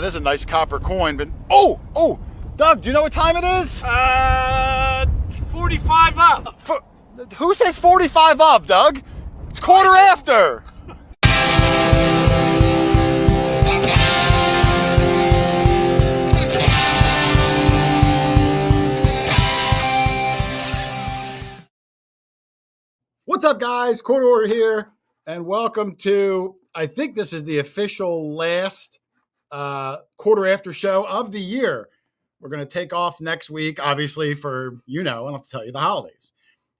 is a nice copper coin, but oh, Doug, do you know what time it is? 45 up. Who says 45 of, Doug? It's quarter after. What's up, guys? QuarterHoarder here, and welcome to, I think this is the official last quarter after show of the year. We're going to take off next week, obviously, for, I don't have to tell you, the holidays.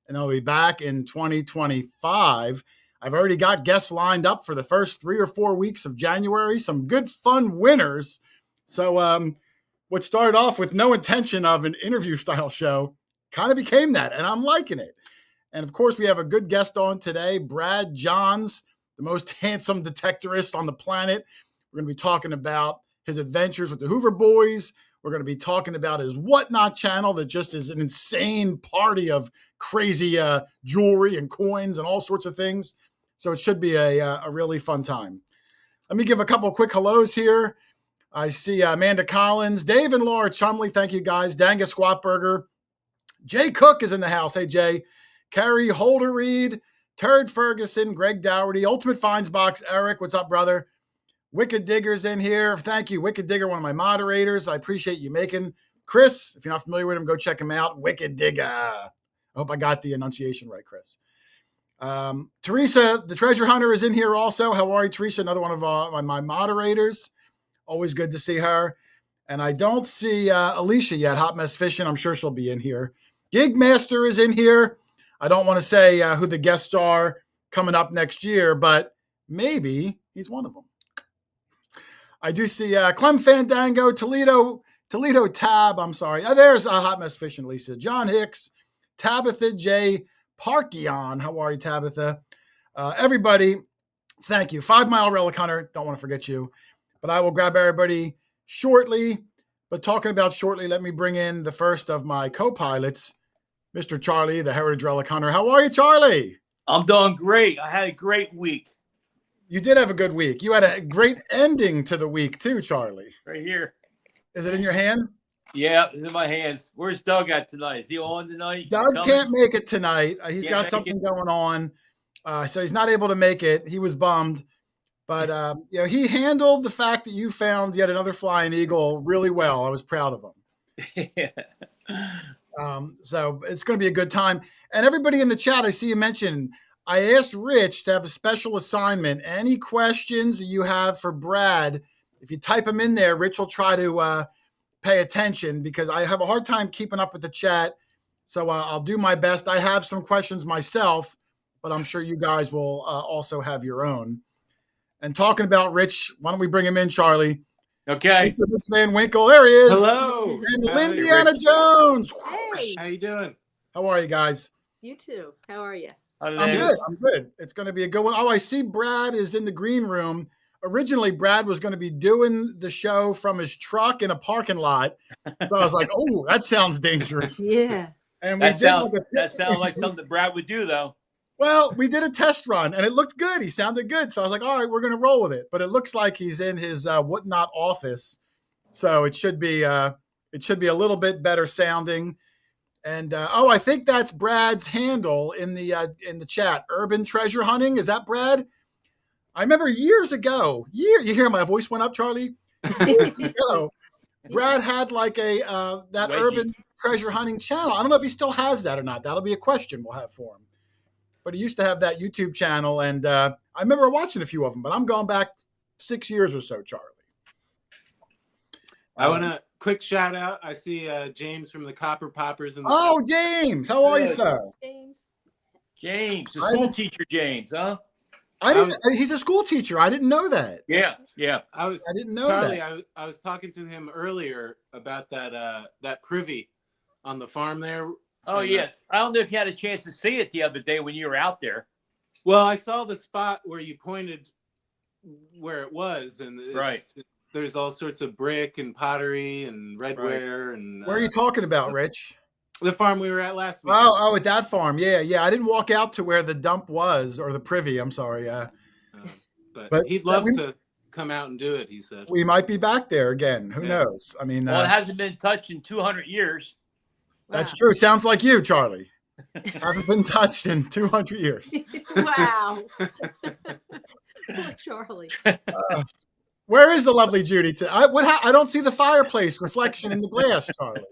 And I'll be back in 2025. I've already got guests lined up for the first 3 or 4 weeks of January, some good, fun winners. So what started off with no intention of an interview-style show kind of became that, and I'm liking it. And, of course, we have a good guest on today, Brad Johns, the most handsome detectorist on the planet. We're going to be talking about his adventures with the Hoover Boys. We're going to be talking about his Whatnot channel that just is an insane party of crazy jewelry and coins and all sorts of things. So it should be a really fun time. Let me give a couple of quick hellos here. I see Amanda Collins, Dave and Laura Chumley. Thank you, guys. Dangus Squatburger. Jay Cook is in the house. Hey, Jay. Carrie Holder Reed, Turd Ferguson, Greg Dougherty, Ultimate Finds Box, Eric. What's up, brother? Wicked Digger's in here. Thank you, Wicked Digger, one of my moderators. I appreciate you making. Chris, if you're not familiar with him, go check him out. Wicked Digger. I hope I got the enunciation right, Chris. Teresa, the treasure hunter, is in here also. How are you, Teresa? Another one of my moderators. Always good to see her. And I don't see Alicia yet, Hot Mess Fishing. I'm sure she'll be in here. Gig Master is in here. I don't want to say who the guests are coming up next year, but maybe he's one of them. I do see Clem Fandango, Toledo Tab. I'm sorry. There's Hot Mess Fishing, Lisa. John Hicks, Tabitha J. Parkion. How are you, Tabitha? Everybody, thank you. 5 Mile Relic Hunter. Don't want to forget you. But I will grab everybody shortly. But talking about shortly, let me bring in the first of my co-pilots, Mr. Charlie, the Heritage Relic Hunter. How are you, Charlie? I'm doing great. I had a great week. You did have a good week. You had a great ending to the week, too, Charlie. Right here. Is it in your hand? Yeah, it's in my hands. Where's Doug at tonight? Is he on tonight? Doug can't make it tonight. He's got something going on. So he's not able to make it. He was bummed. But, he handled the fact that you found yet another flying eagle really well. I was proud of him. So it's going to be a good time. And everybody in the chat, I see you mentioned, I asked Rich to have a special assignment. Any questions that you have for Brad, if you type them in there, Rich will try to pay attention because I have a hard time keeping up with the chat. So I'll do my best. I have some questions myself, but I'm sure you guys will also have your own. And talking about Rich, why don't we bring him in, Charlie? Okay. Rich Van Winkle, there he is. Hello. And Lindiana Jones. Hey. How you doing? How are you guys? You too. How are you? I'm good. It's going to be a good one. Oh, I see Brad is in the green room. Originally, Brad was going to be doing the show from his truck in a parking lot. So I was like, oh, that sounds dangerous. Yeah. And that sounds like something that Brad would do, though. Well, we did a test run, and it looked good. He sounded good. So I was like, all right, we're going to roll with it. But it looks like he's in his Whatnot office. So it should be a little bit better sounding. And I think that's Brad's handle in the chat. Urban Treasure Hunting. Is that Brad? I remember years ago. You hear my voice went up, Charlie? Years ago, Brad had like that Urban Treasure Hunting channel. I don't know if he still has that or not. That'll be a question we'll have for him. But he used to have that YouTube channel, and I remember watching a few of them. But I'm going back 6 years or so, Charlie. I want to quick shout out. I see James from the Copper Poppers in the chat. James, how are you, sir? James, the school teacher, James, huh? He's a school teacher. I didn't know that. Yeah. I didn't know Charlie, that. I was talking to him earlier about that privy on the farm there. Oh, yeah. I don't know if you had a chance to see it the other day when you were out there. Well, I saw the spot where you pointed where it was, and there's all sorts of brick and pottery and redware. And where are you talking about, Rich? The farm we were at last week. Oh, at that farm. Yeah. I didn't walk out to where the dump was, or the privy. I'm sorry. But he'd love to come out and do it, he said. We might be back there again. Who knows? I mean, well, it hasn't been touched in 200 years. That's true. Sounds like you, Charlie. Haven't been touched in 200 years. Wow. Poor Charlie. Where is the lovely Judy? I don't see the fireplace reflection in the glass, Charlie.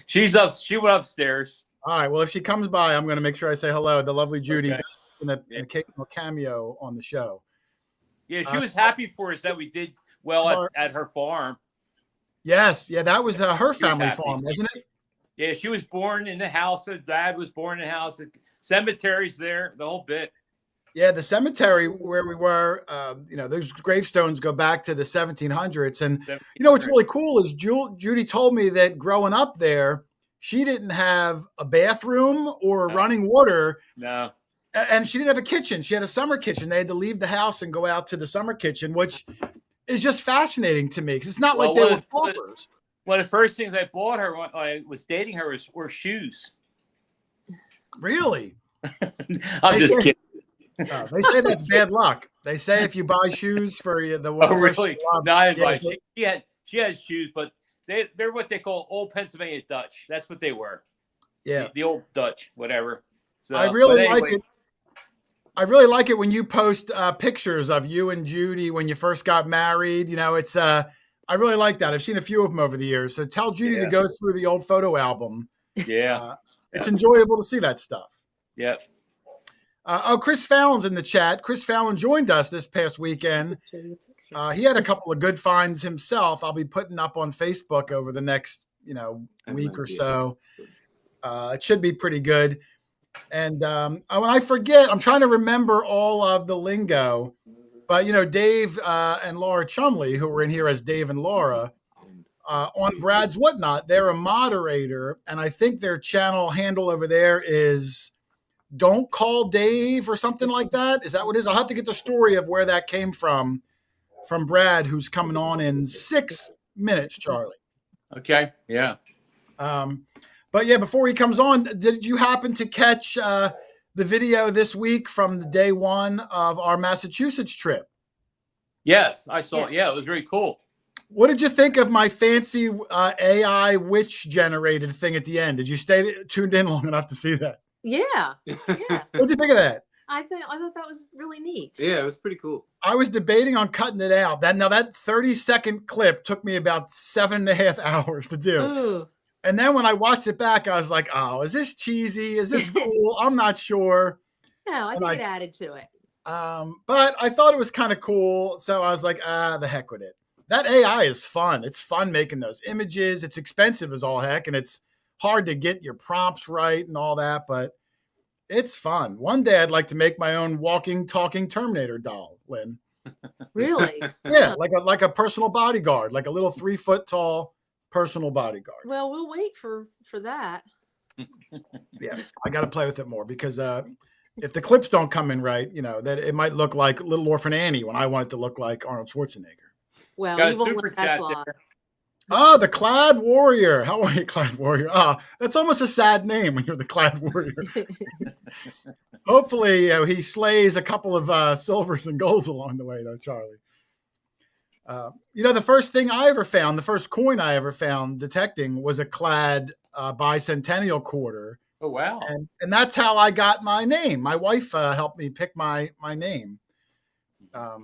She's up. She went upstairs. All right. Well, if she comes by, I'm going to make sure I say hello. The lovely Judy, Okay. an occasional cameo on the show. Yeah, she was happy for us that we did well at her farm. Yes. Yeah, that was her family farm, wasn't it? Yeah, she was born in the house. Her dad was born in the house. The cemetery's there, the whole bit. Yeah, the cemetery where we were, those gravestones go back to the 1700s. And, what's really cool is Judy told me that growing up there, she didn't have a bathroom or running water. No. And she didn't have a kitchen. She had a summer kitchen. They had to leave the house and go out to the summer kitchen, which is just fascinating to me because it's not like they were paupers. One of the first things I bought her when I was dating her were shoes. Really? I'm just kidding. They say that's bad luck. They say if you buy shoes for the oh, really? No, I didn't buy. She had shoes, but they're what they call old Pennsylvania Dutch. That's what they were. Yeah, the old Dutch, whatever. So I really like it. I really like it when you post pictures of you and Judy when you first got married. It's I really like that. I've seen a few of them over the years. So tell Judy to go through the old photo album. Yeah. It's enjoyable to see that stuff. Yep. Chris Fallon's in the chat. Chris Fallon joined us this past weekend. He had a couple of good finds himself. I'll be putting up on Facebook over the next, week or so. It should be pretty good. And when I forget, I'm trying to remember all of the lingo. But, Dave and Laura Chumley, who were in here as Dave and Laura, on Brad's Whatnot, they're a moderator. And I think their channel handle over there is Don't Call Dave or something like that. Is that what it is? I'll have to get the story of where that came from Brad, who's coming on in 6 minutes, Charlie. Okay, yeah. But, yeah, before he comes on, did you happen to catch the video this week from the day one of our Massachusetts trip? Yes, I saw it. Yeah, it was really cool. What did you think of my fancy AI witch generated thing at the end? Did you stay tuned in long enough to see that? Yeah. What did you think of that? I thought that was really neat. Yeah, it was pretty cool. I was debating on cutting it out. That 30-second clip took me about 7.5 hours to do. Ooh. And then when I watched it back, I was like, oh, is this cheesy? Is this cool? I'm not sure. No, I think it added to it. But I thought it was kind of cool. So I was like, the heck with it. That AI is fun. It's fun making those images. It's expensive as all heck. And it's hard to get your prompts right and all that. But it's fun. One day I'd like to make my own walking, talking Terminator doll, Lynn. Really? Yeah, like a personal bodyguard, like a little 3-foot tall personal bodyguard. Well, we'll wait for that. Yeah, I got to play with it more because if the clips don't come in right, that it might look like Little Orphan Annie when I want it to look like Arnold Schwarzenegger. Well, Got we a won't super let that chat fly. there. Oh, the Clad Warrior. How are you, Clad Warrior? That's almost a sad name when you're the Clad Warrior. Hopefully, he slays a couple of silvers and golds along the way, though, Charlie. The first thing I ever found, the first coin I ever found detecting was a Clad bicentennial quarter. Oh, wow. And that's how I got my name. My wife helped me pick my name.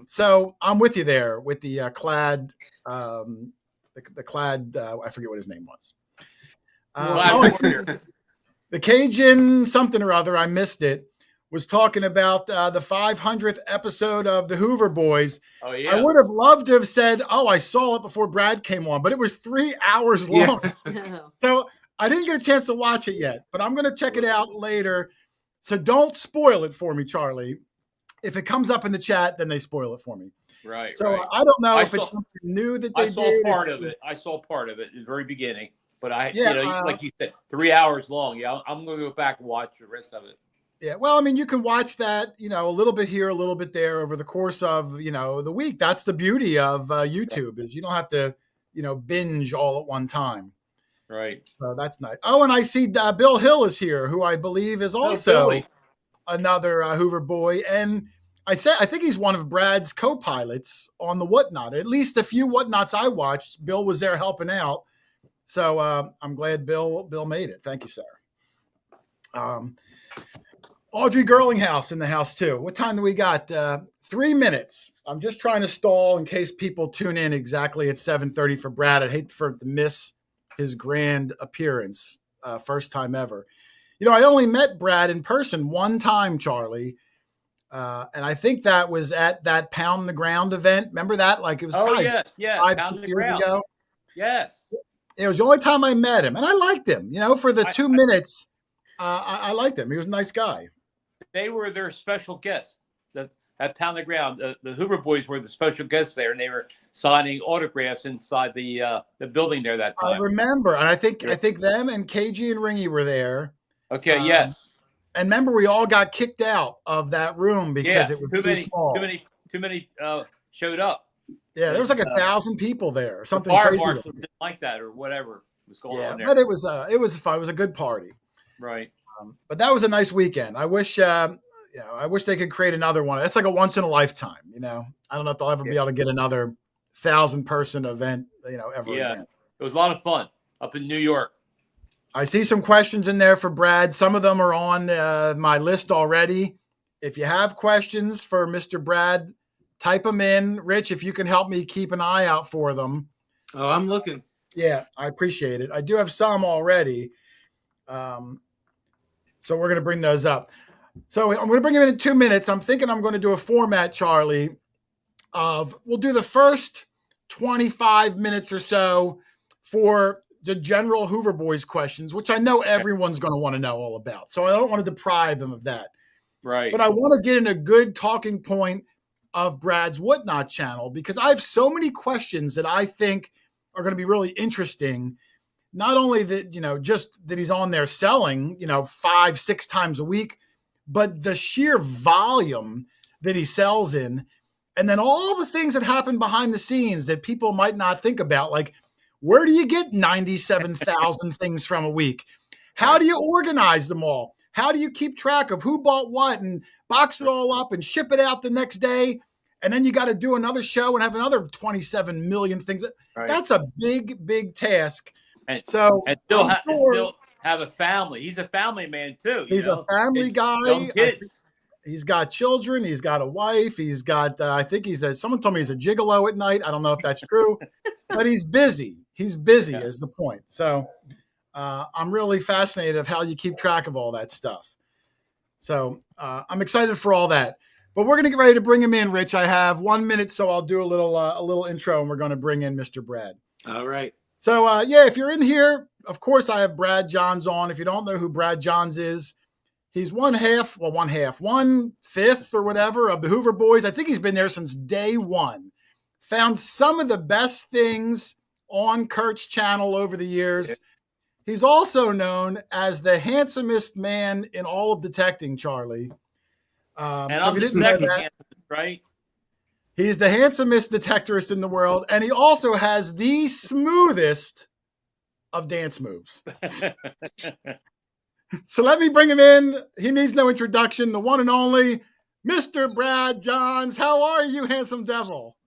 So I'm with you there with the Clad, the Clad, I forget what his name was. The Cajun something or other, I missed it, was talking about the 500th episode of the Hoover Boys. Oh, yeah. I would have loved to have said, I saw it before Brad came on, but it was 3 hours long. Yeah. So I didn't get a chance to watch it yet, but I'm going to check it out later. So don't spoil it for me, Charlie. If it comes up in the chat, then they spoil it for me. Right. So right. I don't know if it's something new that they I saw did. part of it. I saw part of it at the very beginning, but like you said, 3 hours long. Yeah, I'm going to go back and watch the rest of it. Yeah, well, I mean, you can watch that, a little bit here, a little bit there over the course of, the week. That's the beauty of YouTube is you don't have to, binge all at one time. Right. So that's nice. Oh, and I see Bill Hill is here, who I believe is also another Hoover boy. And I think he's one of Brad's co-pilots on the Whatnot. At least a few Whatnots I watched, Bill was there helping out. So I'm glad Bill made it. Thank you, sir. Audrey Girlinghouse in the house too. What time do we got? 3 minutes. I'm just trying to stall in case people tune in exactly at 7:30 for Brad. I'd hate for to miss his grand appearance. First time ever. I only met Brad in person one time, Charlie. And I think that was at that Pound the Ground event. Remember that? Like it was 5 years ago. Yes. It was the only time I met him. And I liked him, for the 2 minutes. I liked him. He was a nice guy. They were their special guests at Pound the Ground. The Hoover Boys were the special guests there, and they were signing autographs inside the building there that time. I remember. And I think them and KG and Ringy were there. Okay, yes. And remember, we all got kicked out of that room because it was too small. Too many showed up. Yeah, there was like 1,000 people there, or something fire crazy. Marshal didn't like that, or whatever was going on there. But it was fun. It was a good party. Right. But that was a nice weekend. I wish they could create another one. It's like a once in a lifetime. I don't know if they'll ever be able to get another 1,000-person event. Ever again. It was a lot of fun up in New York. I see some questions in there for Brad. Some of them are on my list already. If you have questions for Mr. Brad, type them in. Rich, if you can help me keep an eye out for them. Oh, I'm looking. Yeah, I appreciate it. I do have some already. So we're going to bring those up. So I'm going to bring them in 2 minutes. I'm thinking I'm going to do a format, Charlie, we'll do the first 25 minutes or so for the general Hoover Boys questions, which I know everyone's going to want to know all about. So I don't want to deprive them of that. Right. But I want to get in a good talking point of Brad's Whatnot channel, because I have so many questions that I think are going to be really interesting. Not only that, just that he's on there selling, 5-6 times a week, but the sheer volume that he sells in. And then all the things that happen behind the scenes that people might not think about, like, where do you get 97,000 things from a week? How do you organize them all? How do you keep track of who bought what and box it all up and ship it out the next day? And then you got to do another show and have another 27 million things. Right. That's a big, big task. And still have a family. He's a family man too. He's a family guy. Young kids. He's got children. He's got a wife. He's got, I think someone told me he's a gigolo at night. I don't know if that's true, but he's busy. He's busy is the point. So I'm really fascinated of how you keep track of all that stuff. So I'm excited for all that. But we're going to get ready to bring him in, Rich. I have 1 minute, so I'll do a little intro, and we're going to bring in Mr. Brad. All right. So, if you're in here, of course, I have Brad Johns on. If you don't know who Brad Johns is, he's 1/5 or whatever of the Hoover Boys. I think he's been there since day one. Found some of the best things on Kurt's channel over the years. He's also known as the handsomest man in all of detecting, Charlie. And I'm the second handsome, right? He's the handsomest detectorist in the world, and he also has the smoothest of dance moves. So let me bring him in. He needs no introduction. The one and only Mr. Brad Johns. How are you, handsome devil?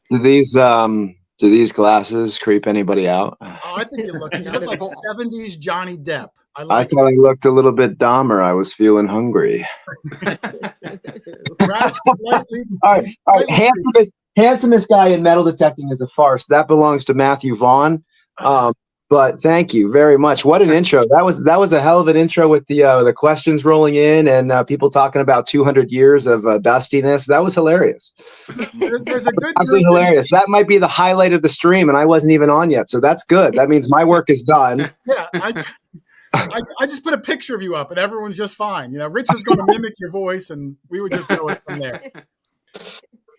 Do these glasses creep anybody out? Oh, I think you look like 70s Johnny Depp. I thought I looked a little bit Dahmer. I was feeling hungry. All right. Handsomest guy in metal detecting is a farce. That belongs to Matthew Vaughn. But thank you very much. What an intro. That was a hell of an intro with the questions rolling in and people talking about 200 years of dustiness. That was hilarious. There's a good absolutely hilarious. That might be the highlight of the stream, and I wasn't even on yet. So that's good. That means my work is done. Yeah, I just put a picture of you up, and everyone's just fine. Rich was going to mimic your voice, and we would just go from there.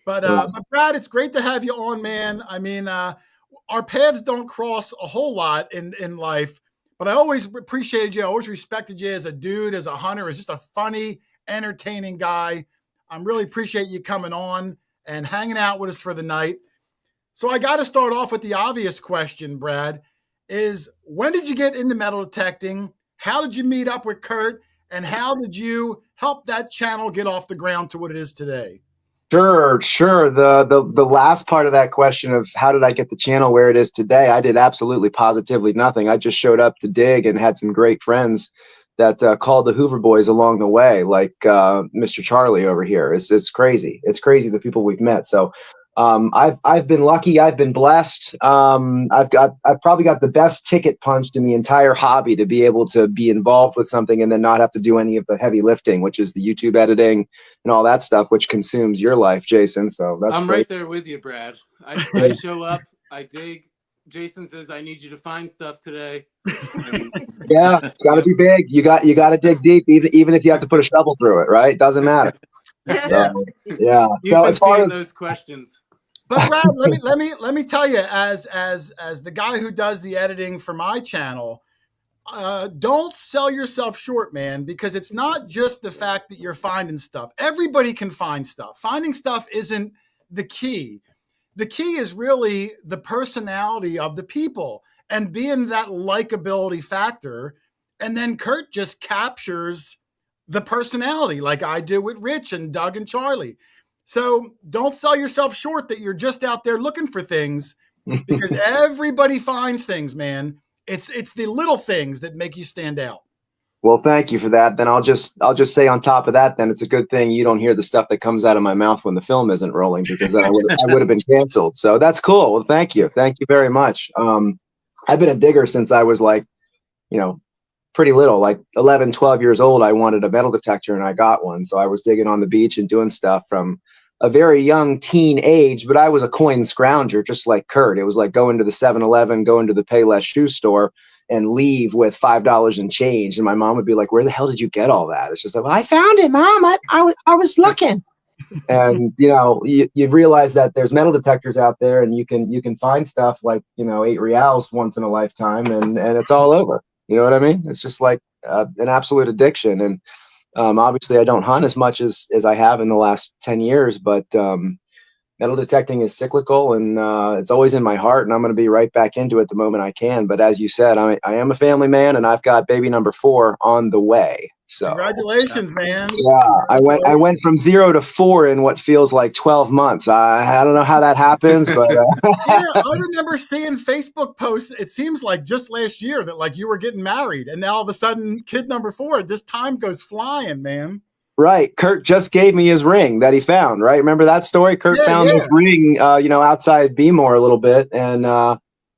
But Brad, it's great to have you on, man. I mean, our paths don't cross a whole lot in life, but I always appreciated you. I always respected you as a dude, as a hunter, as just a funny, entertaining guy. I really appreciate you coming on and hanging out with us for the night. So I got to start off with the obvious question, Brad, is when did you get into metal detecting? How did you meet up with Kurt? and how did you help that channel get off the ground to what it is today? Sure. The last part of that question of how did I get the channel where it is today, I did absolutely positively nothing. I just showed up to dig and had some great friends that called the Hoover Boys along the way, like Mr. Charlie over here. It's crazy. It's crazy the people we've met. So I've been lucky. I've been blessed. I've probably got the best ticket punched in the entire hobby to be able to be involved with something and then not have to do any of the heavy lifting, which is the YouTube editing and all that stuff, which consumes your life, Jason. So that's I'm great. right there with you, Brad. I show up, I dig. Jason says, I need you to find stuff today. And, yeah, it's got to be big. You got to dig deep, even if you have to put a shovel through it, right? Doesn't matter. Yeah. Yeah. You've so been as far seeing as those questions. But Brad, let me tell you, as the guy who does the editing for my channel, don't sell yourself short, man, because it's not just the fact that you're finding stuff. Everybody can find stuff. Finding stuff isn't the key. The key is really the personality of the people and being that likability factor. And then Kurt just captures the personality like I do with Rich and Doug and Charlie. So don't sell yourself short that you're just out there looking for things, because everybody finds things, man. It's the little things that make you stand out. Well, thank you for that. Then I'll just say on top of that, then it's a good thing you don't hear the stuff that comes out of my mouth when the film isn't rolling, because then I would have been canceled. So that's cool. Well, thank you very much. I've been a digger since I was like, pretty little, like 11, 12 years old. I wanted a metal detector and I got one. So I was digging on the beach and doing stuff from a very young teen age, but I was a coin scrounger, just like Kurt. It was like going to the 7-Eleven, going to the Payless shoe store and leave with $5 in change. And my mom would be like, where the hell did you get all that? It's just like, well, I found it, Mom. I was looking. And, you realize that there's metal detectors out there and you can find stuff like, 8 reals once in a lifetime and it's all over. You know what I mean? It's just like an absolute addiction. And obviously I don't hunt as much as I have in the last 10 years, but metal detecting is cyclical and it's always in my heart, and I'm going to be right back into it the moment I can. But as you said, I am a family man and I've got baby number 4 on the way. So congratulations, man. Yeah, I went from 0 to 4 in what feels like 12 months. I don't know how that happens, but yeah, I remember seeing Facebook posts. It seems like just last year that like you were getting married, and now all of a sudden, kid number 4. This time goes flying, man. Right. Kurt just gave me his ring that he found, right? Remember that story? Kurt found his ring, outside B-more a little bit. And I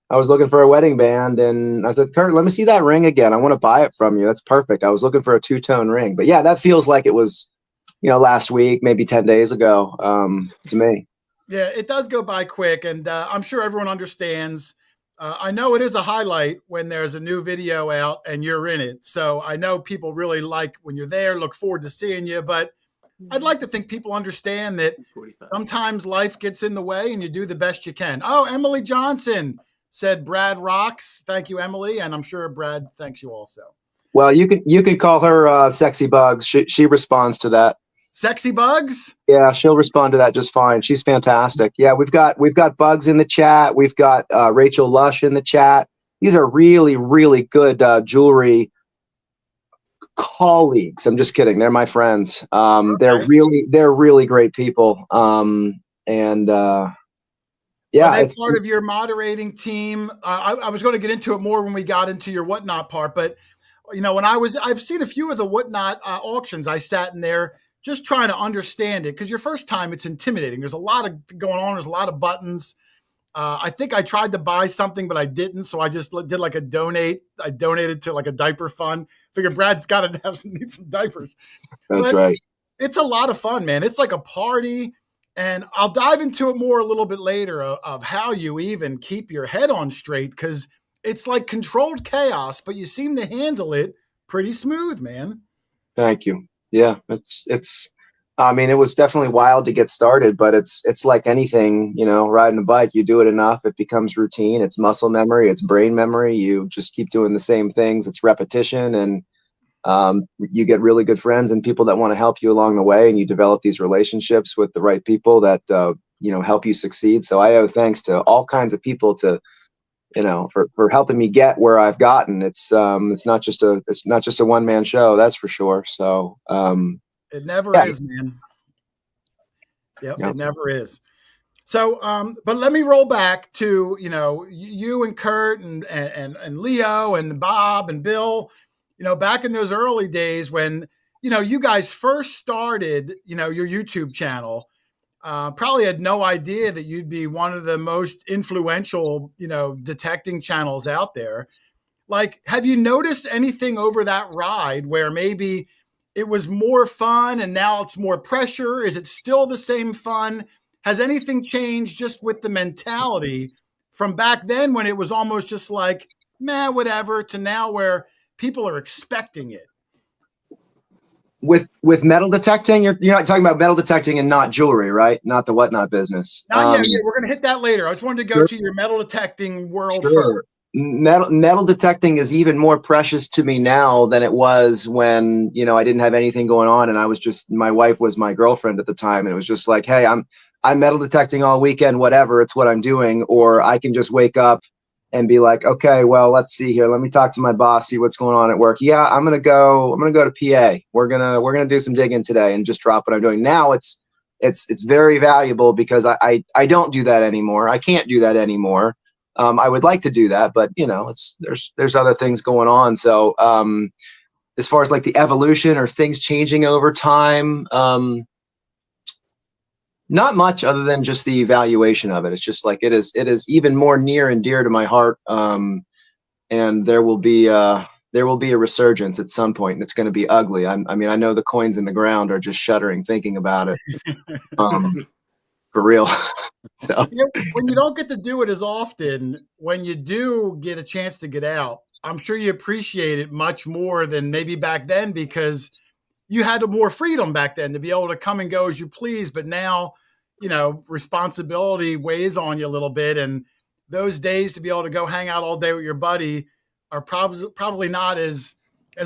was looking for a wedding band. And I said, Kurt, let me see that ring again. I want to buy it from you. That's perfect. I was looking for a 2-tone ring. But yeah, that feels like it was, last week, maybe 10 days ago to me. Yeah, it does go by quick. And I'm sure everyone understands. I know it is a highlight when there's a new video out and you're in it. So I know people really like when you're there, look forward to seeing you. But I'd like to think people understand that sometimes life gets in the way and you do the best you can. Oh, Emily Johnson said Brad rocks. Thank you, Emily. And I'm sure Brad thanks you also. Well, you could call her Sexy Bugs. She responds to that. Sexy Bugs? Yeah, she'll respond to that just fine. She's fantastic. Yeah, we've got Bugs in the chat. We've got Rachel Lush in the chat. These are really, really good jewelry colleagues. I'm just kidding. They're my friends. They're really great people. Yeah, it's part of your moderating team. I was going to get into it more when we got into your whatnot part, but when I've seen a few of the whatnot auctions. I sat in there just trying to understand it, because your first time it's intimidating. There's a lot of going on. There's a lot of buttons. I think I tried to buy something, but I didn't. So I just did like a donate. I donated to like a diaper fund. Figured Brad's got to need some diapers. That's right. It's a lot of fun, man. It's like a party. And I'll dive into it more a little bit later of how you even keep your head on straight, because it's like controlled chaos, but you seem to handle it pretty smooth, man. Thank you. Yeah, it's. I mean, it was definitely wild to get started, but it's like anything, riding a bike. You do it enough, it becomes routine. It's muscle memory. It's brain memory. You just keep doing the same things. It's repetition, and you get really good friends and people that want to help you along the way, and you develop these relationships with the right people that help you succeed. So I owe thanks to all kinds of people to for helping me get where I've gotten. It's not just a one man show, that's for sure. So it never is, man. Yep, Yep. it never is. So, but let me roll back to, you and Kurt and Leo and Bob and Bill, back in those early days when, you guys first started, your YouTube channel, probably had no idea that you'd be one of the most influential, detecting channels out there. Like, have you noticed anything over that ride where maybe it was more fun and now it's more pressure? Is it still the same fun? Has anything changed just with the mentality from back then when it was almost just like, man, whatever, to now where people are expecting it? With metal detecting, you're not talking about metal detecting and not jewelry, right? Not the whatnot business. Yeah, we're going to hit that later. I just wanted to go to your metal detecting world first. Metal detecting is even more precious to me now than it was when, I didn't have anything going on and my wife was my girlfriend at the time. And it was just like, hey, I'm metal detecting all weekend, whatever, it's what I'm doing. Or I can just wake up and be like, okay, well, let's see here. Let me talk to my boss, see what's going on at work. Yeah, I'm going to go to PA. We're going to do some digging today and just drop what I'm doing. Now it's very valuable because I don't do that anymore. I can't do that anymore. I would like to do that, but there's other things going on. So as far as like the evolution or things changing over time, not much other than just the evaluation of it. It's just like it is even more near and dear to my heart. And there will be a resurgence at some point, and it's going to be ugly. I know the coins in the ground are just shuddering thinking about it. For real. So when you don't get to do it as often, when you do get a chance to get out, I'm sure you appreciate it much more than maybe back then because you had more freedom back then to be able to come and go as you please. But now, responsibility weighs on you a little bit. And those days to be able to go hang out all day with your buddy are probably not as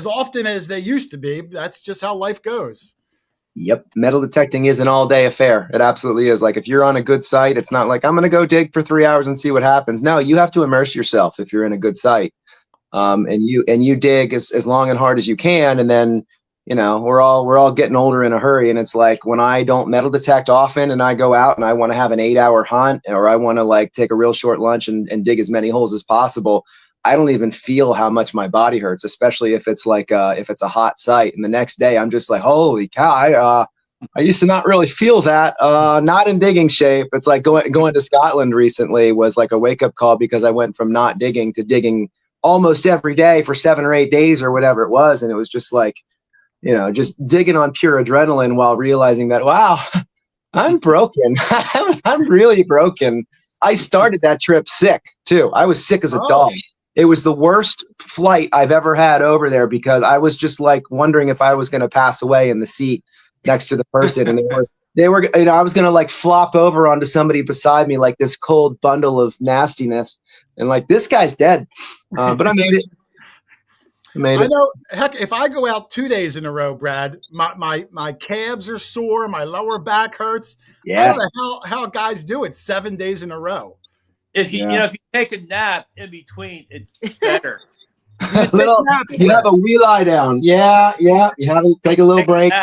often as they used to be. That's just how life goes. Yep. Metal detecting is an all day affair. It absolutely is. Like if you're on a good site, it's not like I'm going to go dig for 3 hours and see what happens. No, you have to immerse yourself if you're in a good site. And you dig as long and hard as you can. And then, we're all getting older in a hurry. And it's like when I don't metal detect often and I go out and I want to have an 8-hour hunt or I want to like take a real short lunch and dig as many holes as possible, I don't even feel how much my body hurts, especially if it's like if it's a hot site. And the next day I'm just like, holy cow, I used to not really feel that. Not in digging shape. It's like going to Scotland recently was like a wake up call because I went from not digging to digging almost every day for 7 or 8 days or whatever it was. And it was just like, just digging on pure adrenaline while realizing that, wow, I'm broken. I'm really broken. I started that trip sick too. I was sick as a dog. It was the worst flight I've ever had over there because I was just like wondering if I was going to pass away in the seat next to the person. And they were, I was going to like flop over onto somebody beside me, like this cold bundle of nastiness. And like, this guy's dead. But I made it. I know. Heck, if I go out 2 days in a row, Brad, my calves are sore. My lower back hurts. Yeah. I don't know how guys do it 7 days in a row. If you take a nap in between, it's better. You have a wee lie down. Yeah. You have to take a little break.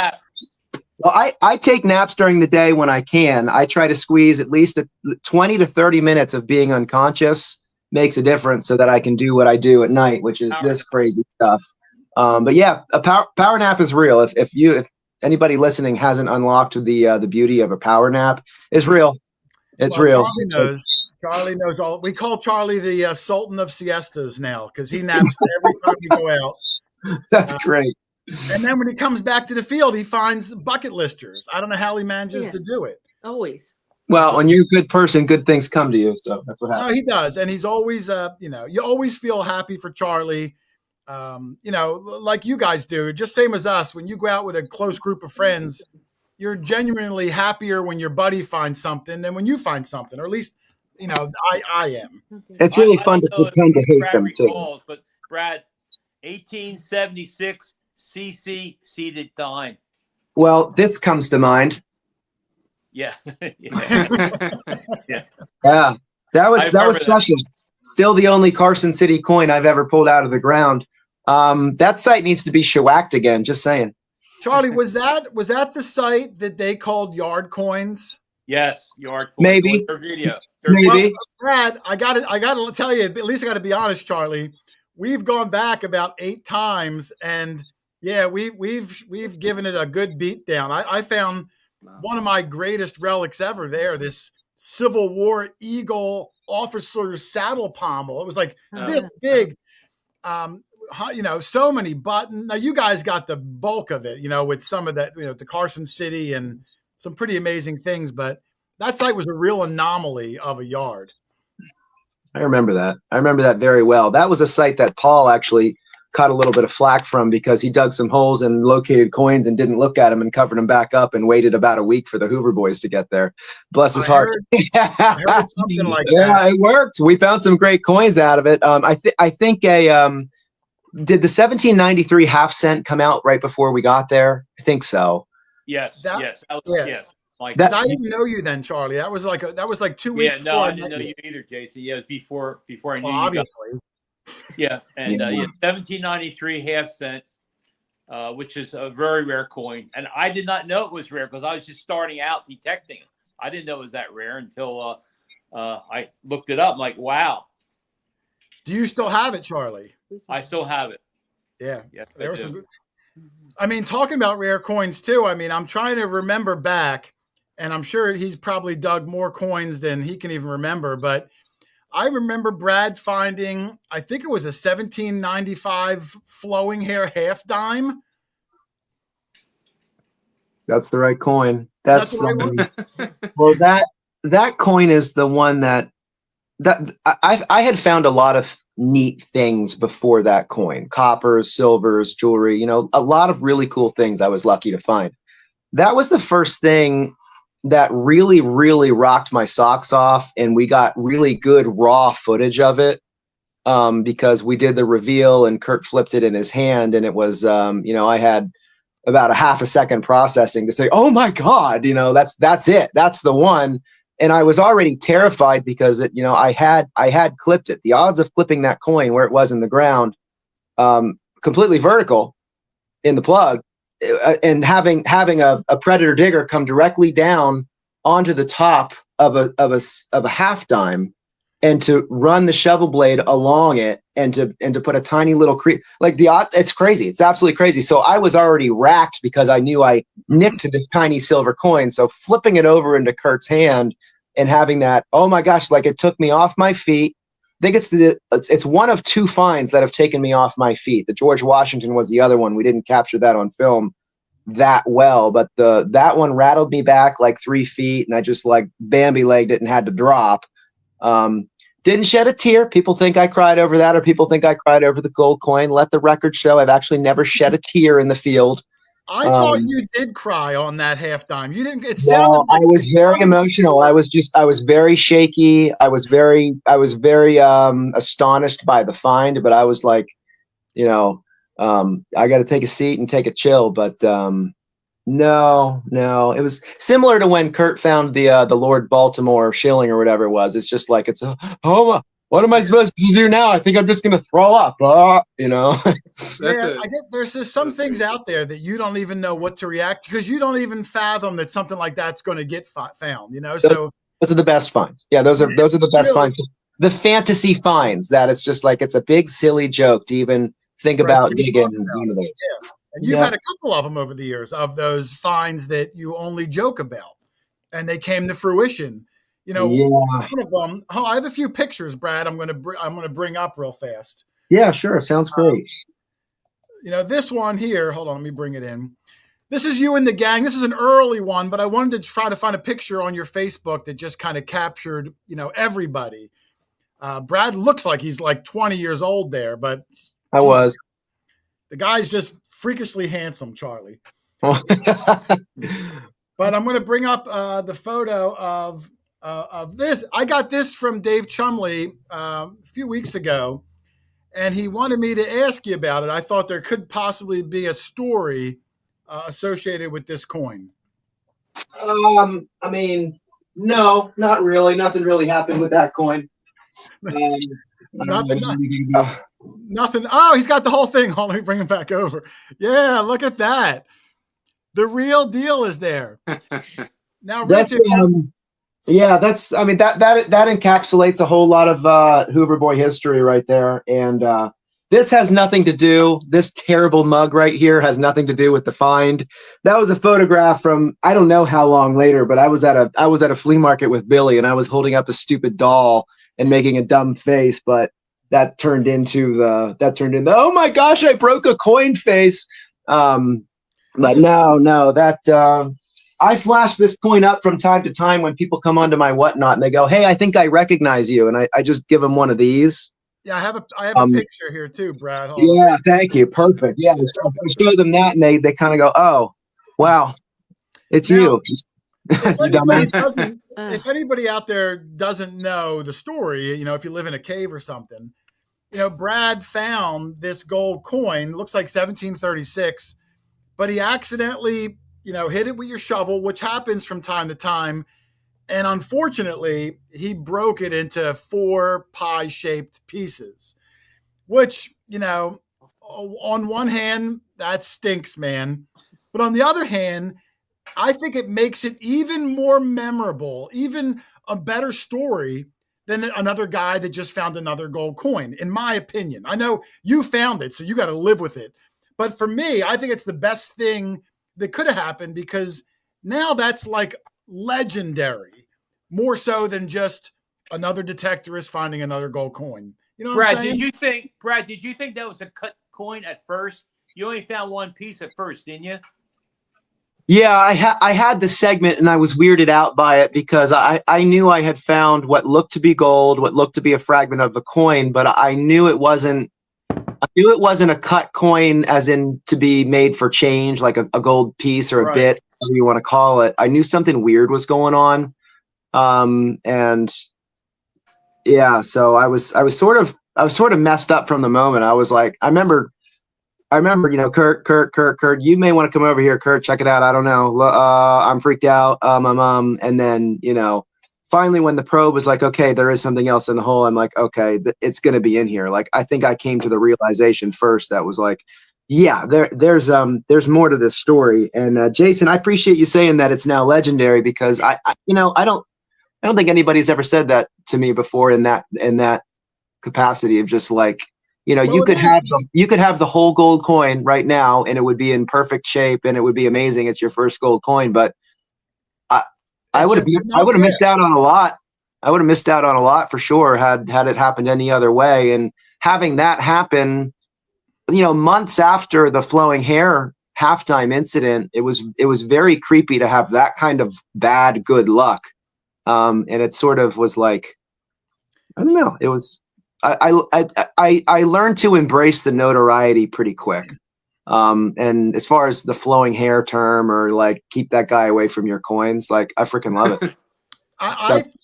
Well, I take naps during the day when I can. I try to squeeze at least 20 to 30 minutes of being unconscious. Makes a difference so that I can do what I do at night, which is this crazy stuff. But yeah, a power nap is real. If anybody listening hasn't unlocked the beauty of a power nap, it's real. It's real. Charlie knows all. We call Charlie the Sultan of siestas now because he naps every time we go out. That's great. And then when he comes back to the field, he finds bucket listers. I don't know how he manages to do it. Always. Well, when you're a good person, good things come to you. So that's what happens. No, he does. And he's always, you always feel happy for Charlie, like you guys do. Just same as us. When you go out with a close group of friends, you're genuinely happier when your buddy finds something than when you find something. Or at least, I am. It's really fun to pretend to hate Brad them, too. recalls, but Brad, 1876 CC seated dime. Well, this comes to mind. Yeah. Yeah. That was special. Still the only Carson City coin I've ever pulled out of the ground. That site needs to be shellacked again. Just saying. Charlie, was that the site that they called Yard Coins? Yes, yard coins. Maybe. Their video. Maybe. Well, Brad, I got to tell you, at least I got to be honest, Charlie. We've gone back about 8 times, and yeah, we've given it a good beat down. I found one of my greatest relics ever there. This Civil War Eagle officer's saddle pommel. It was like this big. So many buttons. Now you guys got the bulk of it, with some of that, the Carson City and some pretty amazing things, but that site was a real anomaly of a yard. I remember that. I remember that very well. That was a site that Paul actually caught a little bit of flack from because he dug some holes and located coins and didn't look at them and covered them back up and waited about a week for the Hoover Boys to get there. Bless his heart. I heard something like that. Yeah, it worked. We found some great coins out of it. I think did the 1793 half cent come out right before we got there? I think so. Yes. Yes. Yes. I didn't know you then, Charlie. That was like 2 weeks. Yeah, no, I didn't know you either, Jason. Yeah, it was before I knew you. Obviously. Yeah, and 1793 half cent, which is a very rare coin, and I did not know it was rare because I was just starting out detecting it. I didn't know it was that rare until I looked it up. I'm like, wow. Do you still have it, Charlie? I still have it. Yeah. Yes, there was some good. I mean, talking about rare coins too. I mean, I'm trying to remember back, and I'm sure he's probably dug more coins than he can even remember. But I remember Brad finding, I think it was a 1795 flowing hair half dime. That's the right coin. That's the right one? Well, that coin is the one that I had found a lot of neat things before that coin, coppers, silvers, jewelry, a lot of really cool things I was lucky to find. That was the first thing that really, really rocked my socks off. And we got really good raw footage of it because we did the reveal and Kurt flipped it in his hand. And it was, I had about a half a second processing to say, oh my God, that's it. That's the one. And I was already terrified because I had clipped it. The odds of clipping that coin where it was in the ground, completely vertical in the plug, and having a predator digger come directly down onto the top of a half dime, and to run the shovel blade along it, and to put a tiny little it's crazy. It's absolutely crazy. So I was already racked because I knew I nicked this tiny silver coin. So flipping it over into Kurt's hand and having that, oh my gosh, it took me off my feet. I think it's one of 2 finds that have taken me off my feet. The George Washington was the other one. We didn't capture that on film that well, but that one rattled me back 3 feet, and I just Bambi legged it and had to drop. Didn't shed a tear. People think I cried over that, or people think I cried over the gold coin. Let the record show I've actually never shed a tear in the field. I thought you did cry on that half dime. You didn't. It sounded. No, I was very emotional. I was very shaky. I was very astonished by the find, but I was I got to take a seat and take a chill. But no, it was similar to when Kurt found the Lord Baltimore shilling or whatever it was. It's just what am I supposed to do now? I think I'm just going to throw up. There's some things out there that you don't even know what to react to because you don't even fathom that something like that's going to get found. So those are the best finds. Yeah, those are the best finds. The fantasy finds that it's just it's a big silly joke to even think about digging. Yeah. And you've had a couple of them over the years of those finds that you only joke about, and they came to fruition. One of them. Oh, I have a few pictures, Brad. I'm going to bring up real fast. Yeah, sure. Sounds great. This one here. Hold on, let me bring it in. This is you and the gang. This is an early one, but I wanted to try to find a picture on your Facebook that just kind of captured, everybody. Brad looks like he's 20 years old there, but the guy's just freakishly handsome, Charlie. But I'm going to bring up the photo of this. I got this from Dave Chumley a few weeks ago, and he wanted me to ask you about it. I thought there could possibly be a story associated with this coin. No, not really. Nothing really happened with that coin. Nothing. Nothing. Oh, he's got the whole thing. Hold on, let me bring him back over. Yeah, look at that. The real deal is there. Now, Richard. Yeah, that's. I mean, that encapsulates a whole lot of Hoover Boy history right there. And this has nothing to do. This terrible mug right here has nothing to do with the find. That was a photograph from I don't know how long later, but I was at a flea market with Billy, and I was holding up a stupid doll and making a dumb face, but that turned into oh my gosh, I broke a coin face. But no, that I flash this coin up from time to time when people come onto my whatnot and they go, "Hey, I think I recognize you," and I just give them one of these. Yeah, I have a picture here too, Brad. Yeah, thank you. Perfect. Yeah, so I show them that, and they kind of go, "Oh, wow, it's you." If anybody out there doesn't know the story, if you live in a cave or something, Brad found this gold coin. Looks like 1736, but he accidentally, hit it with your shovel, which happens from time to time. And unfortunately, he broke it into 4 pie-shaped pieces, which, on one hand, that stinks, man. But on the other hand, I think it makes it even more memorable, even a better story than another guy that just found another gold coin, in my opinion. I know you found it, so you got to live with it. But for me, I think it's the best thing that could have happened because now that's like legendary, more so than just another detector is finding another gold coin. You know what I'm saying? Brad, did you think that was a cut coin at first? You only found one piece at first, didn't you? Yeah, I had the segment and I was weirded out by it because I knew I had found what looked to be gold, what looked to be a fragment of the coin, but I knew it wasn't a cut coin as in to be made for change, like a gold piece or a bit, whatever you want to call it. I knew something weird was going on. And yeah, so I was sort of messed up from the moment. I was like, I remember, Kurt, you may want to come over here, Kurt, check it out. I don't know. I'm freaked out. And then, finally when the probe was like, okay, there is something else in the hole. I'm like, okay, it's going to be in here. Like, I think I came to the realization first that was like, yeah, there's more to this story. And Jason, I appreciate you saying that it's now legendary because I don't think anybody's ever said that to me before in that capacity of just like, you could have the whole gold coin right now and it would be in perfect shape and it would be amazing. It's your first gold coin, but I would have missed out on a lot. I would have missed out on a lot for sure had it happened any other way. And having that happen, months after the flowing hair halftime incident, it was very creepy to have that kind of bad good luck. And it sort of was like, I don't know. It was. I learned to embrace the notoriety pretty quick. And as far as the flowing hair term or like keep that guy away from your coins, like I freaking love it.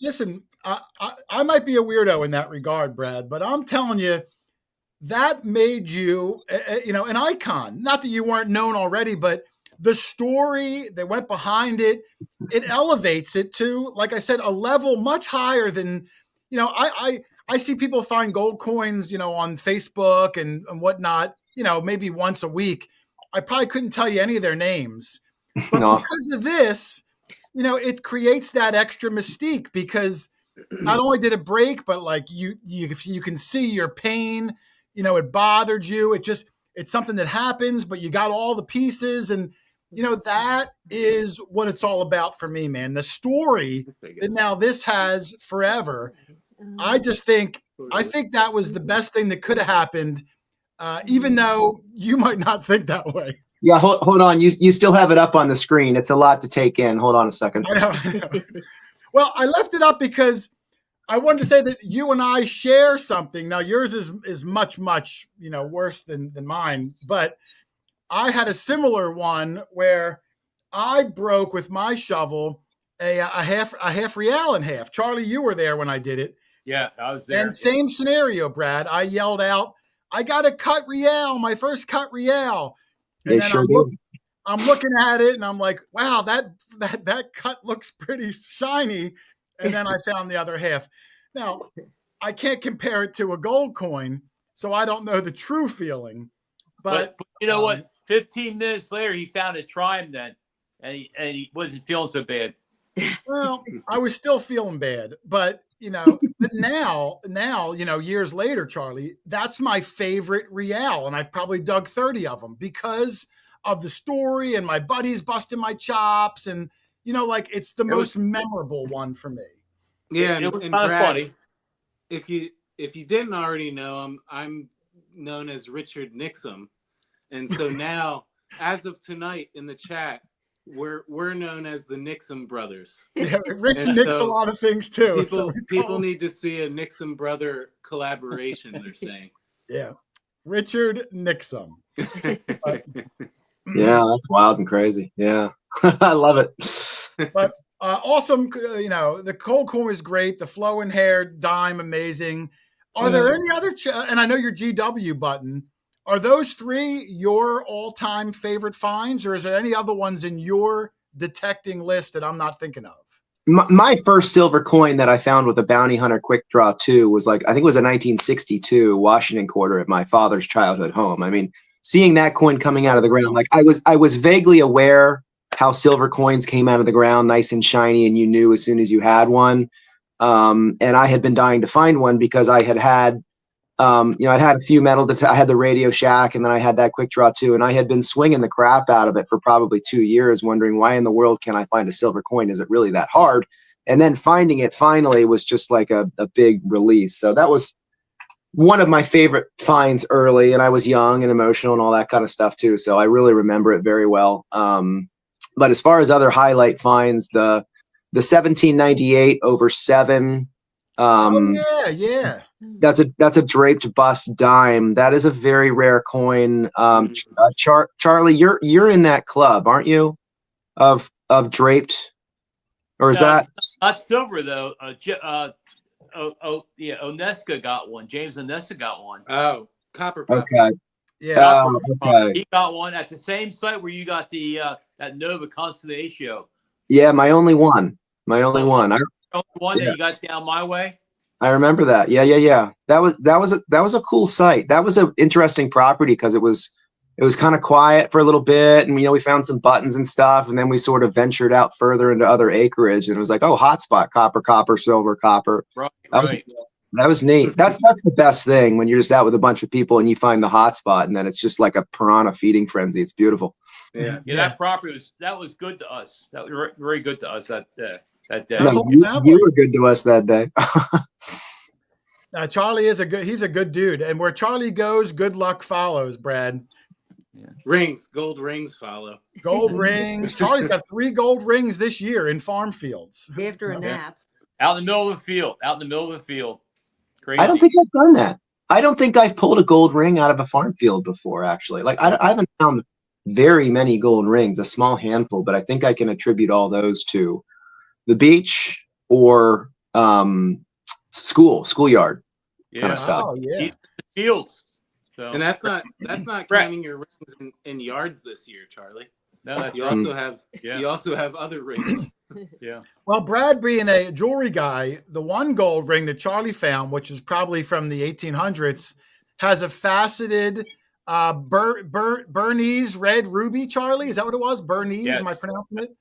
Listen, I might be a weirdo in that regard, Brad, but I'm telling you, that made you, an icon. Not that you weren't known already, but the story that went behind it, it elevates it to, like I said, a level much higher than, I see people find gold coins, on Facebook and whatnot, maybe once a week. I probably couldn't tell you any of their names. But because of this, it creates that extra mystique because not only did it break, but like you can see your pain, it bothered you. It's something that happens, but you got all the pieces. And, that is what it's all about for me, man. The story that now this has forever. I think that was the best thing that could have happened, even though you might not think that way. Yeah, hold on. You still have it up on the screen. It's a lot to take in. Hold on a second. I know. Well, I left it up because I wanted to say that you and I share something. Now, yours is much, much, worse than mine. But I had a similar one where I broke with my shovel a half real in half. Charlie, you were there when I did it. Yeah, I was there. And same scenario, Brad. I yelled out, I got a cut real, my first cut real. And then I'm looking at it and I'm like, wow, that cut looks pretty shiny. And then I found the other half. Now, I can't compare it to a gold coin, so I don't know the true feeling. But you know what? 15 minutes later, he found a Triumph then, and he wasn't feeling so bad. Well, I was still feeling bad, but but now, years later, Charlie, that's my favorite Real, and I've probably dug 30 of them because of the story and my buddies busting my chops, and it's the most memorable one for me. Yeah, it was and kind of Brad, funny. If you didn't already know, I'm known as Richard Nixon, and so now, as of tonight in the chat, we're known as the Nixon brothers. Yeah, Rich nicks a lot of things too. People need to see a Nixon brother collaboration. They're saying, yeah, Richard Nixon. Yeah, that's wild and crazy. Yeah, I love it. But awesome. The cold coin is great. The flowing hair dime, amazing. Are there any other? And I know your GW button. Are those three your all-time favorite finds, or is there any other ones in your detecting list that I'm not thinking of? My first silver coin that I found with a Bounty Hunter Quick Draw 2 was I think it was a 1962 Washington quarter at my father's childhood home. I mean, seeing that coin coming out of the ground, I was vaguely aware how silver coins came out of the ground nice and shiny, and you knew as soon as you had one. And I had been dying to find one because I had I'd had a few I had the Radio Shack, and then I had that Quick Draw 2, and I had been swinging the crap out of it for probably 2 years, wondering why in the world can I find a silver coin? Is it really that hard? And then finding it finally was just like a big release. So that was one of my favorite finds early, and I was young and emotional and all that kind of stuff too. So I really remember it very well. But as far as other highlight finds, the 1798 over 7. Yeah. That's a draped bust dime. That is a very rare coin. Charlie, you're in that club, aren't you? Of draped, or is that not silver though? Oneska got one. James Oneska got one. Oh, copper pop. Okay. Yeah. Okay. He got one at the same site where you got the that Nova Constellatio. Yeah, my only one. My only one. That you got down my way. I remember that. Yeah. That was a cool site. That was an interesting property because it was kind of quiet for a little bit, and we found some buttons and stuff, and then we sort of ventured out further into other acreage, and it was like, oh, hotspot, copper, silver, copper. Right. That was neat. That's the best thing when you're just out with a bunch of people and you find the hotspot, and then it's just like a piranha feeding frenzy. It's beautiful. Yeah. That property was good to us. That was very good to us that day. No, you were good to us that day. Charlie he's a good dude, and where Charlie goes, good luck follows, Brad. Yeah. Gold rings follow. Gold rings. Charlie's got 3 gold rings this year in farm fields. After a nap. Out in the middle of the field. Crazy. I don't think I've done that. I don't think I've pulled a gold ring out of a farm field before, actually. I haven't found very many gold rings, a small handful, but I think I can attribute all those to the beach or schoolyard kind of stuff. Oh, yeah. Fields. So. And that's not counting your rings in yards this year, Charlie. No, that's you right. also have other rings. Yeah. Well, Brad, being a jewelry guy, the one gold ring that Charlie found, which is probably from the 1800s, has a faceted Bernese red ruby. Charlie, is that what it was? Bernese? Yes. Am I pronouncing it?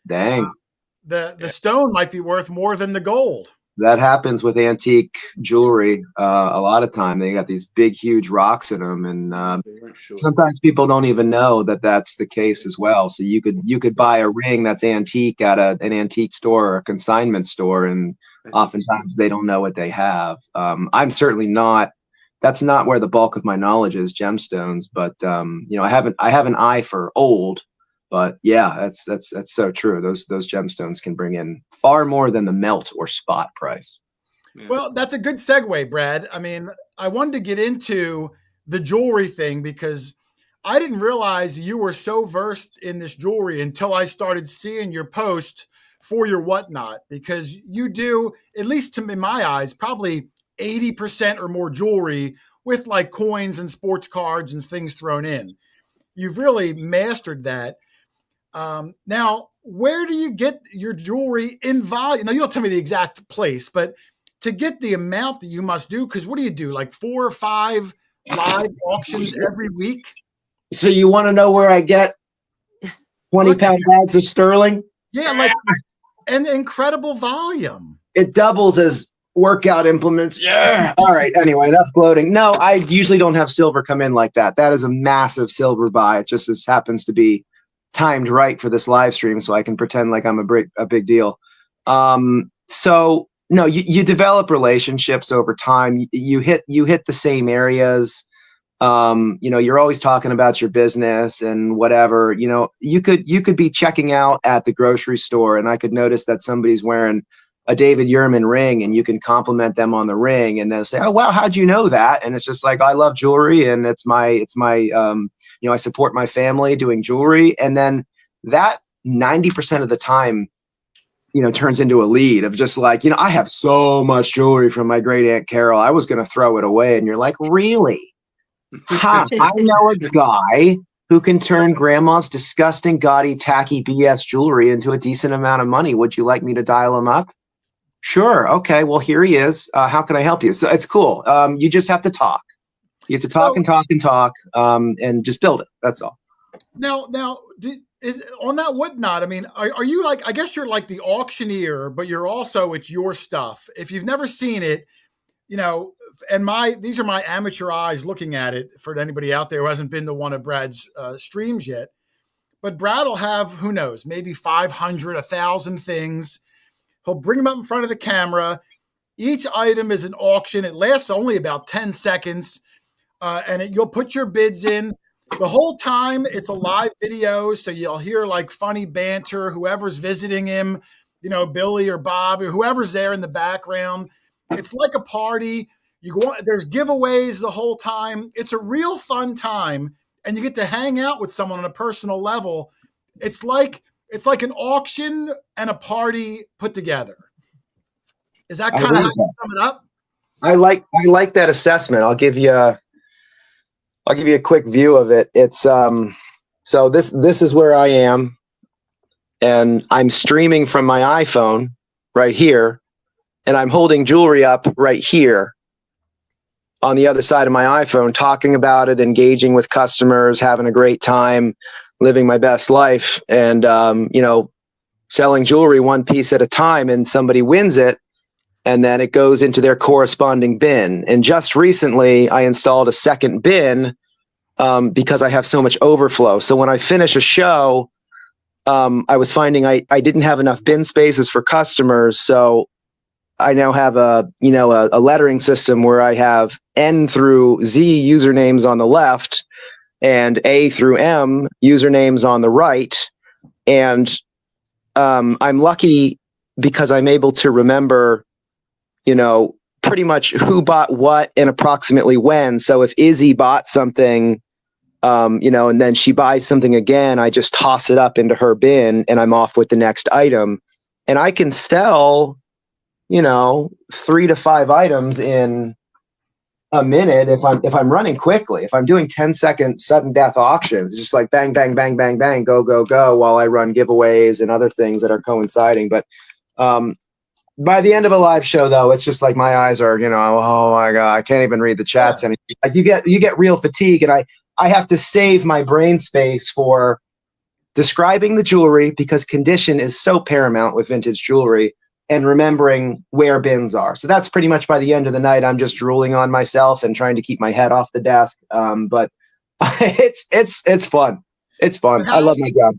Dang. The stone might be worth more than the gold. That happens with antique jewelry a lot of time. They got these big, huge rocks in them, and sometimes people don't even know that that's the case as well. So you could buy a ring that's antique at an antique store or a consignment store, and oftentimes they don't know what they have. I'm certainly not. That's not where the bulk of my knowledge is, gemstones. But I have an eye for old. But yeah, that's so true. Those gemstones can bring in far more than the melt or spot price. Yeah. Well, that's a good segue, Brad. I mean, I wanted to get into the jewelry thing because I didn't realize you were so versed in this jewelry until I started seeing your post for your whatnot, because you do, at least in my eyes, probably 80% or more jewelry with like coins and sports cards and things thrown in. You've really mastered that. Now, where do you get your jewelry in volume? Now, you don't tell me the exact place, but to get the amount that you must do, because what do you do? Like 4 or 5 live auctions every week? So you want to know where I get 20-pound bags of sterling? Yeah, like an incredible volume. It doubles as workout implements. Yeah. All right. Anyway, enough gloating. No, I usually don't have silver come in like that. That is a massive silver buy. It just happens to be timed right for this live stream, so I can pretend like I'm a big deal. So no, you develop relationships over time. You hit the same areas. You're always talking about your business and whatever. You could be checking out at the grocery store, and I could notice that somebody's wearing a David Yurman ring, and you can compliment them on the ring, and they'll say, "Oh wow, how'd you know that?" And it's just like, I love jewelry, and it's my I support my family doing jewelry, and then that 90% of the time, turns into a lead of just like, I have so much jewelry from my great Aunt Carol, I was going to throw it away. And you're like, really? I know a guy who can turn grandma's disgusting, gaudy, tacky BS jewelry into a decent amount of money. Would you like me to dial him up? Sure. Okay. Well, here he is. How can I help you? So it's cool. You just have to talk. You have to talk and talk and talk, and just build it. That's all. Now, is on that whatnot? I mean, are you like? I guess you're like the auctioneer, but you're also, it's your stuff. If you've never seen it, and these are my amateur eyes looking at it for anybody out there who hasn't been to one of Brad's streams yet. But Brad will have, who knows, maybe 500, 1,000 things. He'll bring them up in front of the camera. Each item is an auction. It lasts only about 10 seconds. You'll put your bids in. The whole time it's a live video, so you'll hear like funny banter, whoever's visiting him, Billy or Bob or whoever's there in the background. It's like a party. There's giveaways the whole time. It's a real fun time, and you get to hang out with someone on a personal level. It's like an auction and a party put together. Is that kind of how you sum it up? I like that assessment. I'll give you a quick view of it. It's so this is where I am, and I'm streaming from my iPhone right here, and I'm holding jewelry up right here on the other side of my iPhone, talking about it, engaging with customers, having a great time, living my best life, and selling jewelry one piece at a time, and somebody wins it, and then it goes into their corresponding bin. And just recently I installed a second bin because I have so much overflow. So when I finish a show, I was finding I didn't have enough bin spaces for customers. So I now have a lettering system where I have N through Z usernames on the left and A through M usernames on the right. And I'm lucky because I'm able to remember, pretty much who bought what and approximately when. So if Izzy bought something, and then she buys something again, I just toss it up into her bin and I'm off with the next item. And I can sell, 3 to 5 items in a minute if I'm running quickly. If I'm doing 10-second sudden death auctions, just like bang, bang, bang, bang, bang, go, go, go, while I run giveaways and other things that are coinciding. But by the end of a live show, though, it's just like my eyes are, oh my God, I can't even read the chats. And like you get real fatigue, and I have to save my brain space for describing the jewelry, because condition is so paramount with vintage jewelry, and remembering where bins are. So that's pretty much by the end of the night, I'm just drooling on myself and trying to keep my head off the desk. But it's fun. It's fun. I love my job.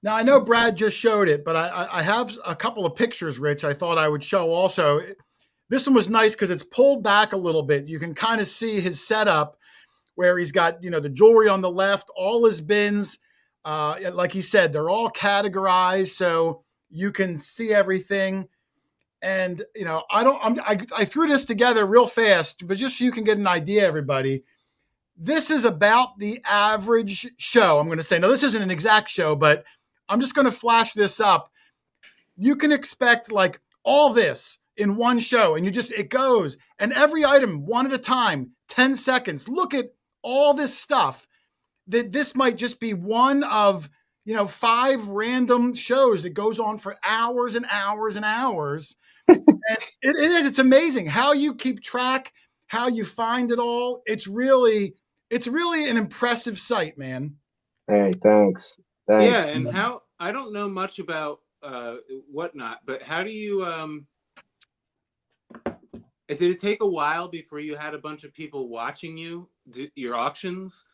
Now, I know Brad just showed it, but I have a couple of pictures, Rich, I thought I would show also. This one was nice because it's pulled back a little bit. You can kind of see his setup where he's got, the jewelry on the left, all his bins. Like he said, they're all categorized, so you can see everything. And, I threw this together real fast, but just so you can get an idea, everybody, this is about the average show. I'm going to say, no, this isn't an exact show, but I'm just going to flash this up. You can expect like all this in one show, and it goes, and every item one at a time, 10 seconds. Look at all this stuff. That this might just be one of, 5 random shows that goes on for hours and hours and hours. And it is. It's amazing how you keep track, how you find it all. It's really an impressive sight, man. Hey, thanks. Yeah, and how I don't know much about whatnot, but how do you did it take a while before you had a bunch of people watching your auctions?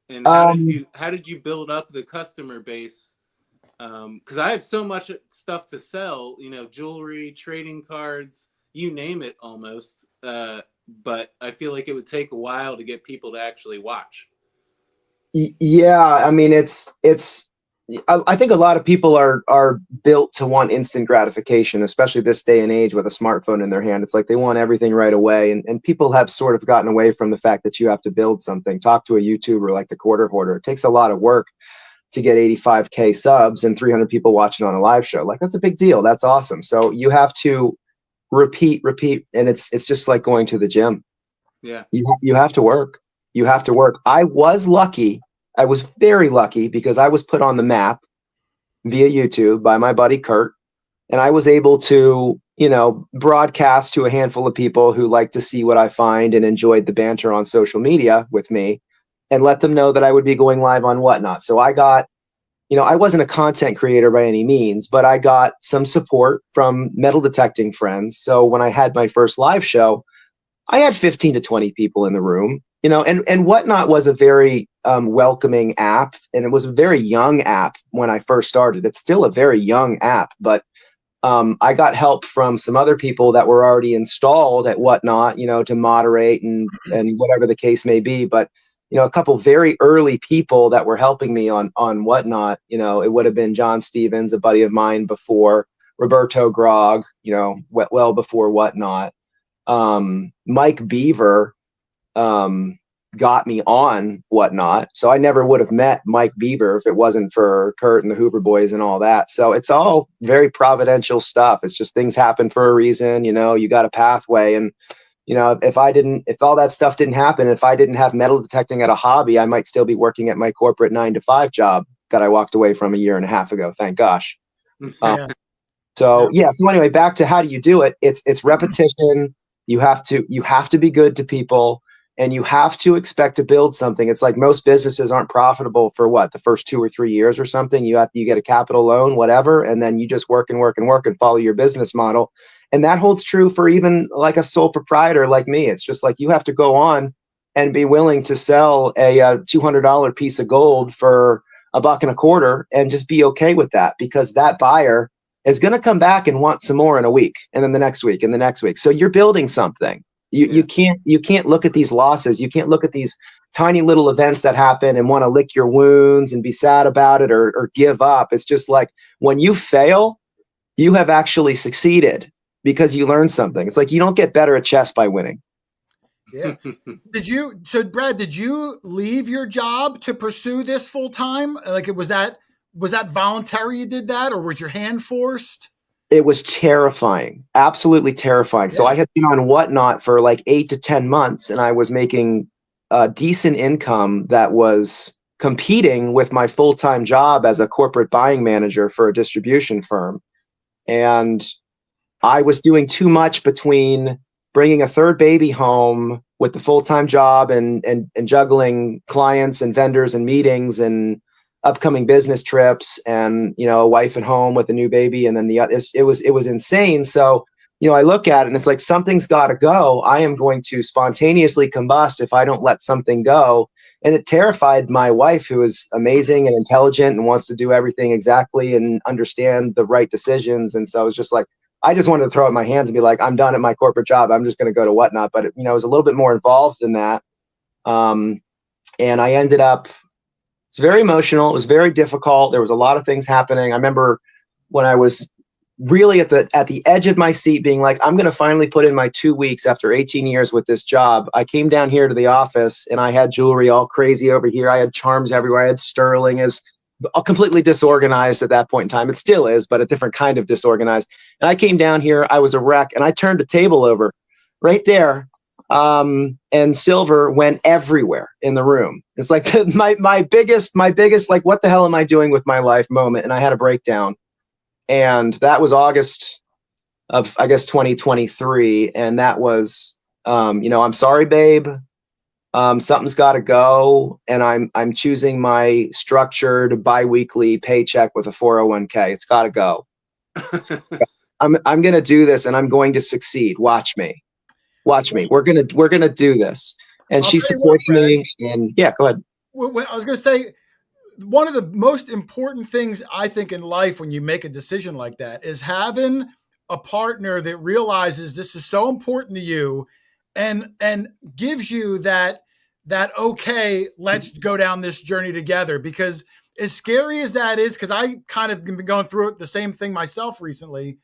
And how did you build up the customer base? Because I have so much stuff to sell, jewelry, trading cards, you name it almost. But I feel like it would take a while to get people to actually watch. Yeah, I mean, I think a lot of people are built to want instant gratification, especially this day and age with a smartphone in their hand. It's like they want everything right away. And people have sort of gotten away from the fact that you have to build something. Talk to a YouTuber like the QuarterHoarder. It takes a lot of work to get 85K subs and 300 people watching on a live show. Like, that's a big deal. That's awesome. So you have to repeat. And it's just like going to the gym. Yeah. You have to work. You have to work. I was lucky. I was very lucky because I was put on the map via YouTube by my buddy Kurt. And I was able to, broadcast to a handful of people who like to see what I find and enjoyed the banter on social media with me and let them know that I would be going live on Whatnot. So I got, I wasn't a content creator by any means, but I got some support from metal detecting friends. So when I had my first live show, I had 15 to 20 people in the room, and Whatnot was a very welcoming app, and it was a very young app when I first started. It's still a very young app, but I got help from some other people that were already installed at Whatnot, to moderate and whatever the case may be. But, a couple very early people that were helping me on Whatnot, it would have been John Stevens, a buddy of mine before, Roberto Grog, well before Whatnot. Mike Beaver got me on Whatnot. So I never would have met Mike Beaver if it wasn't for Kurt and the Hoover Boys and all that. So it's all very providential stuff. It's just things happen for a reason, you got a pathway. And, if all that stuff didn't happen, if I didn't have metal detecting at a hobby, I might still be working at my corporate 9-to-5 job that I walked away from a year and a half ago. Thank gosh. Yeah. So anyway, back to how do you do it? It's repetition. You have to be good to people, and you have to expect to build something. It's like most businesses aren't profitable for the first 2 or 3 years or something. You get a capital loan, whatever, and then you just work and follow your business model. And that holds true for even like a sole proprietor like me. It's just like you have to go on and be willing to sell a $200 piece of gold for $1.25 and just be okay with that, because that buyer is going to come back and want some more in a week, and then the next week and the next week. So you're building something. You can't look at these losses. You can't look at these tiny little events that happen and want to lick your wounds and be sad about it or give up. It's just like when you fail, you have actually succeeded because you learned something. It's like you don't get better at chess by winning. Yeah. Brad, did you leave your job to pursue this full time? Like, was that voluntary you did that, or was your hand forced? It was terrifying, absolutely terrifying. Yeah. So I had been on Whatnot for like 8 to 10 months, and I was making a decent income that was competing with my full-time job as a corporate buying manager for a distribution firm. And I was doing too much between bringing a third baby home with the full-time job and juggling clients and vendors and meetings and upcoming business trips and, a wife at home with a new baby. And then it was insane. So, I look at it and it's like, something's got to go. I am going to spontaneously combust if I don't let something go. And it terrified my wife, who is amazing and intelligent and wants to do everything exactly and understand the right decisions. And so I was just like, I just wanted to throw up my hands and be like, I'm done at my corporate job. I'm just going to go to Whatnot. But it was a little bit more involved than that. And I ended up, it's very emotional. It was very difficult. There was a lot of things happening. I remember when I was really at the edge of my seat being like, I'm going to finally put in my 2 weeks after 18 years with this job. I came down here to the office and I had jewelry all crazy over here. I had charms everywhere. I had sterling, as completely disorganized at that point in time. It still is, but a different kind of disorganized. And I came down here, I was a wreck, and I turned a table over right there. And silver went everywhere in the room. It's like my biggest, like, what the hell am I doing with my life moment? And I had a breakdown. And that was August of I guess 2023, and that was I'm sorry, babe. Something's got to go, and I'm choosing my structured biweekly paycheck with a 401k. It's got to go. I'm going to do this, and I'm going to succeed. Watch me. We're gonna do this. And I'll she tell you supports what, Brad. me. And yeah, go ahead. I was going to say, one of the most important things I think in life when you make a decision like that is having a partner that realizes this is so important to you and gives you that okay, let's go down this journey together. Because as scary as that is, because I kind of been going through the same thing myself recently.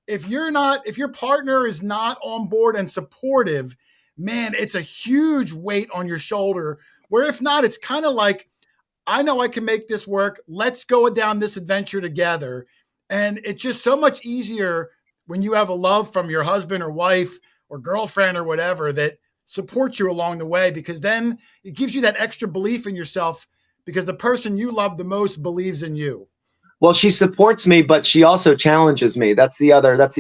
If your partner is not on board and supportive, man, it's a huge weight on your shoulder. Where if not, it's kind of like, I know I can make this work. Let's go down this adventure together. And it's just so much easier when you have a love from your husband or wife or girlfriend or whatever that supports you along the way, because then it gives you that extra belief in yourself because the person you love the most believes in you. Well, she supports me, but she also challenges me. That's the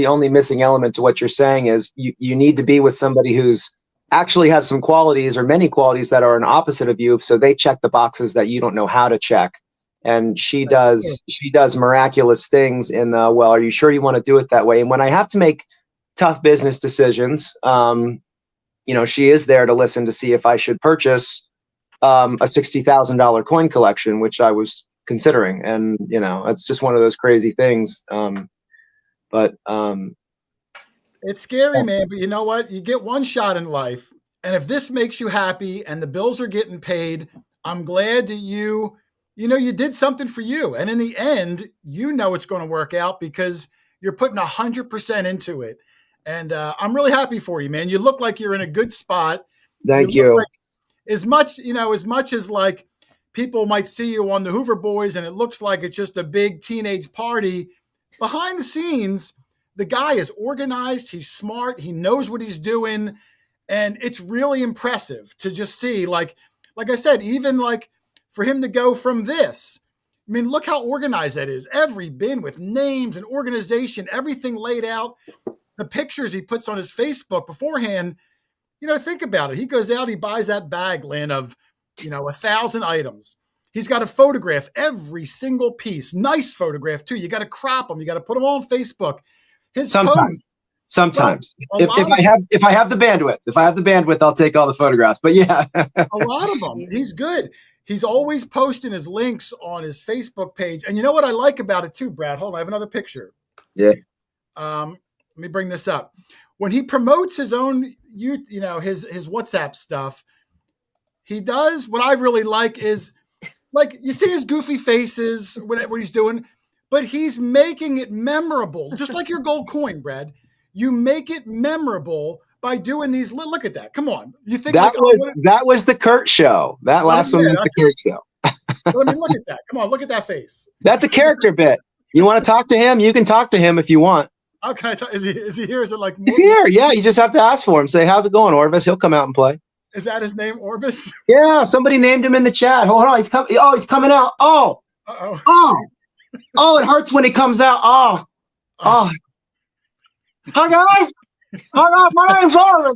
only missing element to what you're saying is you need to be with somebody who's actually has some qualities or many qualities that are an opposite of you. So they check the boxes that you don't know how to check. And she does miraculous things in well, are you sure you want to do it that way? And when I have to make tough business decisions, she is there to listen to see if I should purchase a $60,000 coin collection, which I was considering. And, it's just one of those crazy things. It's scary, man, but you know what? You get one shot in life. And if this makes you happy and the bills are getting paid, I'm glad that you did something for you. And in the end, it's going to work out because you're putting 100% into it. And I'm really happy for you, man. You look like you're in a good spot. Thank you. Like, as much as like people might see you on the Hoover Boys and it looks like it's just a big teenage party, behind the scenes, the guy is organized. He's smart. He knows what he's doing. And it's really impressive to just see, like I said, even like for him to go from this, I mean, look how organized that is. Every bin with names and organization, everything laid out, the pictures he puts on his Facebook beforehand. Think about it. He goes out, he buys that bag, Lynn, of, 1,000 items. He's got to photograph every single piece. Nice photograph too. You got to crop them. You got to put them on Facebook. Sometimes, if I have the bandwidth, I'll take all the photographs. But yeah, a lot of them. He's good. He's always posting his links on his Facebook page. And you know what I like about it too, Brad? Hold on, I have another picture. Yeah. Let me bring this up. When he promotes his own, his WhatsApp stuff, he does what I really like is, like, you see his goofy faces, whatever he's doing, but he's making it memorable, just like your gold coin, Brad. You make it memorable by doing these. Look at that. Come on. You think that was the Kurt show. That last one was the Kurt show. I mean, look at that. Come on, look at that face. That's a character bit. You want to talk to him? You can talk to him if you want. How can I talk? Is he here? Is it like he's here? Yeah, you just have to ask for him. Say, how's it going, Orvis? He'll come out and play. Is that his name, Orvis? Yeah, somebody named him in the chat. Hold on, he's coming. Oh, he's coming out. Oh, it hurts when he comes out. Oh. Hi guys. My name's Orvis.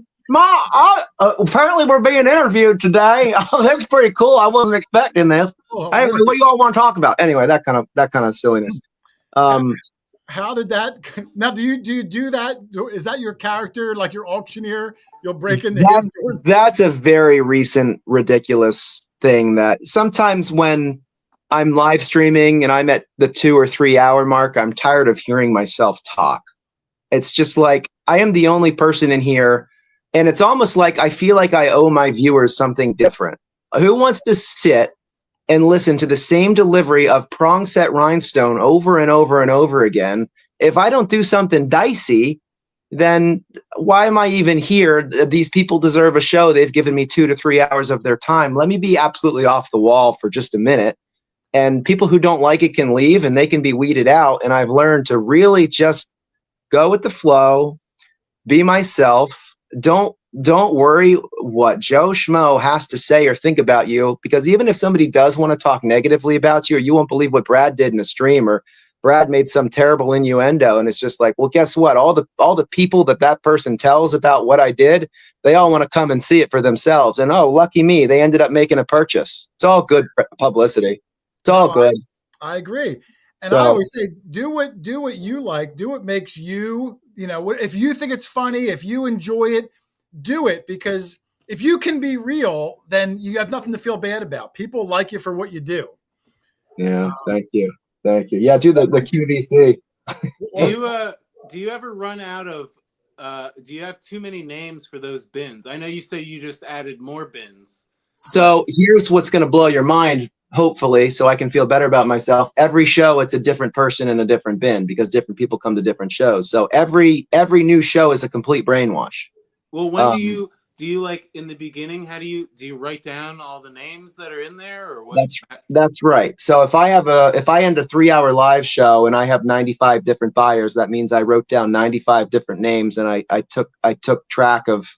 Apparently we're being interviewed today. Oh, that's pretty cool. I wasn't expecting this. Anyway, what do you all want to talk about? Anyway, that kind of silliness. How did that? Now, do you do that? Is that your character, like your auctioneer? You'll break in the That's a very recent, ridiculous thing that sometimes when I'm live streaming and I'm at the 2 or 3 hour mark, I'm tired of hearing myself talk. It's just like I am the only person in here, and it's almost like I feel like I owe my viewers something different. Who wants to sit and listen to the same delivery of prong set rhinestone over and over and over again? If I don't do something dicey, then why am I even here? These people deserve a show. They've given me 2 to 3 hours of their time. Let me be absolutely off the wall for just a minute. And people who don't like it can leave and they can be weeded out. And I've learned to really just go with the flow, be myself. Don't worry what Joe Schmo has to say or think about you, because even if somebody does want to talk negatively about you, or you won't believe what Brad did in a stream, or Brad made some terrible innuendo, and it's just like, well, guess what? All the people that person tells about what I did, they all want to come and see it for themselves. And oh, lucky me, they ended up making a purchase. It's all good publicity. It's all good. I agree. And So, I always say, do what you like, do what makes you, if you think it's funny, if you enjoy it, do it, because if you can be real, then you have nothing to feel bad about. People like you for what you do. yeah, thank you. Yeah, do the QVC. Do you ever run out of do you have too many names for those bins? I know you say you just added more bins. So here's what's going to blow your mind, hopefully, so I can feel better about myself. Every show, it's a different person in a different bin because different people come to different shows. So every new show is a complete brainwash. Well, when do you like in the beginning? How do you write down all the names that are in there, or what? That's right. So if I end a 3-hour live show and I have 95 different buyers, that means I wrote down 95 different names, and I took track of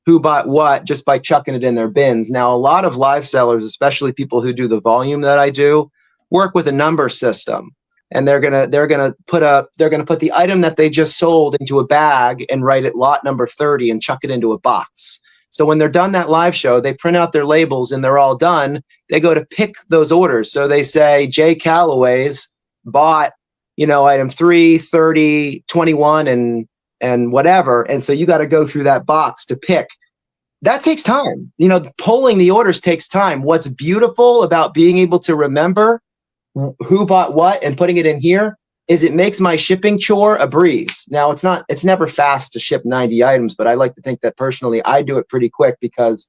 who bought what just by chucking it in their bins. Now, a lot of live sellers, especially people who do the volume that I do, work with a number system. And they're gonna put the item that they just sold into a bag and write it lot number 30 and chuck it into a box. So when they're done that live show, they print out their labels and they're all done. They go to pick those orders. So they say Jay Calloway's bought, item 3, 30, 21, and whatever. And so you got to go through that box to pick. That takes time. Polling the orders takes time. What's beautiful about being able to remember who bought what and putting it in here is it makes my shipping chore a breeze. Now it's never fast to ship 90 items, but I like to think that personally I do it pretty quick because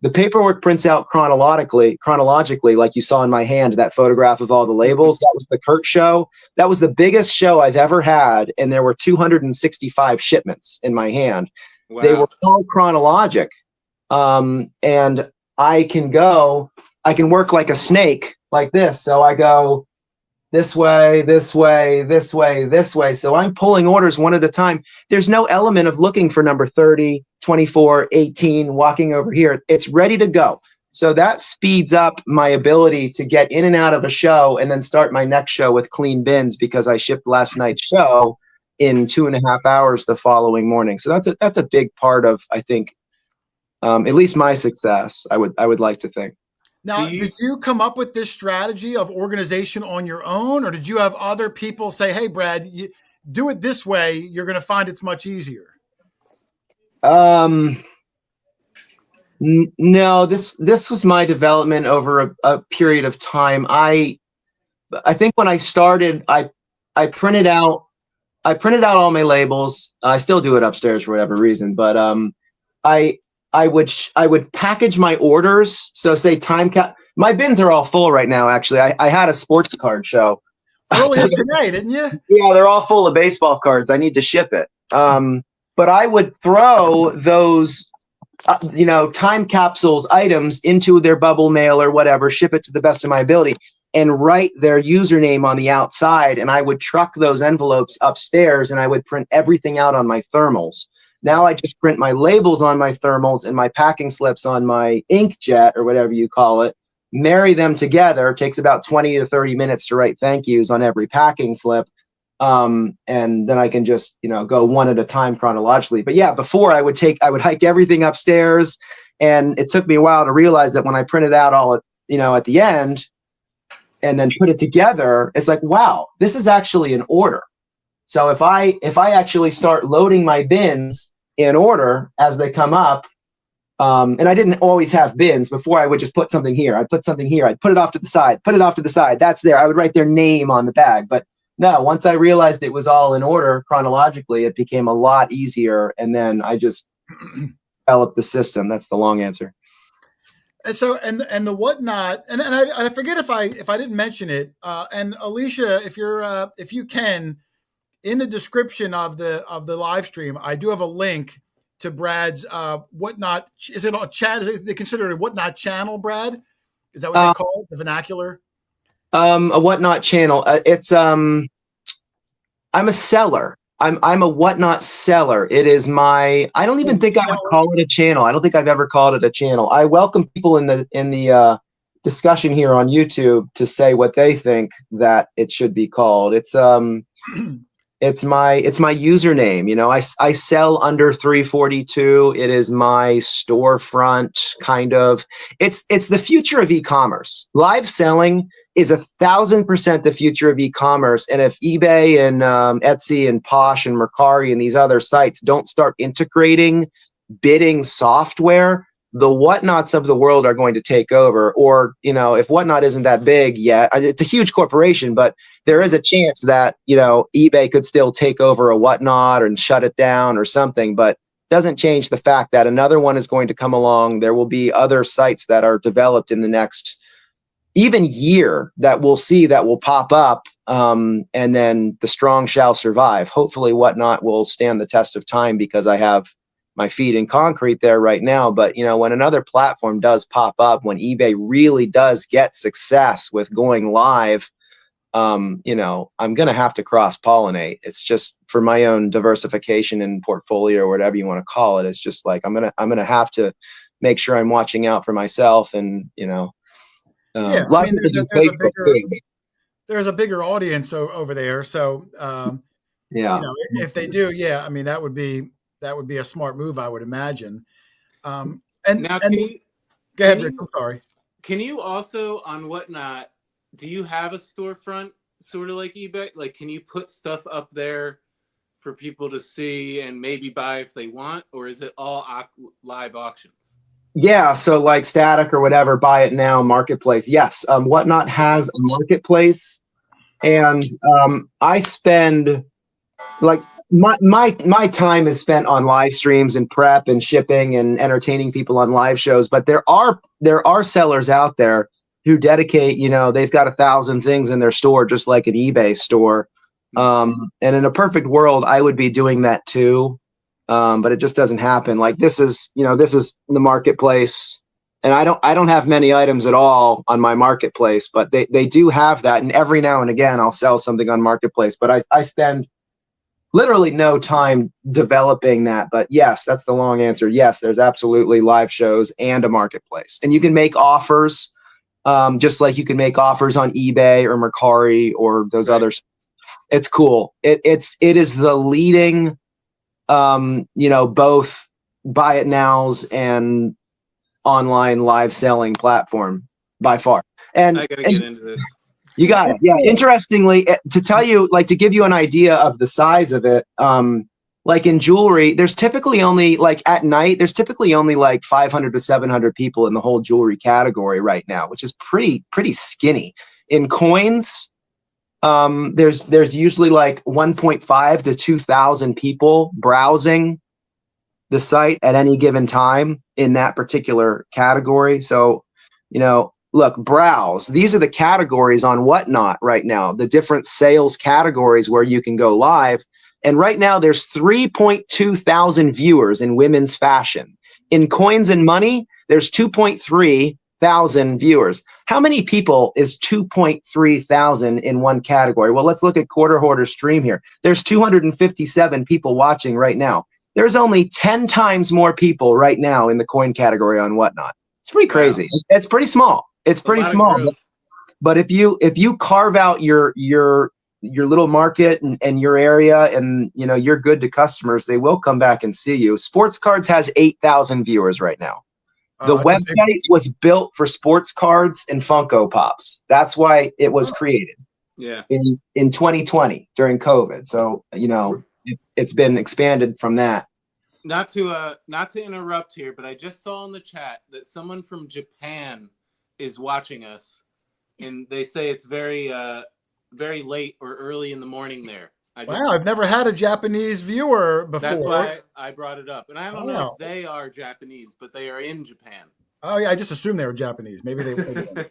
the paperwork prints out chronologically, like you saw in my hand, that photograph of all the labels. That was the Kurt show. That was the biggest show I've ever had. And there were 265 shipments in my hand. Wow. They were all chronologic. And I can work like a snake like this. So I go this way, this way, this way, this way. So I'm pulling orders one at a time. There's no element of looking for number 30, 24, 18, walking over here. It's ready to go. So that speeds up my ability to get in and out of a show and then start my next show with clean bins because I shipped last night's show in 2.5 hours the following morning. So that's a big part of, I think, at least my success, I would like to think. Now, did you come up with this strategy of organization on your own, or did you have other people say, hey, Brad, you do it this way, you're going to find it's much easier? No, this was my development over a period of time. I think when I started, I printed out all my labels. I still do it upstairs for whatever reason, but I would package my orders. So say time cap. My bins are all full right now. Actually, I had a sports card show earlier today, didn't you? Yeah, they're all full of baseball cards. I need to ship it. But I would throw those, time capsules items into their bubble mail or whatever, ship it to the best of my ability, and write their username on the outside. And I would truck those envelopes upstairs, and I would print everything out on my thermals. Now I just print my labels on my thermals and my packing slips on my inkjet or whatever you call it, marry them together. It takes about 20 to 30 minutes to write thank yous on every packing slip. And then I can just, go one at a time chronologically. But yeah, before I would hike everything upstairs, and it took me a while to realize that when I printed out all, at the end and then put it together, it's like, wow, this is actually an order. So if I actually start loading my bins in order as they come up, and I didn't always have bins before, I would just put something here. I'd put something here. I'd put it off to the side, That's there. I would write their name on the bag. But no, once I realized it was all in order chronologically, it became a lot easier. And then I just developed the system. That's the long answer. And so, and the whatnot, and I forget if I didn't mention it. And Alicia, if you can, in the description of the live stream, I do have a link to Brad's whatnot. Is it a chat? They consider it a whatnot channel, Brad? Is that what they call it? The vernacular? A whatnot channel. It's I'm a seller. I'm a whatnot seller. It is my. I don't even think I would call it a channel. I don't think I've ever called it a channel. I welcome people in the discussion here on YouTube to say what they think that it should be called. It's my username. You know, I sell under 342. It is my storefront kind of. It's the future of e-commerce. Live selling is 1,000% the future of e-commerce. And if eBay and Etsy and Posh and Mercari and these other sites don't start integrating bidding software, the Whatnots of the world are going to take over. Or, you know, if Whatnot isn't that big yet, it's a huge corporation, but there is a chance that, you know, eBay could still take over a Whatnot and shut it down or something, but doesn't change the fact that another one is going to come along. There will be other sites that are developed in the next even year that we'll see that will pop up. And then the strong shall survive. Hopefully Whatnot will stand the test of time because I have my feet in concrete there right now. But, you know, when another platform does pop up, when eBay really does get success with going live, you know, I'm going to have to cross-pollinate. It's just for my own diversification and portfolio or whatever you want to call it. It's just like, I'm going to have to make sure I'm watching out for myself and, you know, yeah, I mean, there's a bigger audience over there. So, yeah, you know, if they do, yeah, I mean, that would be a smart move, I would imagine. And now, go ahead, Rich. I'm sorry. Can you also on Whatnot? Do you have a storefront sort of like eBay? Like, can you put stuff up there for people to see and maybe buy if they want, or is it all live auctions? Yeah, so like Static or whatever, buy it now, marketplace. Yes, Whatnot has a marketplace, and I spend like my time is spent on live streams and prep and shipping and entertaining people on live shows. But there are sellers out there who dedicate, you know, they've got 1,000 things in their store, just like an eBay store. And in a perfect world, I would be doing that too. But it just doesn't happen. Like this is the marketplace, and I don't have many items at all on my marketplace, but they do have that. And every now and again, I'll sell something on marketplace, but I spend literally no time developing that. But yes, that's the long answer. Yes, there's absolutely live shows and a marketplace, and you can make offers, just like you can make offers on eBay or Mercari or those other sites. It's cool. It is the leading, you know, both buy it nows and online live selling platform by far. And I gotta get into this. You got it. Yeah. Interestingly, to tell you, like, to give you an idea of the size of it, like in jewelry, there's typically only like at night, there's typically only like 500 to 700 people in the whole jewelry category right now, which is pretty skinny. In coins, there's usually like 1.5 to 2,000 people browsing the site at any given time in that particular category. So, you know, look, browse. These are the categories on Whatnot right now, the different sales categories where you can go live. And right now there's 3.2 thousand viewers in women's fashion. In coins and money, there's 2.3 thousand viewers. How many people is 2.3 thousand in one category? Well, let's look at QuarterHoarder's stream here. There's 257 people watching right now. There's only 10 times more people right now in the coin category on Whatnot. It's pretty crazy. Wow. It's pretty small. It's pretty small. But if you carve out your little market and your area, and you know you're good to customers, they will come back and see you. Sports Cards has 8,000 viewers right now. The website was built for sports cards and Funko Pops. That's why it was created. Yeah. In 2020 during COVID. So, you know, it's been expanded from that. Not to interrupt here, but I just saw in the chat that someone from Japan is watching us, and they say it's very late or early in the morning there. Wow, I've never had a Japanese viewer before. That's why I brought it up. And I don't know if they are Japanese, but they are in Japan. Oh, yeah, I just assumed they were Japanese. Maybe they were.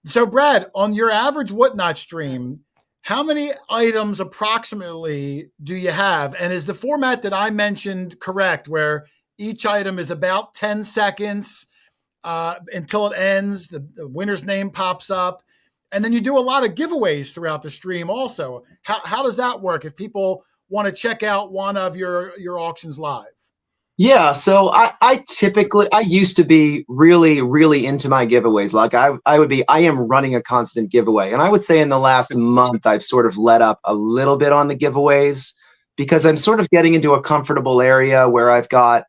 So, Brad, on your average Whatnot stream, how many items approximately do you have? And is the format that I mentioned correct, where each item is about 10 seconds until it ends, the winner's name pops up, and then you do a lot of giveaways throughout the stream also. How does that work if people want to check out one of your auctions live? Yeah, so I used to be really, really into my giveaways. Like I am running a constant giveaway. And I would say in the last month, I've sort of let up a little bit on the giveaways because I'm sort of getting into a comfortable area where I've got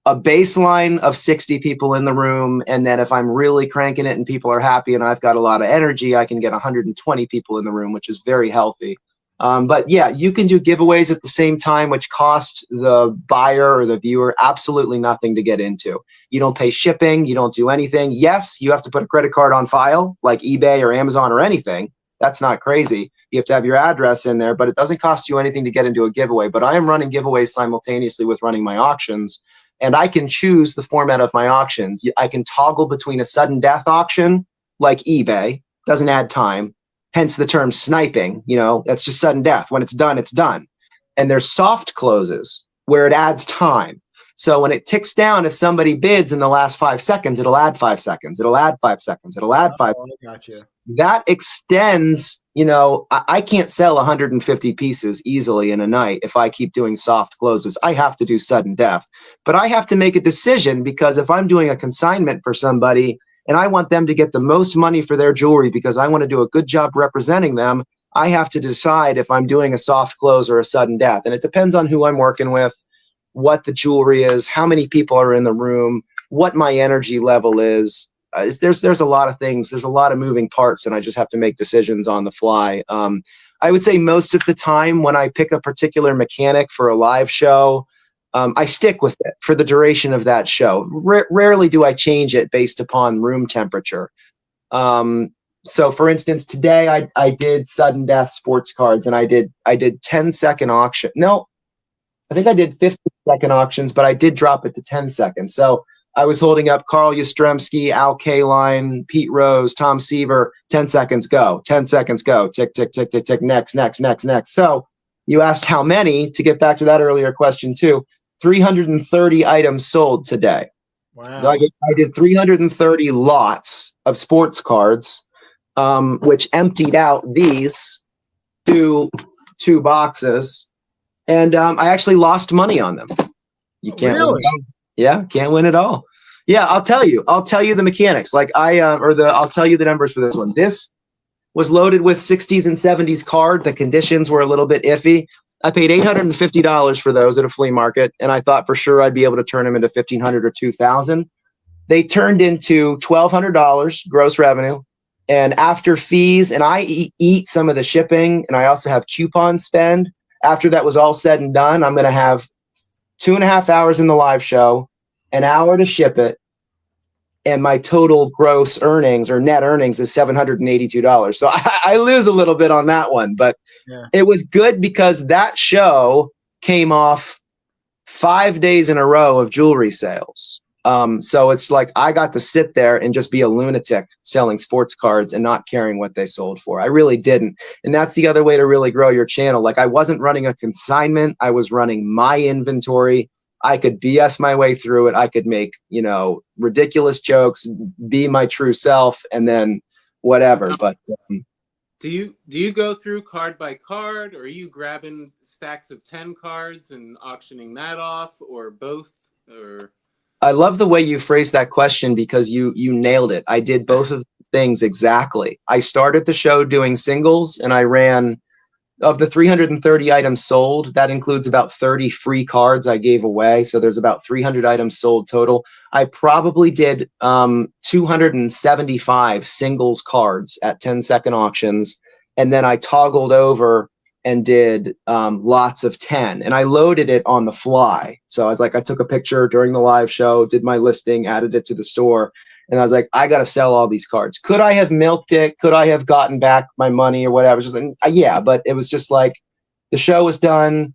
a baseline of 60 people in the room. And then if I'm really cranking it and people are happy and I've got a lot of energy, I can get 120 people in the room, which is very healthy. But yeah, you can do giveaways at the same time, which cost the buyer or the viewer absolutely nothing to get into. You don't pay shipping. You don't do anything. Yes, you have to put a credit card on file like eBay or Amazon or anything. That's not crazy. You have to have your address in there, but it doesn't cost you anything to get into a giveaway. But I am running giveaways simultaneously with running my auctions, and I can choose the format of my auctions. I can toggle between a sudden death auction like eBay, doesn't add time. Hence the term sniping, that's just sudden death. When it's done, it's done. And there's soft closes where it adds time. So when it ticks down, if somebody bids in the last 5 seconds, it'll add 5 seconds. It'll add 5 seconds. It'll add 5. Oh, I got you. That extends, I can't sell 150 pieces easily in a night if I keep doing soft closes. I have to do sudden death. But I have to make a decision because if I'm doing a consignment for somebody, and I want them to get the most money for their jewelry because I want to do a good job representing them, I have to decide if I'm doing a soft close or a sudden death. And it depends on who I'm working with, what the jewelry is, how many people are in the room, what my energy level is. There's a lot of things. There's a lot of moving parts, and I just have to make decisions on the fly. I would say most of the time when I pick a particular mechanic for a live show, I stick with it for the duration of that show. Rarely do I change it based upon room temperature. So for instance, today I did sudden death sports cards, and I did 10-second auction. No, I think I did 50-second auctions, but I did drop it to 10 seconds. So I was holding up Carl Yastrzemski, Al Kaline, Pete Rose, Tom Seaver, 10 seconds go, 10 seconds go, tick, tick, tick, tick, tick, next. So you asked how many, to get back to that earlier question too. 330 items sold today. Wow. So I did 330 lots of sports cards, which emptied out these two boxes, and I actually lost money on them. You can't Really? win it all. Yeah, can't win it all. Yeah, I'll tell you the mechanics. Like I'll tell you the numbers for this one. This was loaded with 60s and 70s card. The conditions were a little bit iffy. I paid $850 for those at a flea market, and I thought for sure I'd be able to turn them into $1,500 or $2,000. They turned into $1,200 gross revenue, and after fees, and I eat some of the shipping, and I also have coupon spend. After that was all said and done, I'm going to have 2.5 hours in the live show, an hour to ship it, and my total gross earnings or net earnings is $782. So I lose a little bit on that one, but yeah. It was good because that show came off 5 days in a row of jewelry sales. So it's like I got to sit there and just be a lunatic selling sports cards and not caring what they sold for. I really didn't. And that's the other way to really grow your channel. Like I wasn't running a consignment. I was running my inventory. I could BS my way through it. I could make, ridiculous jokes, be my true self, and then whatever. But do you go through card by card, or are you grabbing stacks of 10 cards and auctioning that off, or both? Or I love the way you phrased that question because you nailed it. I did both of the things exactly. I started the show doing singles, and I ran, of the 330 items sold, that includes about 30 free cards I gave away. So there's about 300 items sold total. I probably did 275 singles cards at 10-second auctions. And then I toggled over and did lots of 10. And I loaded it on the fly. So I took a picture during the live show, did my listing, added it to the store. And I was like, I got to sell all these cards. Could I have milked it? Could I have gotten back my money or whatever? Just like, yeah, but it was just like the show was done.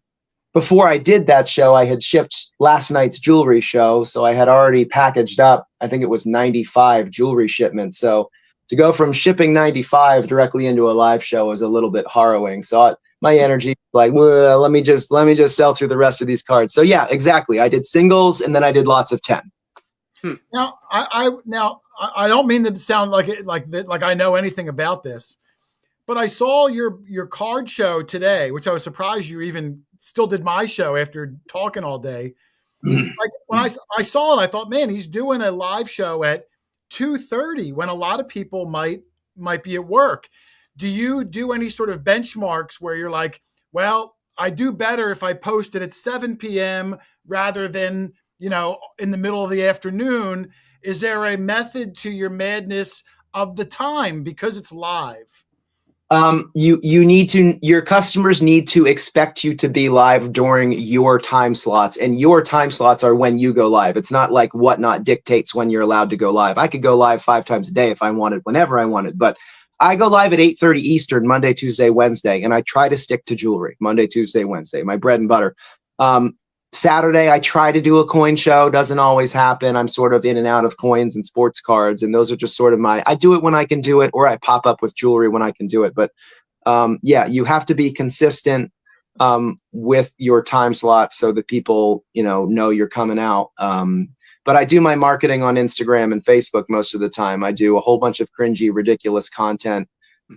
Before I did that show, I had shipped last night's jewelry show. So I had already packaged up, I think it was 95 jewelry shipments. So to go from shipping 95 directly into a live show was a little bit harrowing. So my energy was like, well, let me just sell through the rest of these cards. So yeah, exactly. I did singles and then I did lots of 10. Now, I don't mean to sound like I know anything about this, but I saw your card show today, which I was surprised you even still did my show after talking all day. like when I saw it, I thought, man, he's doing a live show at 2:30 when a lot of people might be at work. Do you do any sort of benchmarks where you're like, well, I do better if I post it at 7 p.m. rather than, in the middle of the afternoon? Is there a method to your madness of the time because it's live? Your customers need to expect you to be live during your time slots, and your time slots are when you go live. It's not like Whatnot dictates when you're allowed to go live. I could go live 5 times a day if I wanted, whenever I wanted, but I go live at 8:30 Eastern, Monday, Tuesday, Wednesday, and I try to stick to jewelry, Monday, Tuesday, Wednesday, my bread and butter. Saturday, I try to do a coin show. Doesn't always happen. I'm sort of in and out of coins and sports cards. And those are just sort of I do it when I can do it, or I pop up with jewelry when I can do it. But yeah, you have to be consistent with your time slots so that people, know you're coming out. But I do my marketing on Instagram and Facebook most of the time. I do a whole bunch of cringy, ridiculous content.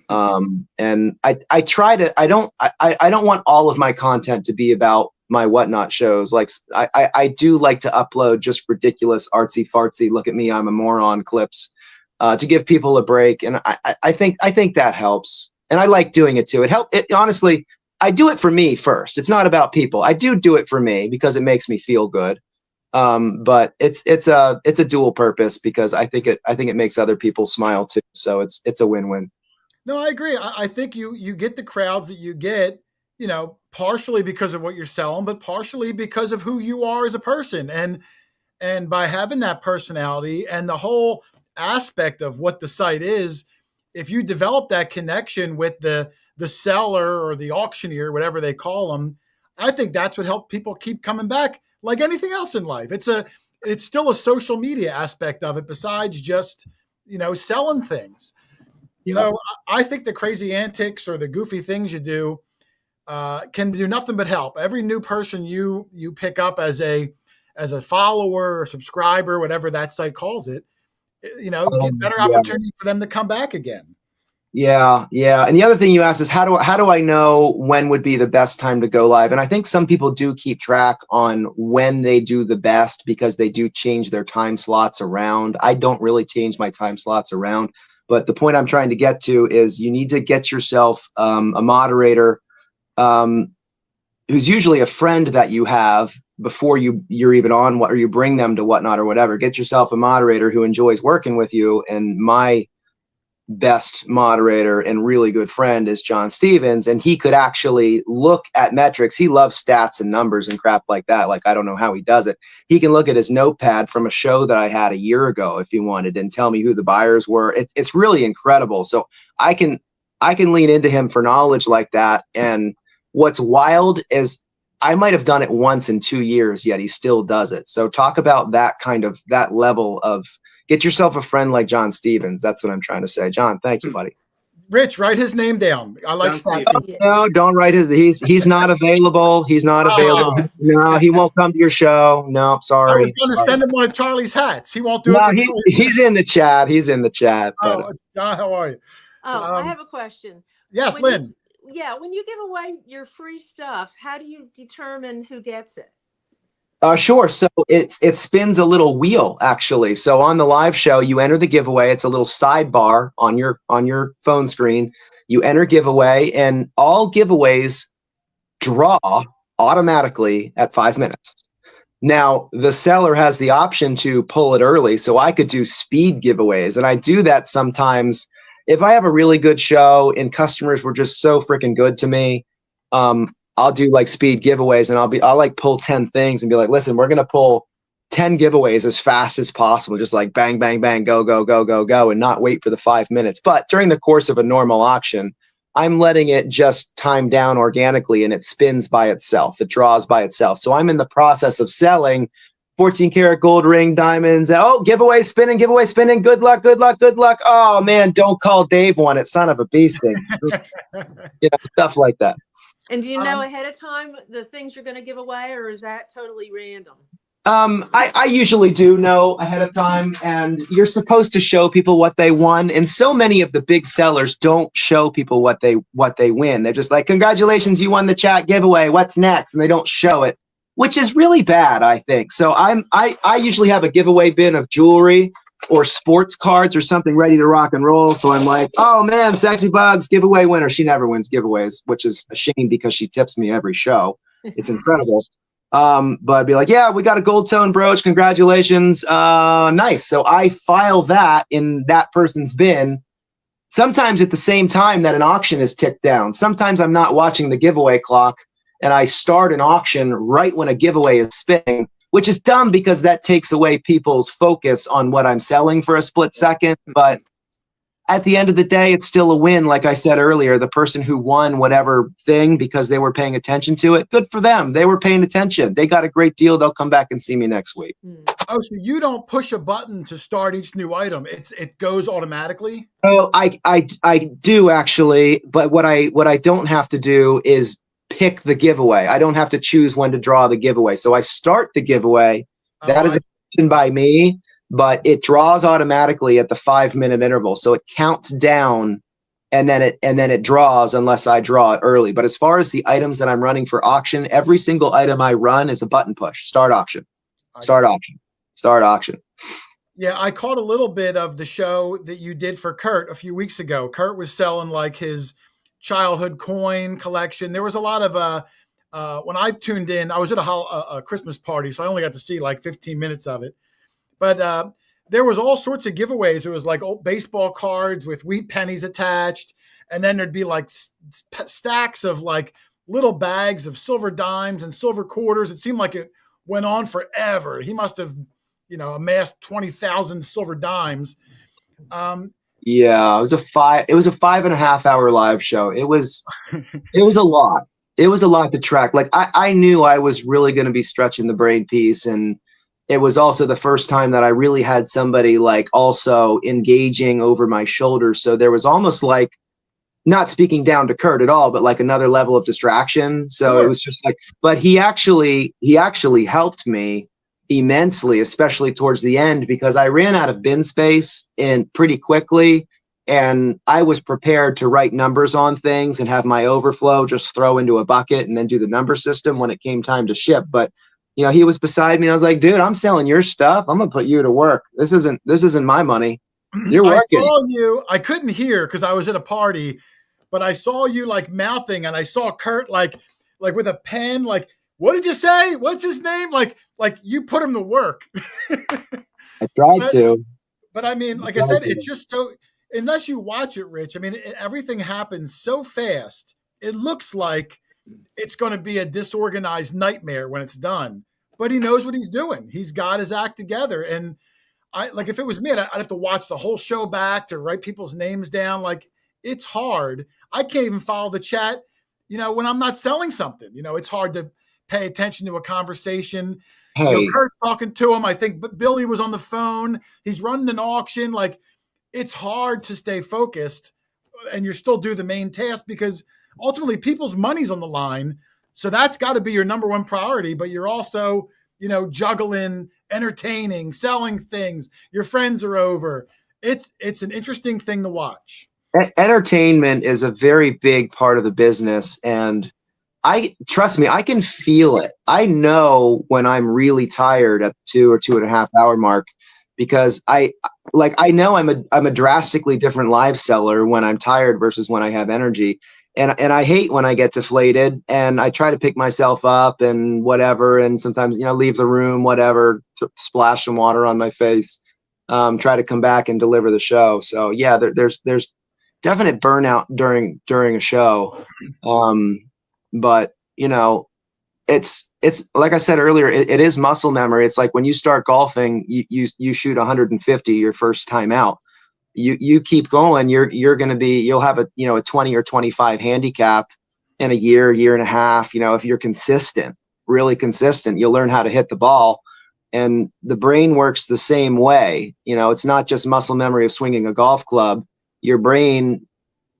And I try to, I don't want all of my content to be about my Whatnot shows. Like I do like to upload just ridiculous artsy fartsy, look at me, I'm a moron clips, to give people a break. And I think that helps. And I like doing it too. Honestly, I do it for me first. It's not about people. I do it for me because it makes me feel good. But it's a dual purpose because I think it makes other people smile too. So it's a win-win. No, I agree. I think you get the crowds that you get, partially because of what you're selling, but partially because of who you are as a person. And by having that personality and the whole aspect of what the site is, if you develop that connection with the seller or the auctioneer, whatever they call them, I think that's what helped people keep coming back. Like anything else in life, it's still a social media aspect of it besides just, selling things. Yeah. So I think the crazy antics or the goofy things you do can do nothing but help. Every new person you pick up as a follower or subscriber, whatever that site calls it, get better opportunity for them to come back again. Yeah. And the other thing you asked is how do I know when would be the best time to go live? And I think some people do keep track on when they do the best because they do change their time slots around. I don't really change my time slots around, but the point I'm trying to get to is you need to get yourself a moderator who's usually a friend that you have before you're even on or you bring them to Whatnot or whatever. Get yourself a moderator who enjoys working with you. And my best moderator and really good friend is John Stevens, and he could actually look at metrics. He loves stats and numbers and crap like that. Like, I don't know how he does it. He can look at his notepad from a show that I had a year ago if he wanted and tell me who the buyers were. It's really incredible. So I can lean into him for knowledge like that. And what's wild is I might have done it once in 2 years, yet he still does it. So talk about that level of get yourself a friend like John Stevens. That's what I'm trying to say. John, thank you, buddy. Rich, write his name down. I like No, don't write he's not available. He's not available. No, he won't come to your show. No, sorry. I was going to send him one of Charlie's hats. He won't do it. He's in the chat. He's in the chat. Oh, John, how are you? Oh, I have a question. Yes, Lynn. When you give away your free stuff, how do you determine who gets it? Sure. So it spins a little wheel, actually. So on the live show, you enter the giveaway. It's a little sidebar on your phone screen. You enter giveaway, and all giveaways draw automatically at 5 minutes. Now, the seller has the option to pull it early, so I could do speed giveaways, and I do that sometimes if I have a really good show and customers were just so freaking good to me. I'll do like speed giveaways, and I'll like pull 10 things and be like, listen, we're going to pull 10 giveaways as fast as possible. Just like bang, bang, bang, go, go, go, go, go, and not wait for the 5 minutes. But during the course of a normal auction, I'm letting it just time down organically, and it spins by itself. It draws by itself. So I'm in the process of selling 14 karat gold ring diamonds. Oh, giveaway spinning. Good luck, good luck, good luck. Oh man, don't call Dave one. It's son of a beast thing. Stuff like that. And do you know ahead of time the things you're going to give away, or is that totally random? I usually do know ahead of time, and you're supposed to show people what they won. And so many of the big sellers don't show people what they win. They're just like, congratulations, you won the chat giveaway. What's next? And they don't show it. which is really bad, I think. So I usually have a giveaway bin of jewelry or sports cards or something ready to rock and roll. So I'm like, oh man, Sexy Bugs giveaway winner. She never wins giveaways, which is a shame because she tips me every show. It's incredible. But I'd be like, yeah, we got a gold tone brooch. Congratulations. Nice. So I file that in that person's bin. Sometimes at the same time that an auction is ticked down. Sometimes I'm not watching the giveaway clock and I start an auction right when a giveaway is spinning, which is dumb because that takes away people's focus on what I'm selling for a split second. But at the end of the day, it's still a win. Like I said earlier, the person who won whatever thing because they were paying attention to it, good for them. They were paying attention. They got a great deal. They'll come back and see me next week. Oh, so you don't push a button to start each new item. It goes automatically? Oh, I do actually, but what I don't have to do is pick the giveaway. I don't have to choose when to draw the giveaway. So I start the giveaway. That is a decision by me, but it draws automatically at the 5-minute interval. So it counts down and then it draws unless I draw it early. But as far as the items that I'm running for auction, every single item I run is a button push. Start auction. Start auction. Start auction. Yeah, I caught a little bit of the show that you did for Kurt a few weeks ago. Kurt was selling like his childhood coin collection. There was a lot of when I tuned in, I was at a Christmas party, so I only got to see like 15 minutes of it. But there was all sorts of giveaways. It was like old baseball cards with wheat pennies attached, and then there'd be like stacks of like little bags of silver dimes and silver quarters. It seemed like it went on forever. He must have, amassed 20,000 silver dimes. Yeah, it was a 5.5 hour live show. It was a lot. It was a lot to track. Like I knew I was really going to be stretching the brain piece. And it was also the first time that I really had somebody like also engaging over my shoulder. So there was almost like, not speaking down to Kurt at all, but like another level of distraction. So It was just like, but he actually helped me immensely, especially towards the end, because I ran out of bin space and pretty quickly. And I was prepared to write numbers on things and have my overflow just throw into a bucket and then do the number system when it came time to ship. But, he was beside me. And I was like, dude, I'm selling your stuff. I'm going to put you to work. This isn't my money. You're working. I saw you. I couldn't hear because I was at a party, but I saw you like mouthing, and I saw Kurt like with a pen, like, what did you say? What's his name? Like you put him to work. I tried to. But I mean, like I said, it's just so, unless you watch it, Rich, I mean, everything happens so fast. It looks like it's going to be a disorganized nightmare when it's done, but he knows what he's doing. He's got his act together. And if it was me, I'd have to watch the whole show back to write people's names down. Like, it's hard. I can't even follow the chat, when I'm not selling something. It's hard to pay attention to a conversation. Hey. Kurt's talking to him. I think Billy was on the phone. He's running an auction. Like, it's hard to stay focused, and you still do the main task because ultimately people's money's on the line. So that's got to be your number one priority. But you're also, juggling, entertaining, selling things. Your friends are over. It's an interesting thing to watch. Entertainment is a very big part of the business, and trust me, I can feel it. I know when I'm really tired at the 2 or 2.5 hour mark, because I know I'm a drastically different live seller when I'm tired versus when I have energy. And I hate when I get deflated, and I try to pick myself up and whatever. And sometimes, leave the room, whatever, to splash some water on my face, try to come back and deliver the show. So yeah, there's definite burnout during a show. But it's like I said earlier, it is muscle memory. It's like when you start golfing, you shoot 150 your first time out. You keep going, you'll have a 20 or 25 handicap in a year and a half. If you're consistent, really consistent, you'll learn how to hit the ball. And the brain works the same way. It's not just muscle memory of swinging a golf club. Your brain,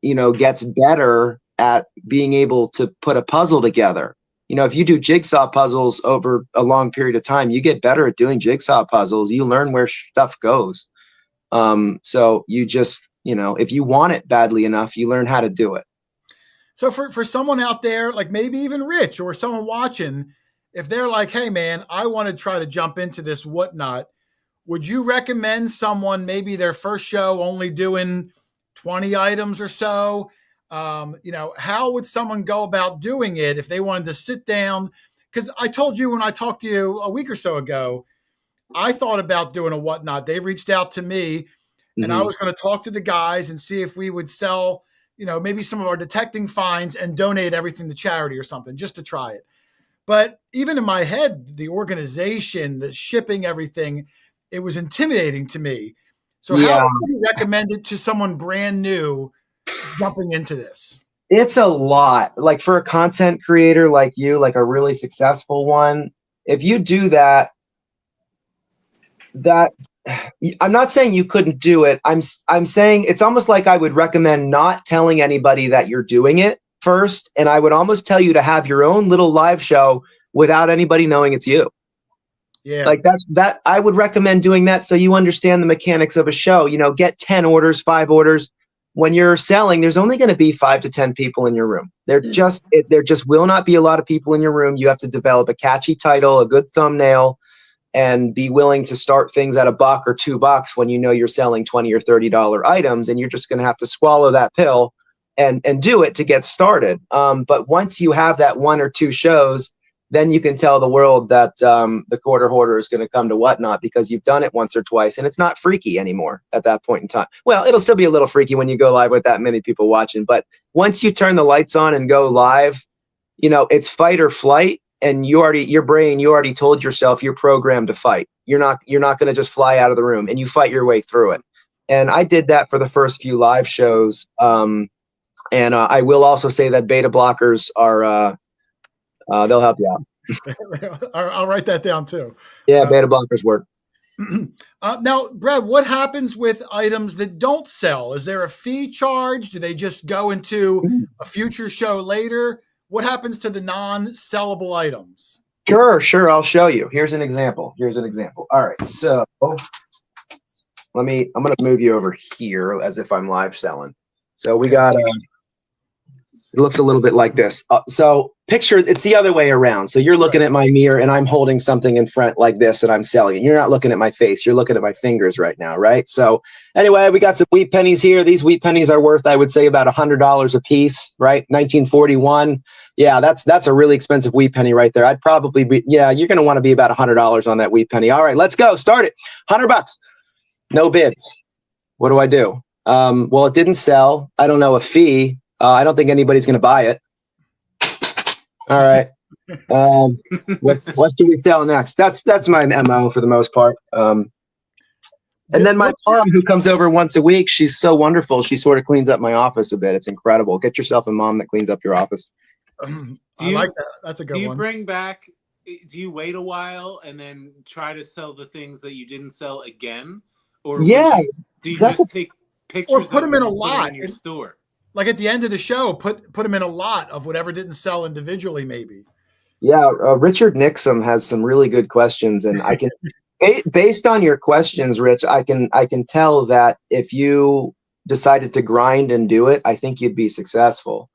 gets better at being able to put a puzzle together. If you do jigsaw puzzles over a long period of time, you get better at doing jigsaw puzzles. You learn where stuff goes. So you just, if you want it badly enough, you learn how to do it. So for someone out there, like maybe even Rich or someone watching, if they're like, hey man, I want to try to jump into this whatnot, would you recommend someone maybe their first show only doing 20 items or so? How would someone go about doing it if they wanted to sit down? Because I told you when I talked to you a week or so ago, I thought about doing a whatnot. They reached out to me and I was going to talk to the guys and see if we would sell, maybe some of our detecting finds and donate everything to charity or something just to try it. But even in my head, the organization, the shipping, everything, it was intimidating to me. So how would you recommend it to someone brand new jumping into this? It's a lot. Like for a content creator like you, like a really successful one, if you do that I'm not saying you couldn't do it. I'm saying it's almost like I would recommend not telling anybody that you're doing it first, and I would almost tell you to have your own little live show without anybody knowing it's you. Yeah. Like that I would recommend doing that so you understand the mechanics of a show. Get 10 orders, 5 orders. When you're selling, there's only going to be 5 to 10 people in your room. There just will not be a lot of people in your room. You have to develop a catchy title, a good thumbnail, and be willing to start things at $1 or $2 when you're selling $20 or $30 items, and you're just going to have to swallow that pill and do it to get started. But once you have that 1 or 2 shows, then you can tell the world that the QuarterHoarder is going to come to whatnot because you've done it once or twice, and it's not freaky anymore at that point in time. Well, it'll still be a little freaky when you go live with that many people watching, but once you turn the lights on and go live, it's fight or flight. And your brain already told yourself you're programmed to fight. You're not going to just fly out of the room, and you fight your way through it. And I did that for the first few live shows. And I will also say that beta blockers are they'll help you out. I'll write that down too. Yeah, beta blockers work. Now, Brad, what happens with items that don't sell? Is there a fee charge? Do they just go into a future show later? What happens to the non-sellable items? Sure. I'll show you. Here's an example. All right. So I'm going to move you over here as if I'm live selling. So we got, it looks a little bit like this. So picture, it's the other way around. So you're looking at my mirror and I'm holding something in front like this and I'm selling it. You're not looking at my face. You're looking at my fingers right now, right? So anyway, we got some wheat pennies here. These wheat pennies are worth, I would say, about $100 a piece, right? 1941. Yeah, that's a really expensive wheat penny right there. I'd probably be, you're going to want to be about $100 on that wheat penny. All right, let's go. Start it. $100. No bids. What do I do? Well, it didn't sell. I don't know a fee. I don't think anybody's going to buy it. All right. What should we sell next? That's my MO for the most part. And then my mom, who comes over once a week, she's so wonderful. She sort of cleans up my office a bit. It's incredible. Get yourself a mom that cleans up your office. I like that. That's a good one. Do you wait a while and then try to sell the things that you didn't sell again? Or do you just take pictures or put them in a lot in your store? Like at the end of the show, put them in a lot of whatever didn't sell individually, maybe. Yeah, Richard Nixon has some really good questions, and I can, based on your questions, Rich, I can tell that if you decided to grind and do it, I think you'd be successful.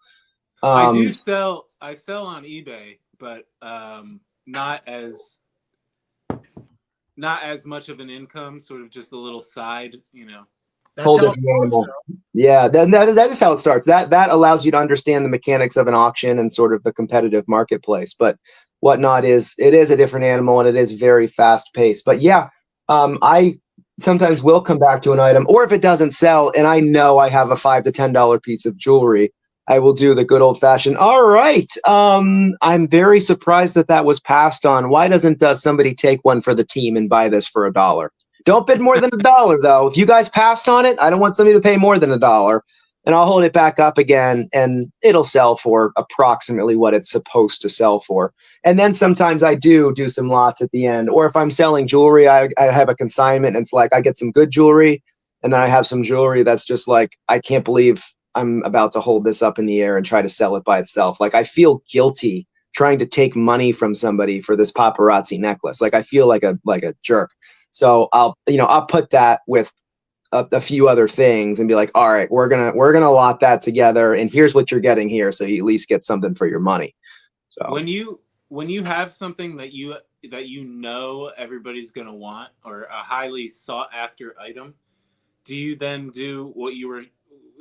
I sell on eBay, but not as much of an income, sort of just a little side, That's how it starts, yeah, that is how it starts. That allows you to understand the mechanics of an auction and sort of the competitive marketplace. But whatnot is a different animal, and it is very fast paced. But yeah, I sometimes will come back to an item, or if it doesn't sell and I know I have a $5 to $10 piece of jewelry, I will do the good old fashioned. All right, I'm very surprised that was passed on. Why doesn't somebody take one for the team and buy this for $1? Don't bid more than $1, though. If you guys passed on it, I don't want somebody to pay more than $1, and I'll hold it back up again, and it'll sell for approximately what it's supposed to sell for. And then sometimes I do some lots at the end, or if I'm selling jewelry, I have a consignment, and it's like I get some good jewelry, and then I have some jewelry that's just like, I can't believe I'm about to hold this up in the air and try to sell it by itself. Like I feel guilty trying to take money from somebody for this paparazzi necklace. Like I feel like a jerk. So I'll put that with a few other things and be like, all right, we're gonna lot that together, and here's what you're getting here, so you at least get something for your money. So when you when you have something that you know everybody's going to want, or a highly sought after item, do you then do what you were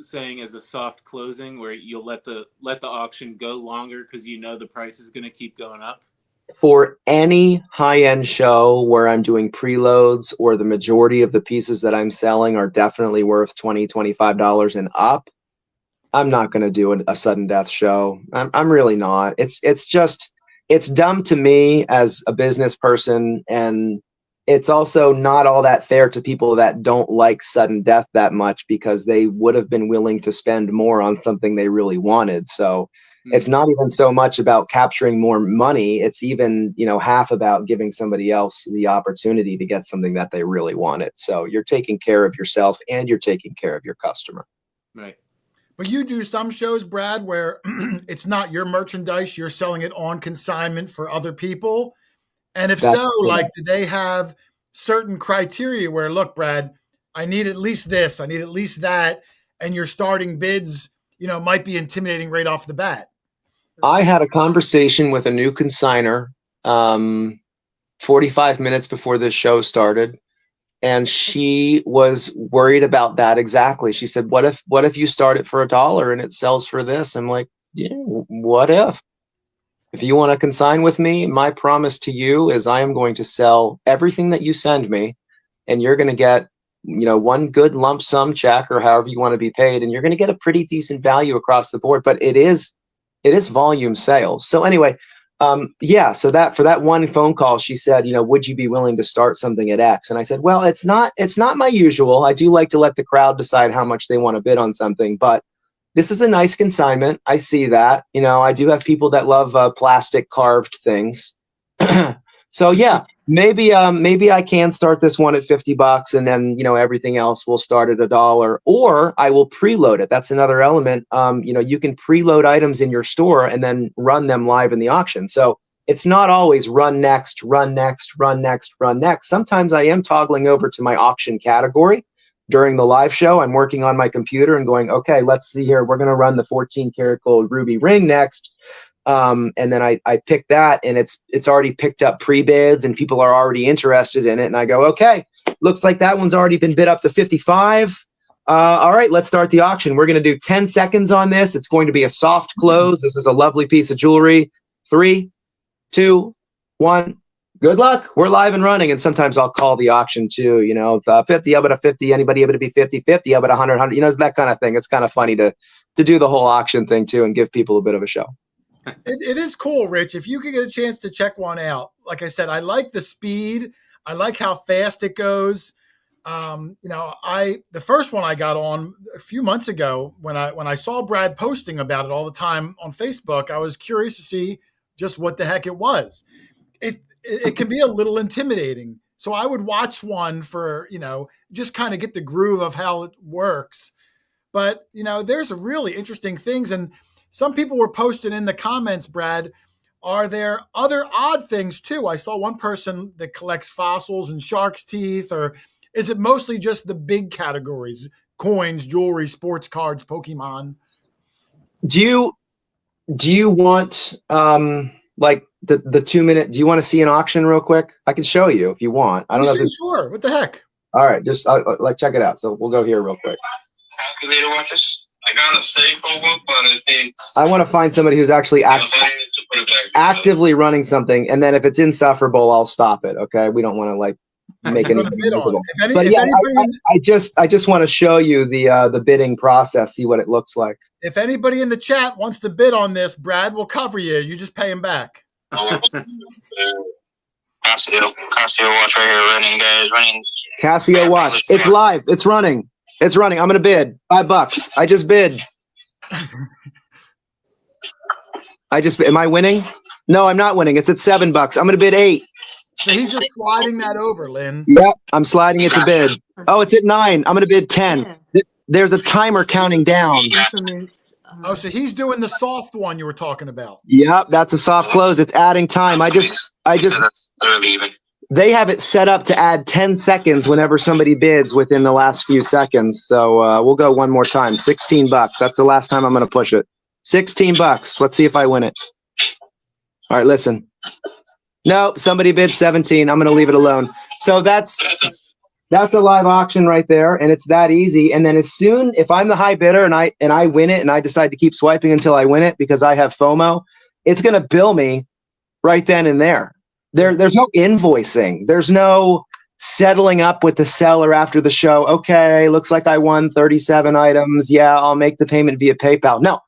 saying as a soft closing, where you'll let the auction go longer because you know the price is going to keep going up? For any high-end show where I'm doing preloads, or the majority of the pieces that I'm selling are definitely worth $20, $25 and up, I'm not going to do a sudden death show. I'm really not. It's just, it's dumb to me as a business person, and it's also not all that fair to people that don't like sudden death that much, because they would have been willing to spend more on something they really wanted. So it's not even so much about capturing more money. It's even, half about giving somebody else the opportunity to get something that they really wanted. So you're taking care of yourself and you're taking care of your customer. Right. But you do some shows, Brad, where it's not your merchandise, you're selling it on consignment for other people. And if That's so, cool. like, do they have certain criteria where, look, Brad, I need at least this, I need at least that, and your starting bids, might be intimidating right off the bat? I had a conversation with a new consigner 45 minutes before this show started, and she was worried about that exactly. She said, what if you start it for $1 and it sells for this? I'm like, yeah, what if? If you want to consign with me, my promise to you is I am going to sell everything that you send me, and you're going to get, one good lump sum check, or however you want to be paid, and you're going to get a pretty decent value across the board. But it is volume sales. So anyway, so that for that one phone call, she said, would you be willing to start something at X? And I said, well, it's not my usual. I do like to let the crowd decide how much they want to bid on something, but this is a nice consignment. I see that. I do have people that love plastic carved things. So yeah, maybe I can start this one at $50, and then everything else will start at $1, or I will preload it. That's another element. You can preload items in your store and then run them live in the auction. So it's not always run next, run next, run next, run next. Sometimes I am toggling over to my auction category during the live show. I'm working on my computer and going, okay, let's see here. We're going to run the 14 karat gold ruby ring next. And then I pick that, and it's already picked up pre-bids and people are already interested in it. And I go, okay, looks like that one's already been bid up to 55. All right, let's start the auction. We're going to do 10 seconds on this. It's going to be a soft close. This is a lovely piece of jewelry. 3, 2, 1. Good luck. We're live and running. And sometimes I'll call the auction too, 50, up at a 50, anybody able to be 50, 50, up at 100, that kind of thing. It's kind of funny to do the whole auction thing too and give people a bit of a show. It is cool, Rich. If you could get a chance to check one out, like I said, I like the speed. I like how fast it goes. The first one I got on a few months ago, when I saw Brad posting about it all the time on Facebook, I was curious to see just what the heck it was. It can be a little intimidating. So I would watch one for, just kind of get the groove of how it works. But, there's some really interesting things. And some people were posting in the comments, Brad, are there other odd things too? I saw one person that collects fossils and shark's teeth, or is it mostly just the big categories, coins, jewelry, sports cards, Pokemon? Do you want like the 2 minute, do you want to see an auction real quick? I can show you if you want. I don't know. Sure. What the heck? All right. Just check it out. So we'll go here real quick. Calculator watches. I got a safe over, but I want to find somebody who's actually actively running something, and then if it's insufferable, I'll stop it. Okay, we don't want to make any. But yeah, I just want to show you the bidding process, see what it looks like. If anybody in the chat wants to bid on this, Brad will cover you. You just pay him back. Casio watch right here running, guys. Running. Casio watch. It's live. It's running. It's running. I'm going to bid $5. I just bid. Am I winning? No, I'm not winning. It's at $7. I'm going to bid $8. So he's just sliding that over, Lynn. Yep. I'm sliding it to bid. Oh, it's at 9. I'm going to bid 10. There's a timer counting down. Oh, so he's doing the soft one you were talking about. Yep. That's a soft close. It's adding time. They have it set up to add 10 seconds whenever somebody bids within the last few seconds. So we'll go one more time. $16. That's the last time I'm going to push it. $16. Let's see if I win it. All right, listen. No, somebody bid 17. I'm going to leave it alone. So that's a live auction right there, and it's that easy. And then if I'm the high bidder and I win it, and I decide to keep swiping until I win it because I have FOMO, it's going to bill me right then and there. There's no invoicing. There's no settling up with the seller after the show. Okay, looks like I won 37 items. Yeah, I'll make the payment via PayPal. No,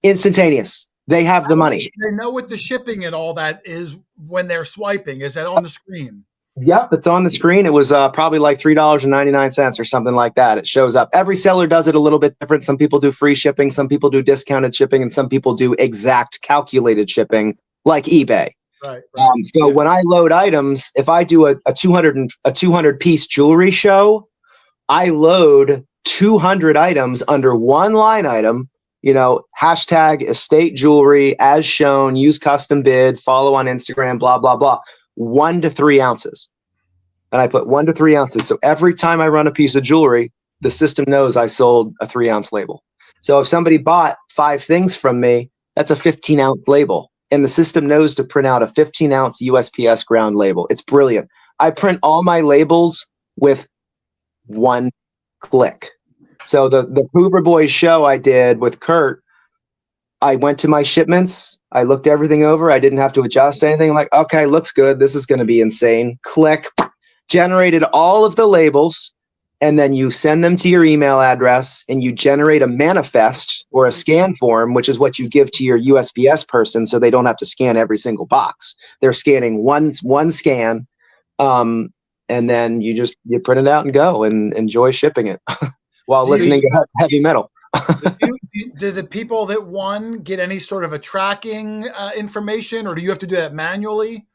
instantaneous. They have the money. They know what the shipping and all that is when they're swiping. Is that on the screen? Yep, it's on the screen. It was probably like $3.99 or something like that. It shows up. Every seller does it a little bit different. Some people do free shipping, some people do discounted shipping, and some people do exact calculated shipping like eBay. Right. So when I load items, if I do a 200 piece jewelry show, I load 200 items under one line item. Hashtag estate jewelry as shown, use custom bid, follow on Instagram, blah, blah, blah. 1 to 3 ounces. And I put 1 to 3 ounces. So every time I run a piece of jewelry, the system knows I sold a 3-ounce label. So if somebody bought 5 things from me, that's a 15-ounce label. And the system knows to print out a 15-ounce USPS ground label. It's brilliant. I print all my labels with 1 click. So the Hoover Boys show I did with Kurt, I went to my shipments. I looked everything over. I didn't have to adjust anything. I'm like, okay, looks good. This is going to be insane. Click. Generated all of the labels. And then you send them to your email address and you generate a manifest or a scan form, which is what you give to your USPS person so they don't have to scan every single box. They're scanning one scan. And then you print it out and go and enjoy shipping it while listening to heavy metal. Do the people that won get any sort of a tracking information, or do you have to do that manually?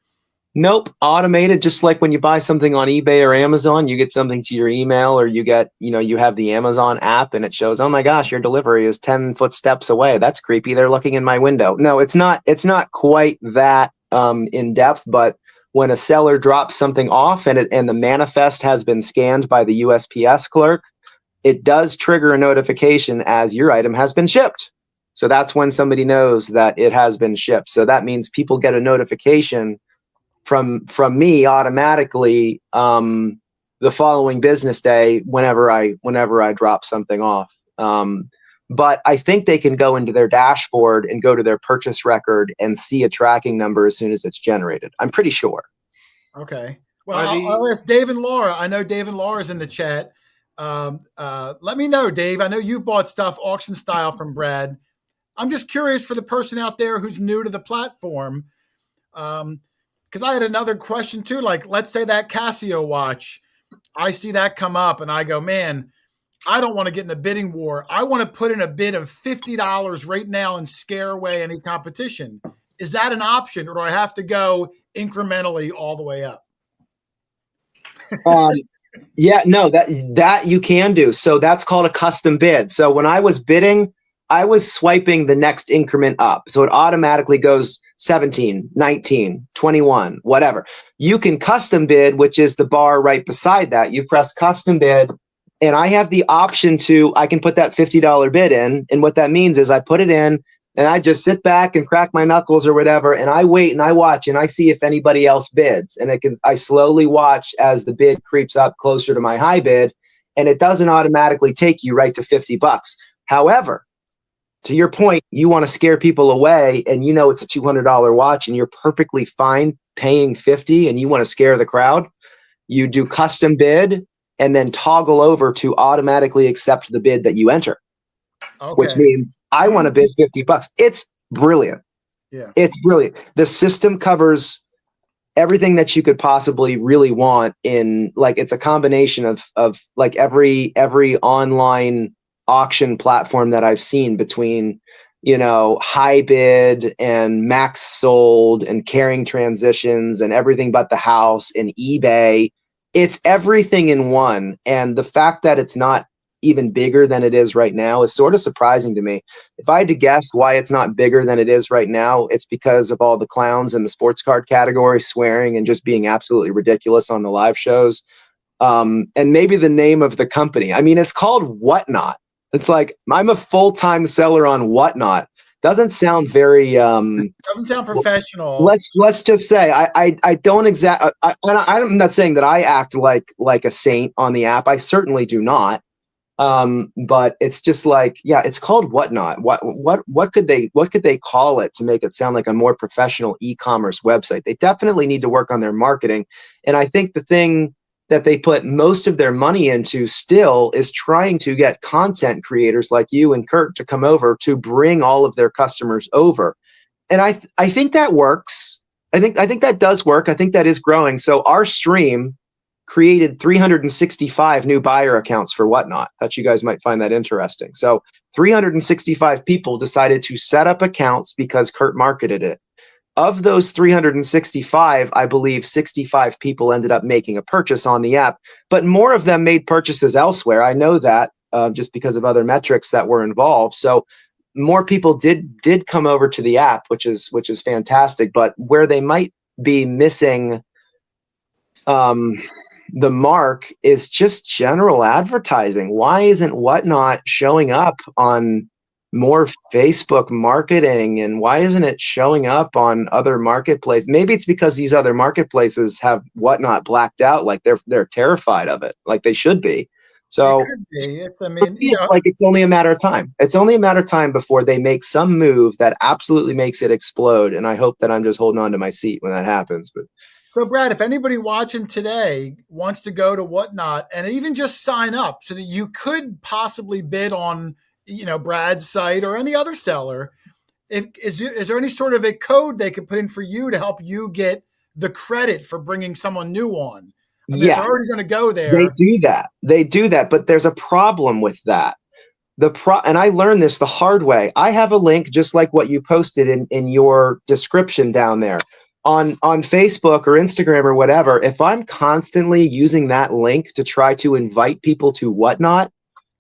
Nope, automated. Just like when you buy something on eBay or Amazon, you get something to your email, or you get, you have the Amazon app and it shows, oh my gosh, your delivery is 10 footsteps away. That's creepy. They're looking in my window. No, it's not quite that in depth, but when a seller drops something off and the manifest has been scanned by the USPS clerk, it does trigger a notification as your item has been shipped. So that's when somebody knows that it has been shipped. So that means people get a notification from me automatically the following business day whenever I drop something off. But I think they can go into their dashboard and go to their purchase record and see a tracking number as soon as it's generated. I'm pretty sure. Okay. Well, I'll ask Dave and Laura. I know Dave and Laura's in the chat. Let me know, Dave. I know you bought stuff auction style from Brad. I'm just curious for the person out there who's new to the platform. Because I had another question too. Like, let's say that Casio watch, I see that come up and I go, man, I don't want to get in a bidding war. I want to put in a bid of $50 right now and scare away any competition. Is that an option, or do I have to go incrementally all the way up? Yeah, no, that you can do. So that's called a custom bid. So when I was bidding, I was swiping the next increment up. So it automatically goes 17, 19, 21, whatever. You can custom bid, which is the bar right beside that. You press custom bid, and I have the option I can put that $50 bid in. And what that means is I put it in and I just sit back and crack my knuckles or whatever. And I wait and I watch and I see if anybody else bids. And I slowly watch as the bid creeps up closer to my high bid. And it doesn't automatically take you right to $50. However, to your point, you want to scare people away and it's a $200 watch and you're perfectly fine paying $50 and you want to scare the crowd. You do custom bid and then toggle over to automatically accept the bid that you enter. Okay. Which means I want to bid $50. It's brilliant. Yeah. It's brilliant. The system covers everything that you could possibly really want in, like, it's a combination of like every online auction platform that I've seen between, high bid and max sold and carrying transitions and everything but the house and eBay. It's everything in one. And the fact that it's not even bigger than it is right now is sort of surprising to me. If I had to guess why it's not bigger than it is right now, it's because of all the clowns in the sports card category swearing and just being absolutely ridiculous on the live shows. And maybe the name of the company. I mean, it's called Whatnot. It's like, I'm a full-time seller on Whatnot. doesn't sound very Doesn't sound professional. let's just say I don't I'm not saying that I act like a saint on the app. I certainly do not. But it's just like, yeah, it's called Whatnot. What could they call it to make it sound like a more professional e-commerce website? They definitely need to work on their marketing. And I think the thing that they put most of their money into still is trying to get content creators like you and Kurt to come over to bring all of their customers over. And I think that works. I think that does work. I think that is growing. So our stream created 365 new buyer accounts for Whatnot. Thought you guys might find that interesting. So 365 people decided to set up accounts because Kurt marketed it. Of those 365, I believe 65 people ended up making a purchase on the app, but more of them made purchases elsewhere. I know that just because of other metrics that were involved. So more people did come over to the app, which is fantastic. But where they might be missing the mark is just general advertising. Why isn't Whatnot showing up on more Facebook marketing, and why isn't it showing up on other marketplaces? Maybe it's because these other marketplaces have Whatnot blacked out, like they're terrified of it, like they should be. So it's like it's only a matter of time. It's only a matter of time before they make some move that absolutely makes it explode. And I hope that I'm just holding on to my seat when that happens. But so, Brad, if anybody watching today wants to go to Whatnot and even just sign up so that you could possibly bid on, Brad's site or any other seller, is there any sort of a code they could put in for you to help you get the credit for bringing someone new on? I mean, yes, if they're already going to go there. They do that, but there's a problem with that. And I learned this the hard way. I have a link just like what you posted in your description down there. On Facebook or Instagram or whatever, if I'm constantly using that link to try to invite people to Whatnot,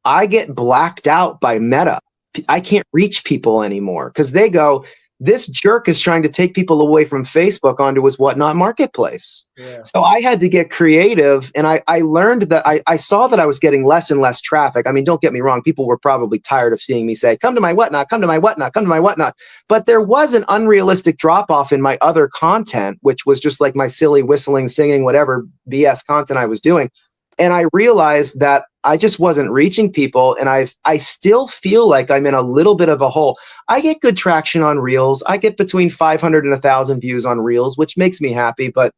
I get blacked out by Meta. I can't reach people anymore because they go, this jerk is trying to take people away from Facebook onto his Whatnot marketplace. Yeah. So I had to get creative, and I learned that I saw that I was getting less and less traffic. I mean, don't get me wrong. People were probably tired of seeing me say, come to my Whatnot, come to my Whatnot, come to my Whatnot. But there was an unrealistic drop off in my other content, which was just like my silly whistling, singing, whatever BS content I was doing. And I realized that I just wasn't reaching people, and I still feel like I'm in a little bit of a hole. I get good traction on Reels. I get between 500 and 1,000 views on Reels, which makes me happy. But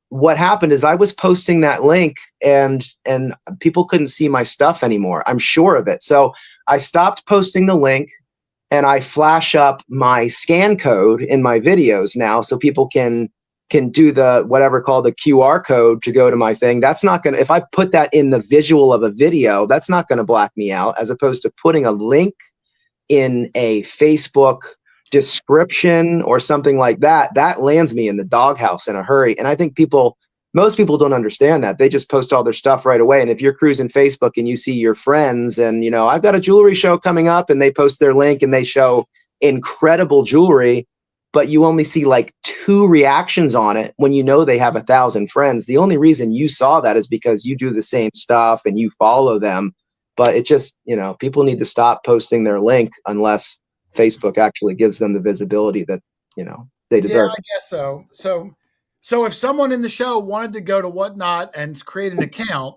what happened is I was posting that link, and people couldn't see my stuff anymore. I'm sure of it. So I stopped posting the link, and I flash up my scan code in my videos now, so people can do the whatever called the QR code to go to my thing. That's not going to, if I put that in the visual of a video, that's not going to black me out, as opposed to putting a link in a Facebook description or something like that. That lands me in the doghouse in a hurry. And I think most people don't understand that. They just post all their stuff right away. And if you're cruising Facebook and you see your friends and, I've got a jewelry show coming up, and they post their link and they show incredible jewelry, but you only see like 2 reactions on it when they have 1,000 friends. The only reason you saw that is because you do the same stuff and you follow them. But it just, people need to stop posting their link unless Facebook actually gives them the visibility that, they deserve. Yeah, I guess so. So if someone in the show wanted to go to Whatnot and create an account,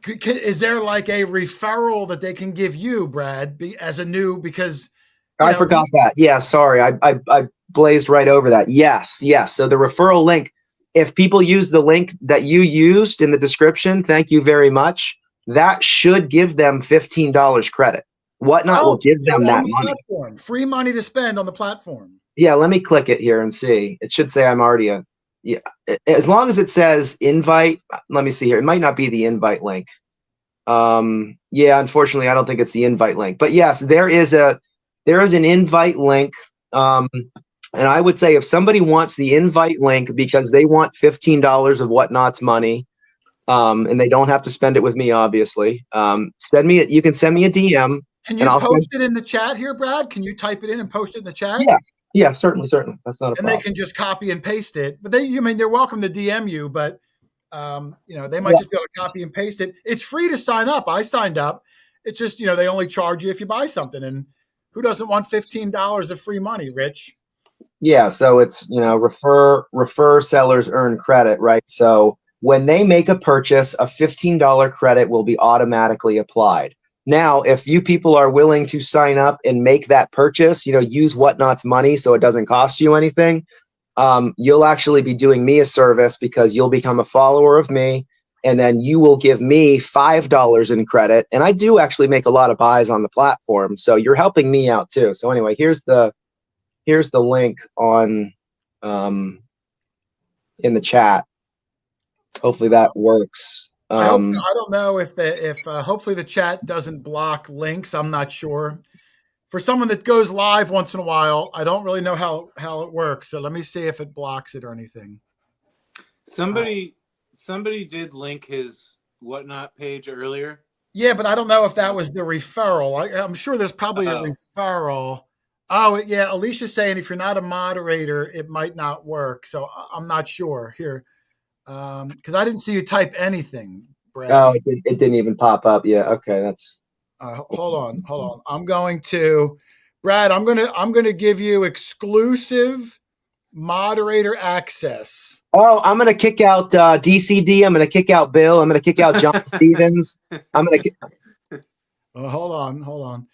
is there like a referral that they can give you, Brad, as a new, because I forgot that. Yeah, sorry. I blazed right over that. Yes. So the referral link, if people use the link that you used in the description, thank you very much. That should give them $15 credit. Whatnot will give them that money. Platform. Free money to spend on the platform. Yeah, let me click it here and see. It should say I'm already as long as it says invite. Let me see here. It might not be the invite link. Yeah, unfortunately, I don't think it's the invite link. But yes, there is an invite link. And I would say if somebody wants the invite link because they want $15 of Whatnot's money, and they don't have to spend it with me, obviously, you can send me a DM. Can you post it in the chat here, Brad? Can you type it in and post it in the chat? Yeah, certainly. That's not a problem. And they can just copy and paste it. But they're welcome to DM you, but they might just be able to copy and paste it. It's free to sign up. I signed up. It's just, they only charge you if you buy something. And Who doesn't want $15 of free money, Rich? Yeah, so it's, refer sellers earn credit, right? So when they make a purchase, a $15 credit will be automatically applied. Now, if you people are willing to sign up and make that purchase, use Whatnot's money so it doesn't cost you anything, you'll actually be doing me a service because you'll become a follower of me, and then you will give me $5 in credit. And I do actually make a lot of buys on the platform, so you're helping me out too. So anyway, here's the link on in the chat. Hopefully that works. I don't know if hopefully the chat doesn't block links. I'm not sure. For someone that goes live once in a while, I don't really know how it works. So let me see if it blocks it or anything. Somebody did link his Whatnot page earlier. Yeah, but I don't know if that was the referral. I'm sure there's probably a referral. Oh, yeah. Alicia's saying if you're not a moderator, it might not work. So I'm not sure here. Because I didn't see you type anything, Brad. Oh, it didn't even pop up. Yeah. Okay. That's. Hold on. I'm going to, Brad. I'm gonna give you exclusive moderator access. Oh, I'm gonna kick out DCD. I'm gonna kick out Bill. I'm gonna kick out John Stevens. I'm gonna. Hold on. All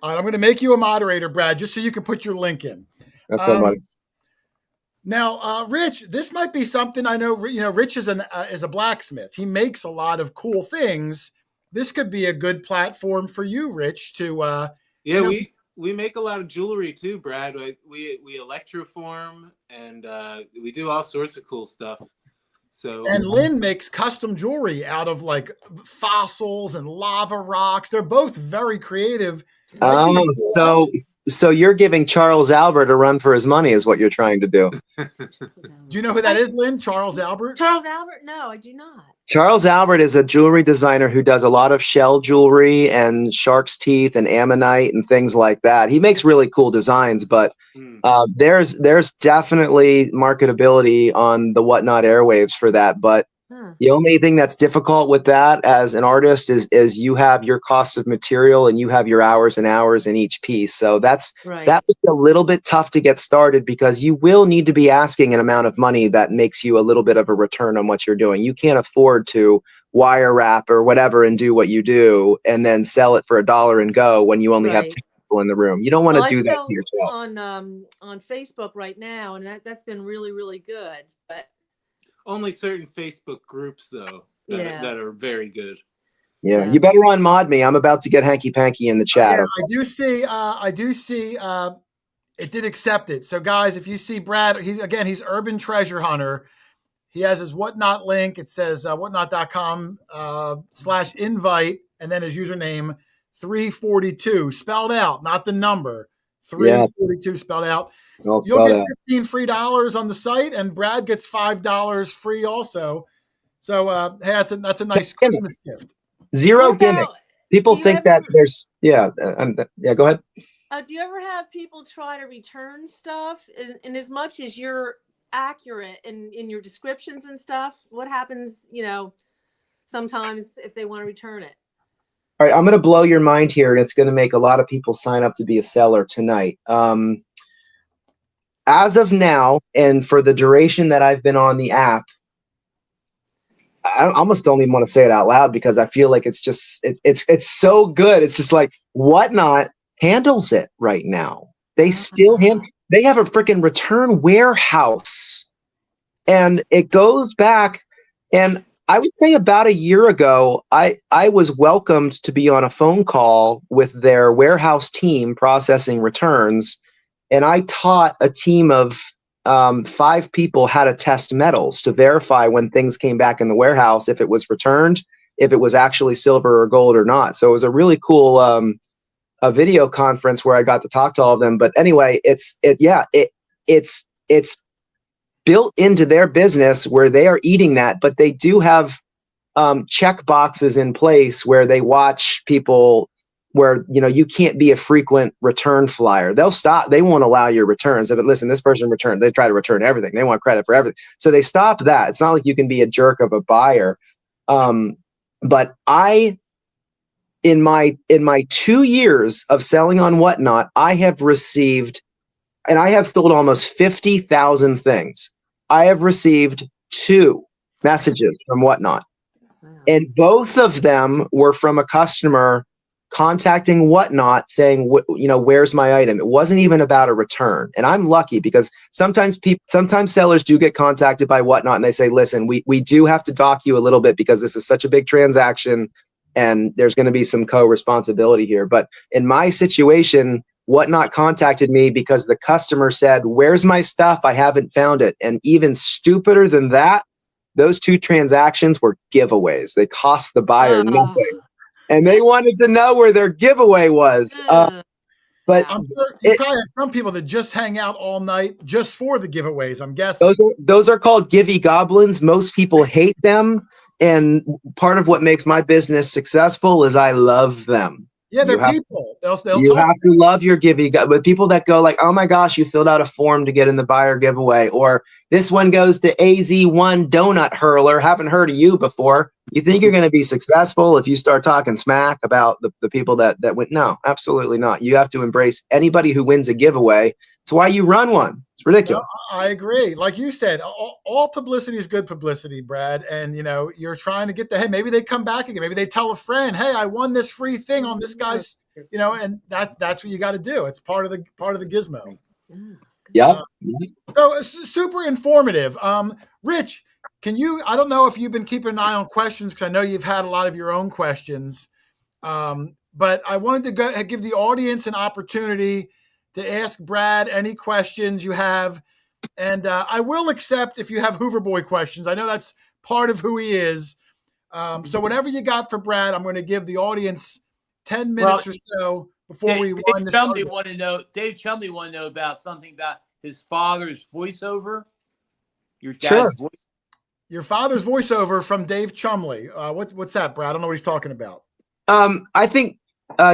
right, I'm gonna make you a moderator, Brad, just so you can put your link in. Okay, Now, Rich, this might be something I know. Rich is a blacksmith. He makes a lot of cool things. This could be a good platform for you, Rich. To we make a lot of jewelry too, Brad. We electroform and we do all sorts of cool stuff. So and Lynn makes custom jewelry out of like fossils and lava rocks. They're both very creative. So you're giving Charles Albert a run for his money is what you're trying to do. Do you know who that is, Lynn? Charles Albert? Charles Albert? No, I do not. Charles Albert is a jewelry designer who does a lot of shell jewelry and shark's teeth and ammonite and things like that. He makes really cool designs, but there's definitely marketability on the Whatnot airwaves for that. But the only thing that's difficult with that as an artist is you have your costs of material and you have your hours and hours in each piece. So that was a little bit tough to get started because you will need to be asking an amount of money that makes you a little bit of a return on what you're doing. You can't afford to wire wrap or whatever and do what you do and then sell it for $1 and go when you only have 2 people in the room. You don't want to do that to yourself. On Facebook right now, and that's been really, really good. But only certain Facebook groups, though, that are very good. Yeah, you better unmod me. I'm about to get hanky panky in the chat. I do see. It did accept it. So, guys, if you see Brad, he's Urban Treasure Hunter. He has his Whatnot link. It says whatnot.com/invite, and then his username 342 spelled out, not the number. 342 spelled out. You'll get $15 free on the site, and Brad gets $5 free also. So, hey, that's a nice Christmas gift. Zero gimmicks. People think that there's go ahead. Do you ever have people try to return stuff? And as much as you're accurate in your descriptions and stuff, what happens? Sometimes if they want to return it. All right, I'm going to blow your mind here, and it's going to make a lot of people sign up to be a seller tonight. As of now, and for the duration that I've been on the app, I almost don't even want to say it out loud because I feel like it's just it's so good. It's just like Whatnot handles it right now. They they have a freaking return warehouse, and it goes back. And I would say about a year ago, I was welcomed to be on a phone call with their warehouse team processing returns. And I taught a team of 5 people how to test metals to verify when things came back in the warehouse, if it was returned, if it was actually silver or gold or not. So it was a really cool a video conference where I got to talk to all of them. But anyway, it's built into their business where they are eating that, but they do have check boxes in place where they watch people where, you can't be a frequent return flyer. They'll stop. They won't allow your returns. If listen, this person returned, they try to return everything. They want credit for everything. So they stop that. It's not like you can be a jerk of a buyer. But in my 2 years of selling on Whatnot, I have received, and I have sold almost 50,000 things. I have received 2 messages from Whatnot. Wow. And both of them were from a customer contacting Whatnot saying, where's my item? It wasn't even about a return. And I'm lucky because sometimes sellers do get contacted by Whatnot and they say, listen, we do have to dock you a little bit because this is such a big transaction and there's going to be some co-responsibility here. But in my situation, Whatnot contacted me because the customer said, where's my stuff? I haven't found it. And even stupider than that, those 2 transactions were giveaways. They cost the buyer nothing. And they wanted to know where their giveaway was. But I'm sure you probably have some people that just hang out all night just for the giveaways, I'm guessing. Those are called givey goblins. Most people hate them. And part of what makes my business successful is I love them. Yeah, they're people. They'll you talk. have to love your givey, but people that go like, oh my gosh, you filled out a form to get in the buyer giveaway, or this one goes to AZ1 Donut Hurler. Haven't heard of you before. You think you're going to be successful if you start talking smack about the people that went? No, absolutely not. You have to embrace anybody who wins a giveaway. It's why you run one. It's ridiculous. No, I agree. Like you said, all publicity is good publicity, Brad. And you're trying to get maybe they come back again. Maybe they tell a friend, hey, I won this free thing on this guy's, and that's what you got to do. It's part of the gizmo. Yeah. So it's super informative. Rich, I don't know if you've been keeping an eye on questions because I know you've had a lot of your own questions. But I wanted to give the audience an opportunity to ask Brad any questions you have. And I will accept if you have Hoover Boy questions. I know that's part of who he is. So whatever you got for Brad, I'm going to give the audience 10 minutes or so before we wind the show. Dave Chumley wanted to know about something about his father's voiceover. Your dad's Sure. voice. Your father's voiceover from Dave Chumley. What's that, Brad? I don't know what he's talking about. I think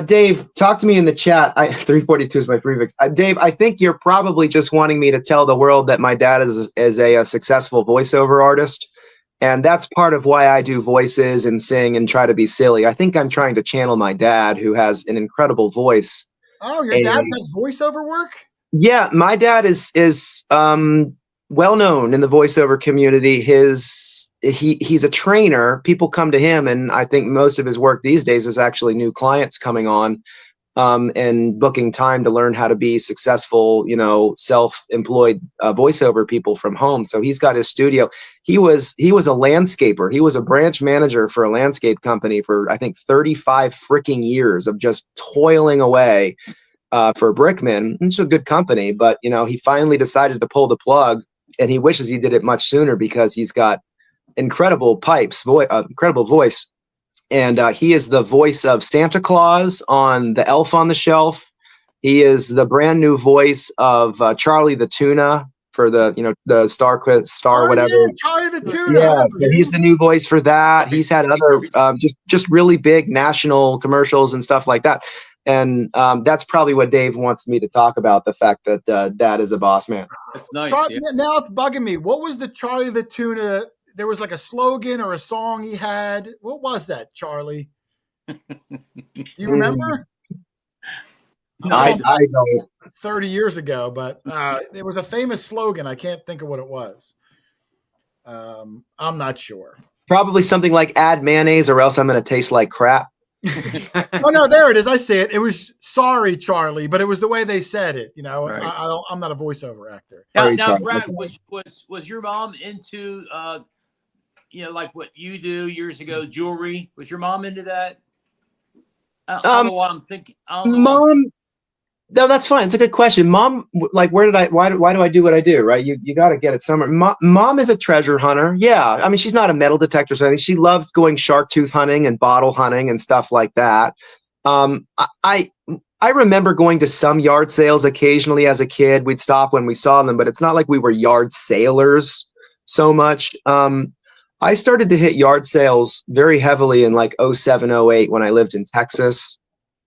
Dave, talk to me in the chat. 342 is my prefix. Dave, I think you're probably just wanting me to tell the world that my dad is a successful voiceover artist. And that's part of why I do voices and sing and try to be silly. I think I'm trying to channel my dad, who has an incredible voice. Oh, your dad does voiceover work? Yeah, my dad is well known in the voiceover community. He's a trainer. People come to him, and I think most of his work these days is actually new clients coming on and booking time to learn how to be successful, self-employed voiceover people from home. So he's got his studio. He was a landscaper. He was a branch manager for a landscape company for, I think, 35 freaking years of just toiling away for Brickman. It's a good company, but he finally decided to pull the plug, and he wishes he did it much sooner because he's got incredible incredible voice. And he is the voice of Santa Claus on The Elf on the Shelf. He is the brand new voice of Charlie the Tuna for the Star whatever. Yeah, Charlie the Tuna. Yeah, so he's the new voice for that. He's had other just really big national commercials and stuff like that. And that's probably what Dave wants me to talk about, the fact that Dad is a boss man. That's nice. Now it's bugging me. What was the Charlie the Tuna? There was like a slogan or a song he had. What was that, Charlie? Do you remember? I don't. 30 years ago, but it was a famous slogan. I can't think of what it was. I'm not sure. Probably something like add mayonnaise or else I'm going to taste like crap. Oh no, there it is. I see it. It was sorry, Charlie, but it was the way they said it. Right. I'm not a voiceover actor. Now Brad, was your mom into like what you do years ago, jewelry? Was your mom into that? I don't know what I'm thinking. Mom, no, that's fine. It's a good question. Mom, like, why do I do what I do? Right? You got to get it somewhere. Mom is a treasure hunter. Yeah. I mean, she's not a metal detector or anything. She loved going shark tooth hunting and bottle hunting and stuff like that. I remember going to some yard sales occasionally as a kid. We'd stop when we saw them, but it's not like we were yard sailors so much. I started to hit yard sales very heavily in like 07, 08 when I lived in Texas.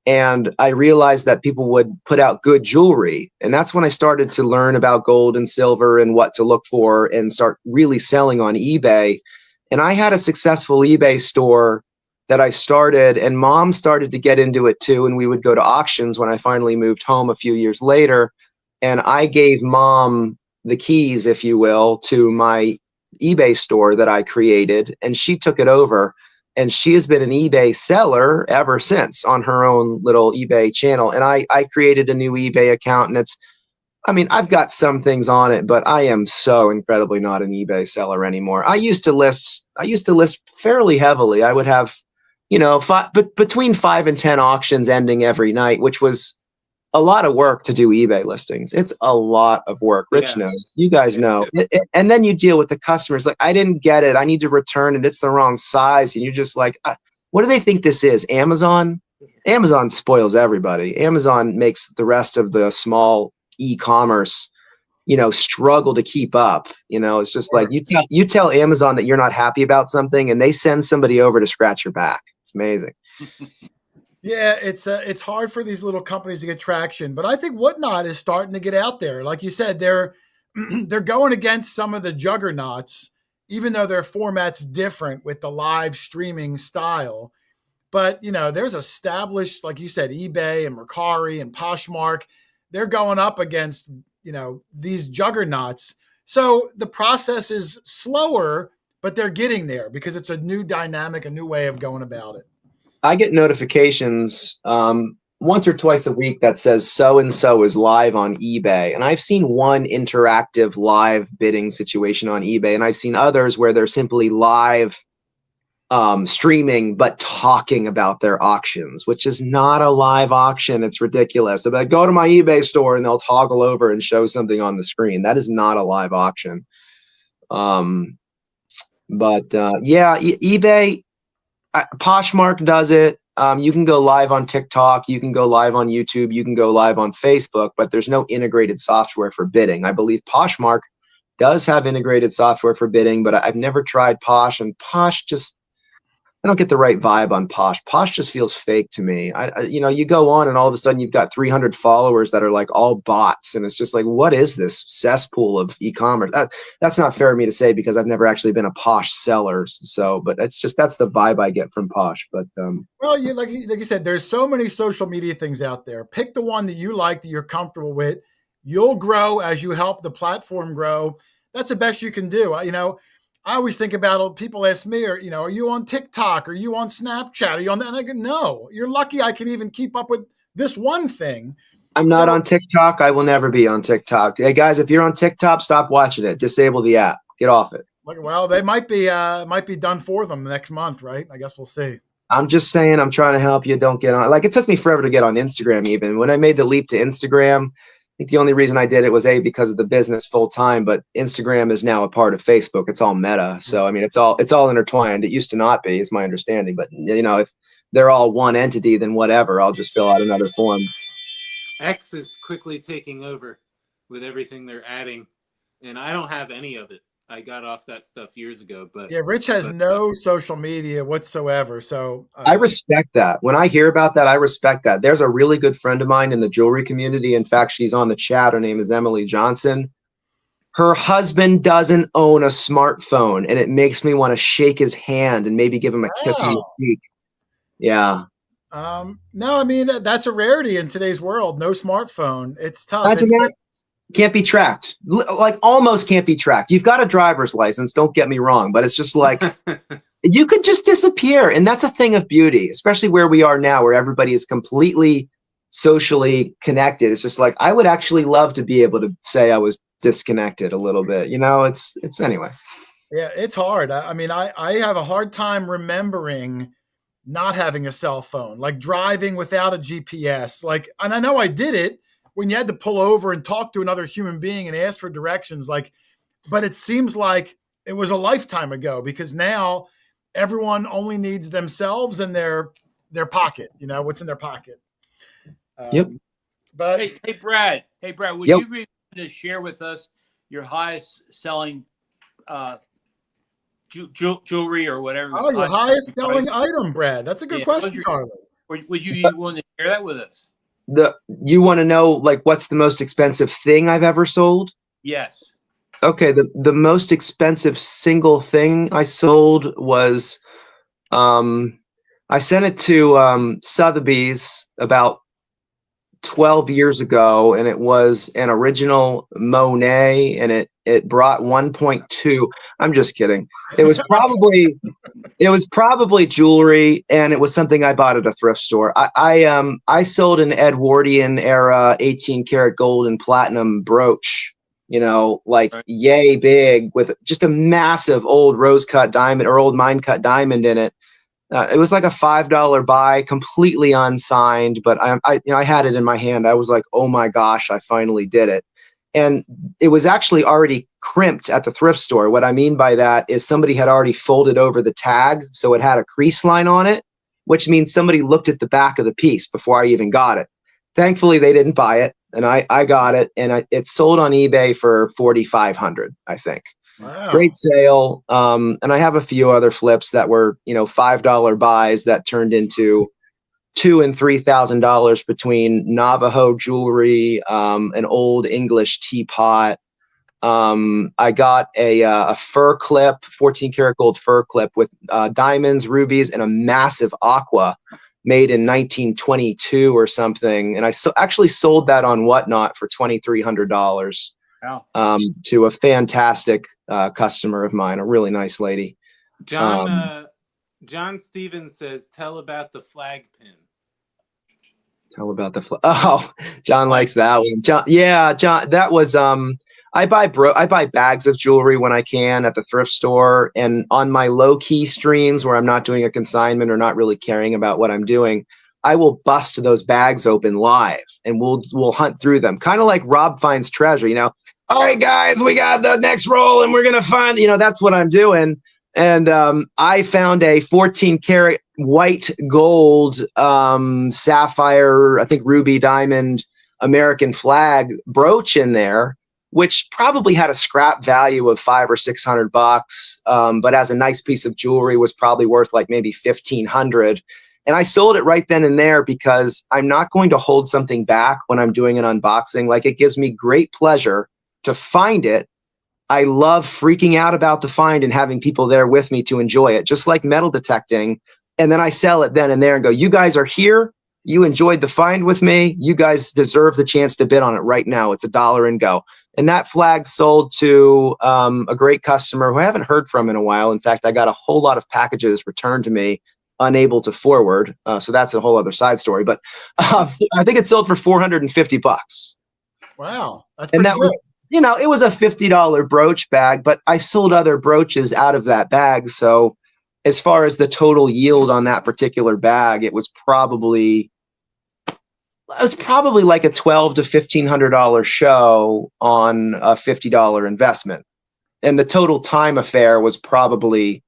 And I realized that people would put out good jewelry. And that's when I started to learn about gold and silver and what to look for and start really selling on eBay. And I had a successful eBay store that I started, and Mom started to get into it too. And we would go to auctions when I finally moved home a few years later. And I gave Mom the keys, if you will, to my eBay store that I created, and she took it over. And she has been an eBay seller ever since on her own little eBay channel. And I created a new eBay account, and I've got some things on it, but I am so incredibly not an eBay seller anymore. I used to list fairly heavily. I would have, between 5 and 10 auctions ending every night, which was a lot of work to do eBay listings. It's a lot of work. Rich knows. You guys know. And then you deal with the customers. Like, I didn't get it. I need to return it. It's the wrong size. And you're just like, what do they think this is? Amazon? Amazon spoils everybody. Amazon makes the rest of the small e-commerce, struggle to keep up. It's just like you tell Amazon that you're not happy about something, and they send somebody over to scratch your back. It's amazing. Yeah, it's hard for these little companies to get traction, but I think Whatnot is starting to get out there. Like you said, they're going against some of the juggernauts, even though their format's different with the live streaming style. But there's established, like you said, eBay and Mercari and Poshmark. They're going up against these juggernauts. So the process is slower, but they're getting there because it's a new dynamic, a new way of going about it. I get notifications once or twice a week that says so-and-so is live on eBay. And I've seen one interactive live bidding situation on eBay. And I've seen others where they're simply live streaming, but talking about their auctions, which is not a live auction. It's ridiculous. They'll be like, go to my eBay store, and they'll toggle over and show something on the screen. That is not a live auction. eBay, Poshmark does it. You can go live on TikTok. You can go live on YouTube. You can go live on Facebook, but there's no integrated software for bidding. I believe Poshmark does have integrated software for bidding, but I've never tried Posh, and Posh I don't get the right vibe on Posh. Posh just feels fake to me. You go on and all of a sudden you've got 300 followers that are like all bots. And it's just like, what is this cesspool of e-commerce? That's not fair of me to say because I've never actually been a Posh seller. So, but that's the vibe I get from Posh. But, well, like you said, there's so many social media things out there. Pick the one that you like, that you're comfortable with. You'll grow as you help the platform grow. That's the best you can do. I always think about people ask me, are you on TikTok? Are you on Snapchat? Are you on that? And I go, no, you're lucky I can even keep up with this one thing. I'm not on TikTok. I will never be on TikTok. Hey guys, if you're on TikTok, stop watching it. Disable the app. Get off it. Well, they might be done for them next month, right? I guess we'll see. I'm just saying, I'm trying to help you. Don't get on. Like, it took me forever to get on Instagram. Even when I made the leap to Instagram, I think the only reason I did it was because of the business full time, but Instagram is now a part of Facebook. It's all meta. So, it's all intertwined. It used to not be, is my understanding, but if they're all one entity, then whatever, I'll just fill out another form. X is quickly taking over with everything they're adding, and I don't have any of it. I got off that stuff years ago, but yeah, Rich has no social media whatsoever. So I respect that. When I hear about that, I respect that. There's a really good friend of mine in the jewelry community. In fact, she's on the chat. Her name is Emily Johnson. Her husband doesn't own a smartphone, and it makes me want to shake his hand and maybe give him a kiss on the cheek. Yeah. No, that's a rarity in today's world. No smartphone. It's tough. Can't be tracked. Like, almost can't be tracked. You've got a driver's license, don't get me wrong, but it's just like you could just disappear. And that's a thing of beauty, especially where we are now, where everybody is completely socially connected. It's just like, I would actually love to be able to say I was disconnected a little bit. It's anyway. Yeah, it's hard. I have a hard time remembering not having a cell phone, like driving without a GPS. And I know I did it when you had to pull over and talk to another human being and ask for directions, but it seems like it was a lifetime ago because now everyone only needs themselves and their pocket, what's in their pocket. Yep. But hey, Brad, would you be able to share with us your highest selling jewelry or whatever? Oh, your highest selling item, Brad. That's a good question, Charlie. Would you be willing to share that with us? You want to know, like, what's the most expensive thing I've ever sold? Yes. Okay, the most expensive single thing I sold was I sent it to Sotheby's about 12 years ago, and it was an original Monet, and it brought 1.2. I'm just kidding. It was probably jewelry, and it was something I bought at a thrift store. I sold an Edwardian era 18 karat gold and platinum brooch, like yay big, with just a massive old rose cut diamond or old mine cut diamond in it. It was like a $5 buy, completely unsigned, but I had it in my hand. I was like, oh my gosh, I finally did it. And it was actually already crimped at the thrift store. What I mean by that is somebody had already folded over the tag, so it had a crease line on it, which means somebody looked at the back of the piece before I even got it. Thankfully, they didn't buy it, and I got it, and it sold on eBay for $4,500, I think. Wow. Great sale. And I have a few other flips that were, $5 buys that turned into $2,000 and $3,000 between Navajo jewelry, an old English teapot. I got a fur clip, 14 karat gold fur clip with diamonds, rubies, and a massive aqua made in 1922 or something. And I actually sold that on Whatnot for $2,300. Wow. To a fantastic customer of mine, a really nice lady. John Stevens says, tell about the flag pin. Tell about the oh, John likes that one. John, that was I buy bags of jewelry when I can at the thrift store, and on my low key streams where I'm not doing a consignment or not really caring about what I'm doing, I will bust those bags open live, and we'll hunt through them, kind of like Rob finds treasure. All right, guys, we got the next roll, and we're gonna find. That's what I'm doing. And I found a 14 karat white gold sapphire, I think ruby diamond American flag brooch in there, which probably had a scrap value of $500 or $600, but as a nice piece of jewelry was probably worth like maybe $1,500. And I sold it right then and there because I'm not going to hold something back when I'm doing an unboxing. Like, it gives me great pleasure to find it. I love freaking out about the find and having people there with me to enjoy it, just like metal detecting. And then I sell it then and there and go, you guys are here. You enjoyed the find with me. You guys deserve the chance to bid on it right now. It's $1 and go. And that flag sold to a great customer who I haven't heard from in a while. In fact, I got a whole lot of packages returned to me, unable to forward. So that's a whole other side story. But I think it sold for $450. Wow. That's and pretty that good. was, it was a $50 brooch bag, but I sold other brooches out of that bag. So as far as the total yield on that particular bag, it was probably like a $1,200 to $1,500 show on a $50 investment. And the total time affair was probably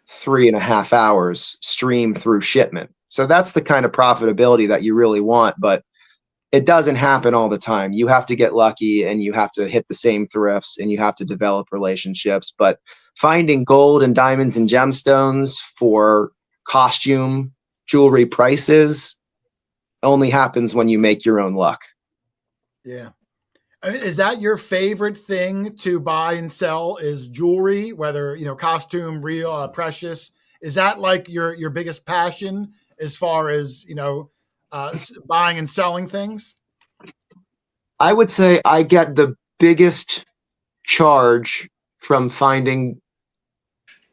3.5 hours stream through shipment. So that's the kind of profitability that you really want, but it doesn't happen all the time. You have to get lucky, and you have to hit the same thrifts, and you have to develop relationships. But finding gold and diamonds and gemstones for costume jewelry prices only happens when you make your own luck. Yeah. I mean, is that your favorite thing to buy and sell, is jewelry, whether, costume, real, precious? Is that like your biggest passion as far as, buying and selling things? I would say I get the biggest charge from finding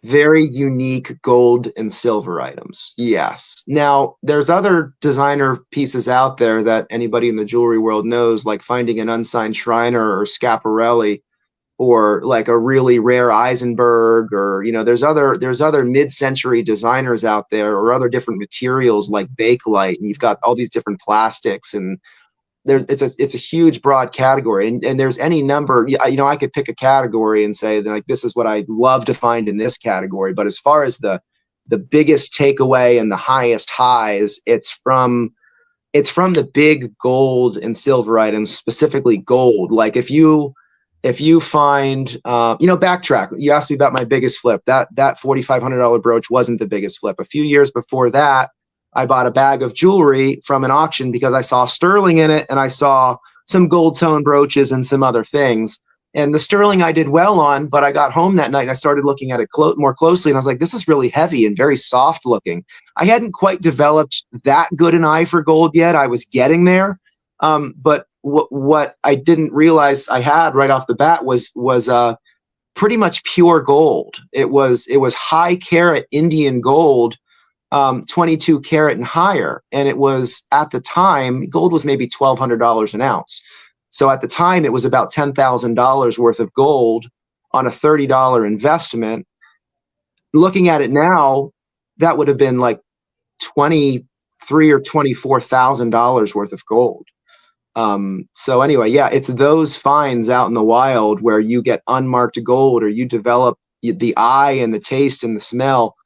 very unique gold and silver items. Yes. Now, there's other designer pieces out there that anybody in the jewelry world knows, like finding an unsigned Shriner or Schiaparelli, or like a really rare Eisenberg, or, there's other mid-century designers out there, or other different materials like Bakelite, and you've got all these different plastics, and it's a huge broad category, and there's any number. I could pick a category and say that, like, this is what I love to find in this category. But as far as the biggest takeaway and the highest highs, it's from the big gold and silver items, specifically gold. Like if you find, backtrack. You asked me about my biggest flip. That $4,500 brooch wasn't the biggest flip. A few years before that, I bought a bag of jewelry from an auction because I saw sterling in it, and I saw some gold tone brooches and some other things. And the sterling I did well on, but I got home that night and I started looking at it more closely, and I was like, this is really heavy and very soft looking. I hadn't quite developed that good an eye for gold yet. I was getting there. But what I didn't realize I had right off the bat was pretty much pure gold. It was high carat Indian gold, 22 carat and higher. And it was, at the time, gold was maybe $1,200 an ounce. So at the time, it was about $10,000 worth of gold on a $30 investment. Looking at it now, that would have been like $23,000 or $24,000 worth of gold. So anyway, yeah, it's those finds out in the wild where you get unmarked gold, or you develop the eye and the taste and the smell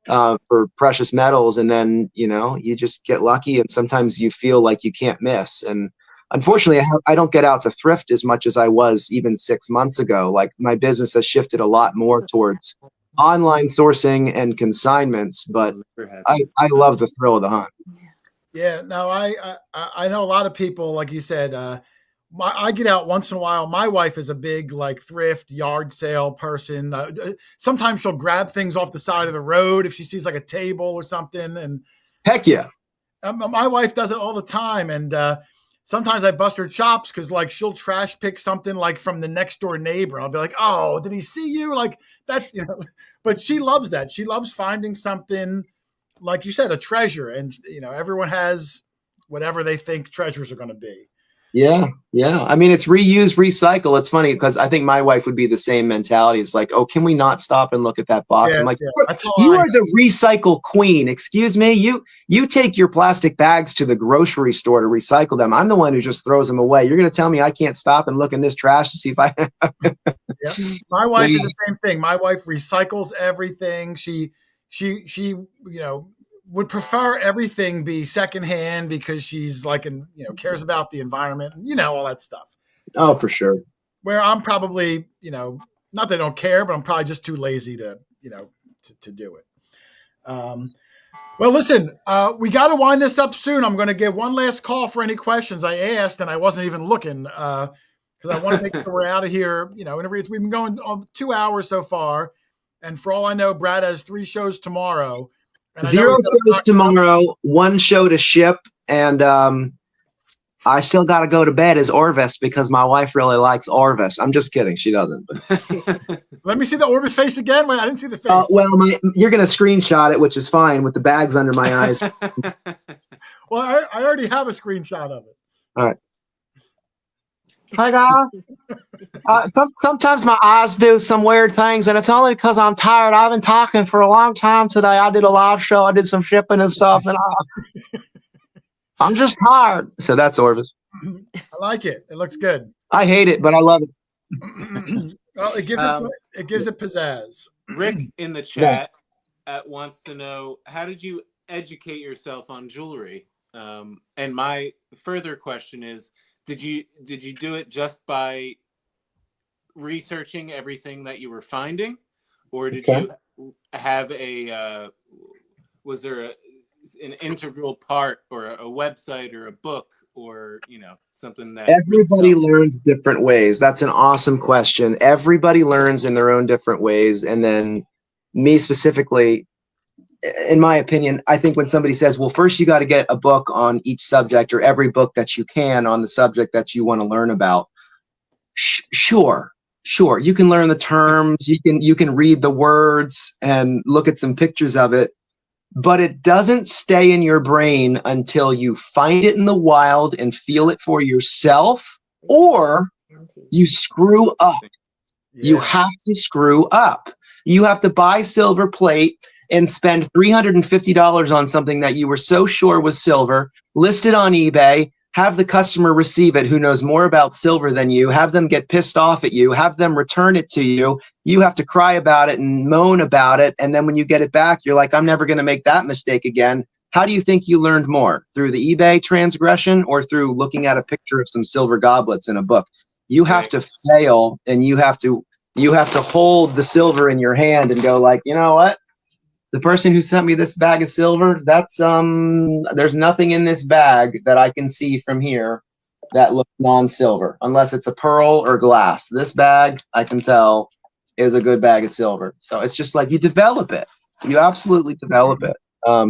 for precious metals, and then you just get lucky, and sometimes you feel like you can't miss. And unfortunately, I don't get out to thrift as much as I was even 6 months ago. Like, my business has shifted a lot more towards online sourcing and consignments, but I love the thrill of the hunt. Yeah, no, I know a lot of people, like you said, I get out once in a while. My wife is a big like thrift yard sale person. Sometimes she'll grab things off the side of the road if she sees like a table or something. And heck yeah. My wife does it all the time. And sometimes I bust her chops because like she'll trash pick something like from the next door neighbor. I'll be like, oh, did he see you? Like that's, but she loves that. She loves finding something, like you said, a treasure. And, everyone has whatever they think treasures are going to be. Yeah. Yeah. I mean, it's reuse, recycle. It's funny because I think my wife would be the same mentality. It's like, oh, can we not stop and look at that box? Yeah, I'm like, yeah. you are the recycle queen. Excuse me. You take your plastic bags to the grocery store to recycle them. I'm the one who just throws them away. You're going to tell me I can't stop and look in this trash to see if I. Yeah. My wife is the same thing. My wife recycles everything. She would prefer everything be secondhand because she's like, cares about the environment, all that stuff. Oh, for sure. Where I'm probably, not that I don't care, but I'm probably just too lazy to do it. Well, listen, we got to wind this up soon. I'm going to give one last call for any questions I asked, and I wasn't even looking because I want to make sure we're out of here. We've been going on 2 hours so far. And for all I know, Brad has 3 shows tomorrow. 0 shows tomorrow, 1 show to ship, and I still got to go to bed as Orvis because my wife really likes Orvis. I'm just kidding. She doesn't. But. Let me see the Orvis face again. Wait, I didn't see the face. Well, you're going to screenshot it, which is fine with the bags under my eyes. Well, I already have a screenshot of it. All right. Hi, guys. Sometimes my eyes do some weird things, and it's only because I'm tired. I've been talking for a long time today. I did a live show. I did some shipping and stuff, and I'm just tired. So that's Orvis. I like it. It looks good. I hate it, but I love it. Well, it gives it pizzazz. Rick in the chat wants to know, how did you educate yourself on jewelry? And my further question is, did you do it just by researching everything that you were finding, or did you have was there an integral part or a website or a book or something that everybody learns different ways? That's an awesome question. Everybody learns in their own different ways, and then me specifically, in my opinion, I think when somebody says, well, first you got to get a book on each subject or every book that you can on the subject that you want to learn about. Sure. You can learn the terms, you can read the words and look at some pictures of it, but it doesn't stay in your brain until you find it in the wild and feel it for yourself, or you screw up. Yeah. You have to screw up. You have to buy silver plate and spend $350 on something that you were so sure was silver, list it on eBay, have the customer receive it who knows more about silver than you, have them get pissed off at you, have them return it to you. You have to cry about it and moan about it. And then when you get it back, you're like, I'm never going to make that mistake again. How do you think you learned more? Through the eBay transgression or through looking at a picture of some silver goblets in a book? You have to fail, and you have to hold the silver in your hand and go like, you know what? The person who sent me this bag of silver, that's there's nothing in this bag that I can see from here that looks non-silver, unless it's a pearl or glass. This bag, I can tell, is a good bag of silver. So it's just like you develop it. You absolutely develop it.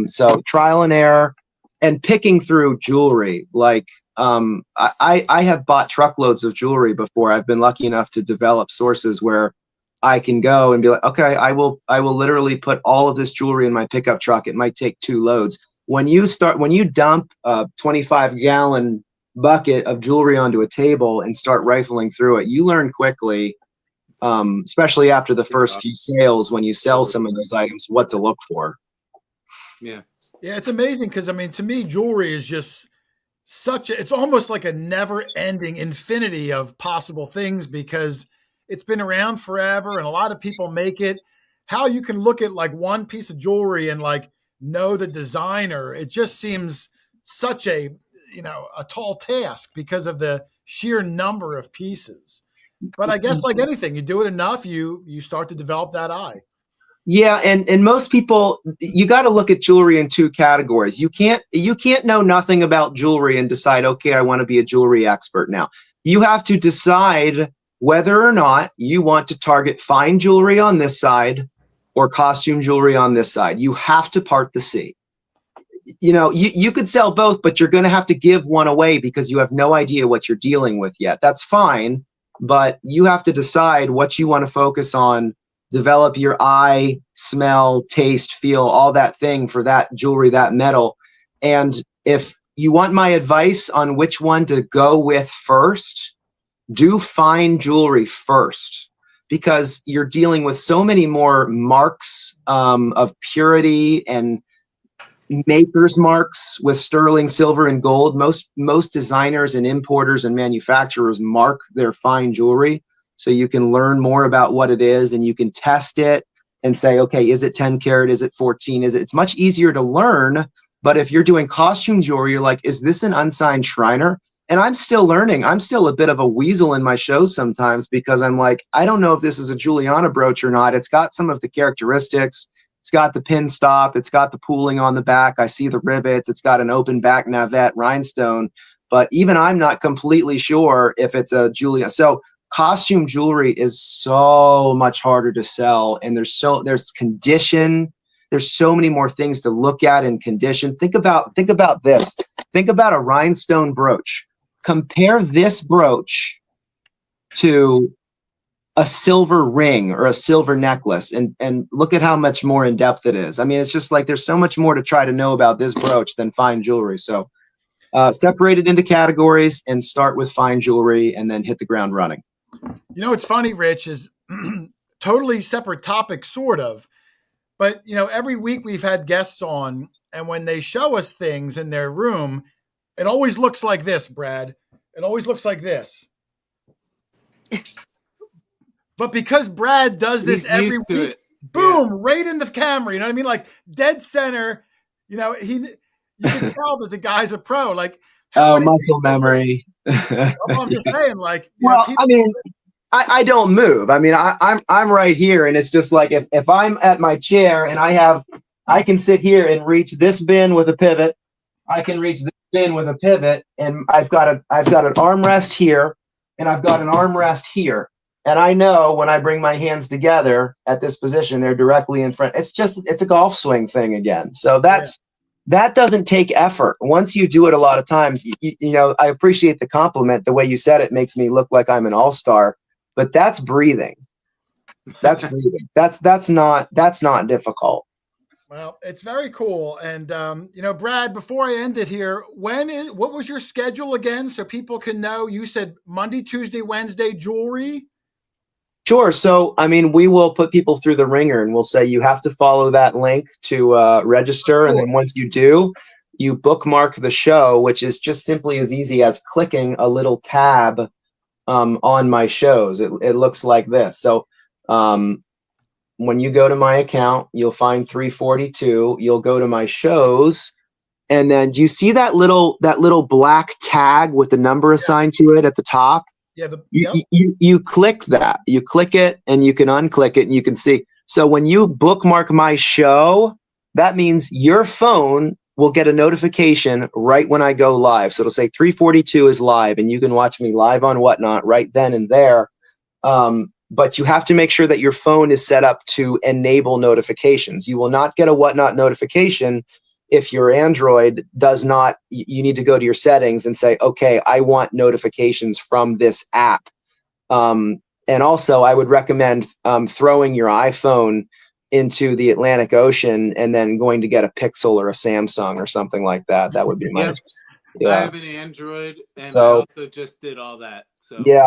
So trial and error and picking through jewelry. Like I have bought truckloads of jewelry before. I've been lucky enough to develop sources where I can go and be like, okay, I will literally put all of this jewelry in my pickup truck. It might take 2 loads. When you dump a 25-gallon bucket of jewelry onto a table and start rifling through it, you learn quickly, especially after the first few sales, when you sell some of those items, what to look for. Yeah, it's amazing because, I mean, to me, jewelry is just it's almost like a never-ending infinity of possible things because it's been around forever and a lot of people make it. How you can look at like one piece of jewelry and like know the designer, it just seems such a tall task because of the sheer number of pieces. But I guess like anything, you do it enough, you start to develop that eye. Yeah, and most people, you got to look at jewelry in 2 categories. You can't know nothing about jewelry and decide, okay, I want to be a jewelry expert now. You have to decide whether or not you want to target fine jewelry on this side or costume jewelry on this side. You have to part the sea. You could sell both, but you're going to have to give one away because you have no idea what you're dealing with yet. That's fine, but you have to decide what you want to focus on. Develop your eye, smell, taste, feel, all that thing for that jewelry, that metal. And if you want my advice on which one to go with first, do fine jewelry first, because you're dealing with so many more marks of purity and maker's marks with sterling silver and gold. Most designers and importers and manufacturers mark their fine jewelry so you can learn more about what it is and you can test it and say, okay, is it 10 karat? Is it 14? It's much easier to learn. But if you're doing costume jewelry, you're like, is this an unsigned Shriner? And I'm still learning. I'm still a bit of a weasel in my shows sometimes because I'm like, I don't know if this is a Juliana brooch or not. It's got some of the characteristics. It's got the pin stop. It's got the pooling on the back. I see the rivets. It's got an open back navette rhinestone. But even I'm not completely sure if it's a Juliana. So costume jewelry is so much harder to sell. And there's condition. There's so many more things to look at in condition. Think about this. Think about a rhinestone brooch. Compare this brooch to a silver ring or a silver necklace and look at how much more in depth it is. I mean, it's just like there's so much more to try to know about this brooch than fine jewelry. So separate it into categories and start with fine jewelry and then hit the ground running. What's funny, Rich, is totally separate topic, sort of. But, every week we've had guests on, and when they show us things in their room, it always looks like this, Brad. It always looks like this. But because Brad does this every week, boom, right in the camera. You know what I mean? Like dead center. You can tell that the guy's a pro. Like, muscle memory. I'm just saying, like, I don't move. I mean, I'm right here, and it's just like if I'm at my chair and I can sit here and reach this bin with a pivot. I can reach this bin with a pivot, and I've got an armrest here, and I've got an armrest here. And I know when I bring my hands together at this position, they're directly in front. It's a golf swing thing again. So that doesn't take effort. Once you do it a lot of times, I appreciate the compliment. The way you said it makes me look like I'm an all-star, but that's breathing. That's breathing. That's not difficult. Well, it's very cool. And, Brad, before I end it here, what was your schedule again? So people can know. You said Monday, Tuesday, Wednesday, jewelry. Sure. So, we will put people through the ringer and we'll say you have to follow that link to register. And then once you do, you bookmark the show, which is just simply as easy as clicking a little tab on my shows. It looks like this. So when you go to my account, you'll find 342. You'll go to my shows. And then do you see that little black tag with the number assigned to it at the top? Yeah, you click that. You click it and you can unclick it and you can see. So when you bookmark my show, that means your phone will get a notification right when I go live. So it'll say 342 is live and you can watch me live on Whatnot right then and there. but you have to make sure that your phone is set up to enable notifications. You will not get a whatnot notification if your Android does not. You need to go to your settings and say, okay, I want notifications from this app. And also, I would recommend throwing your iPhone into the Atlantic Ocean and then going to get a Pixel or a Samsung or something like that. That would be my I have an Android, and I So- also just did all that. So Yeah.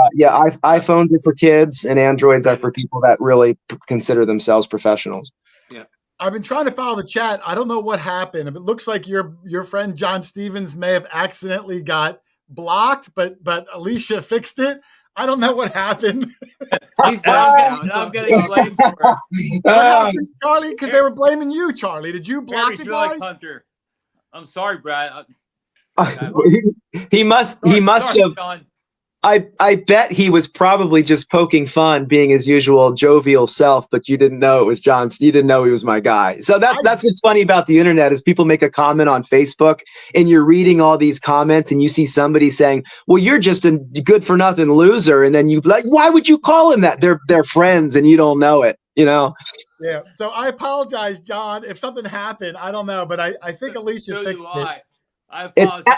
iPhones are for kids, and Androids are for people that really consider themselves professionals. I've been trying to follow the chat. I don't know what happened. It looks like your friend John Stevens may have accidentally got blocked, but Alicia fixed it. I don't know what happened. he's back now. It's I'm all- getting blamed for it. What happened, Charlie? Because they were blaming you, Charlie. Did you block Harry's the really guy? Hunter. I'm sorry, Brad. He must Sorry, have. John. I bet he was probably just poking fun, being his usual jovial self, but you didn't know it was John. You didn't know he was my guy. So that's what's funny about the internet is people make a comment on Facebook and you're reading all these comments and you see somebody saying, well, you're just a good for nothing loser. And then you like, why would you call him that? They're friends and you don't know it, you know? Yeah. So I apologize, John. If something happened, I don't know, but I think Alicia So fixed do it. I apologize.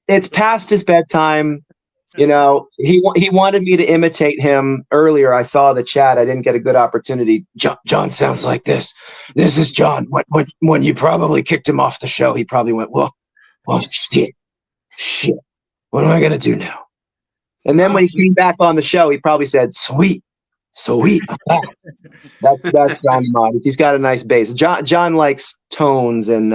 It's past his bedtime. You know, he wanted me to imitate him earlier. I saw the chat. I didn't get a good opportunity. John sounds like this. This is John. When you probably kicked him off the show, he probably went, well, shit. What am I going to do now? And then when he came back on the show, he probably said, sweet. I'm back. That's John Mod. He's got a nice bass. John likes tones and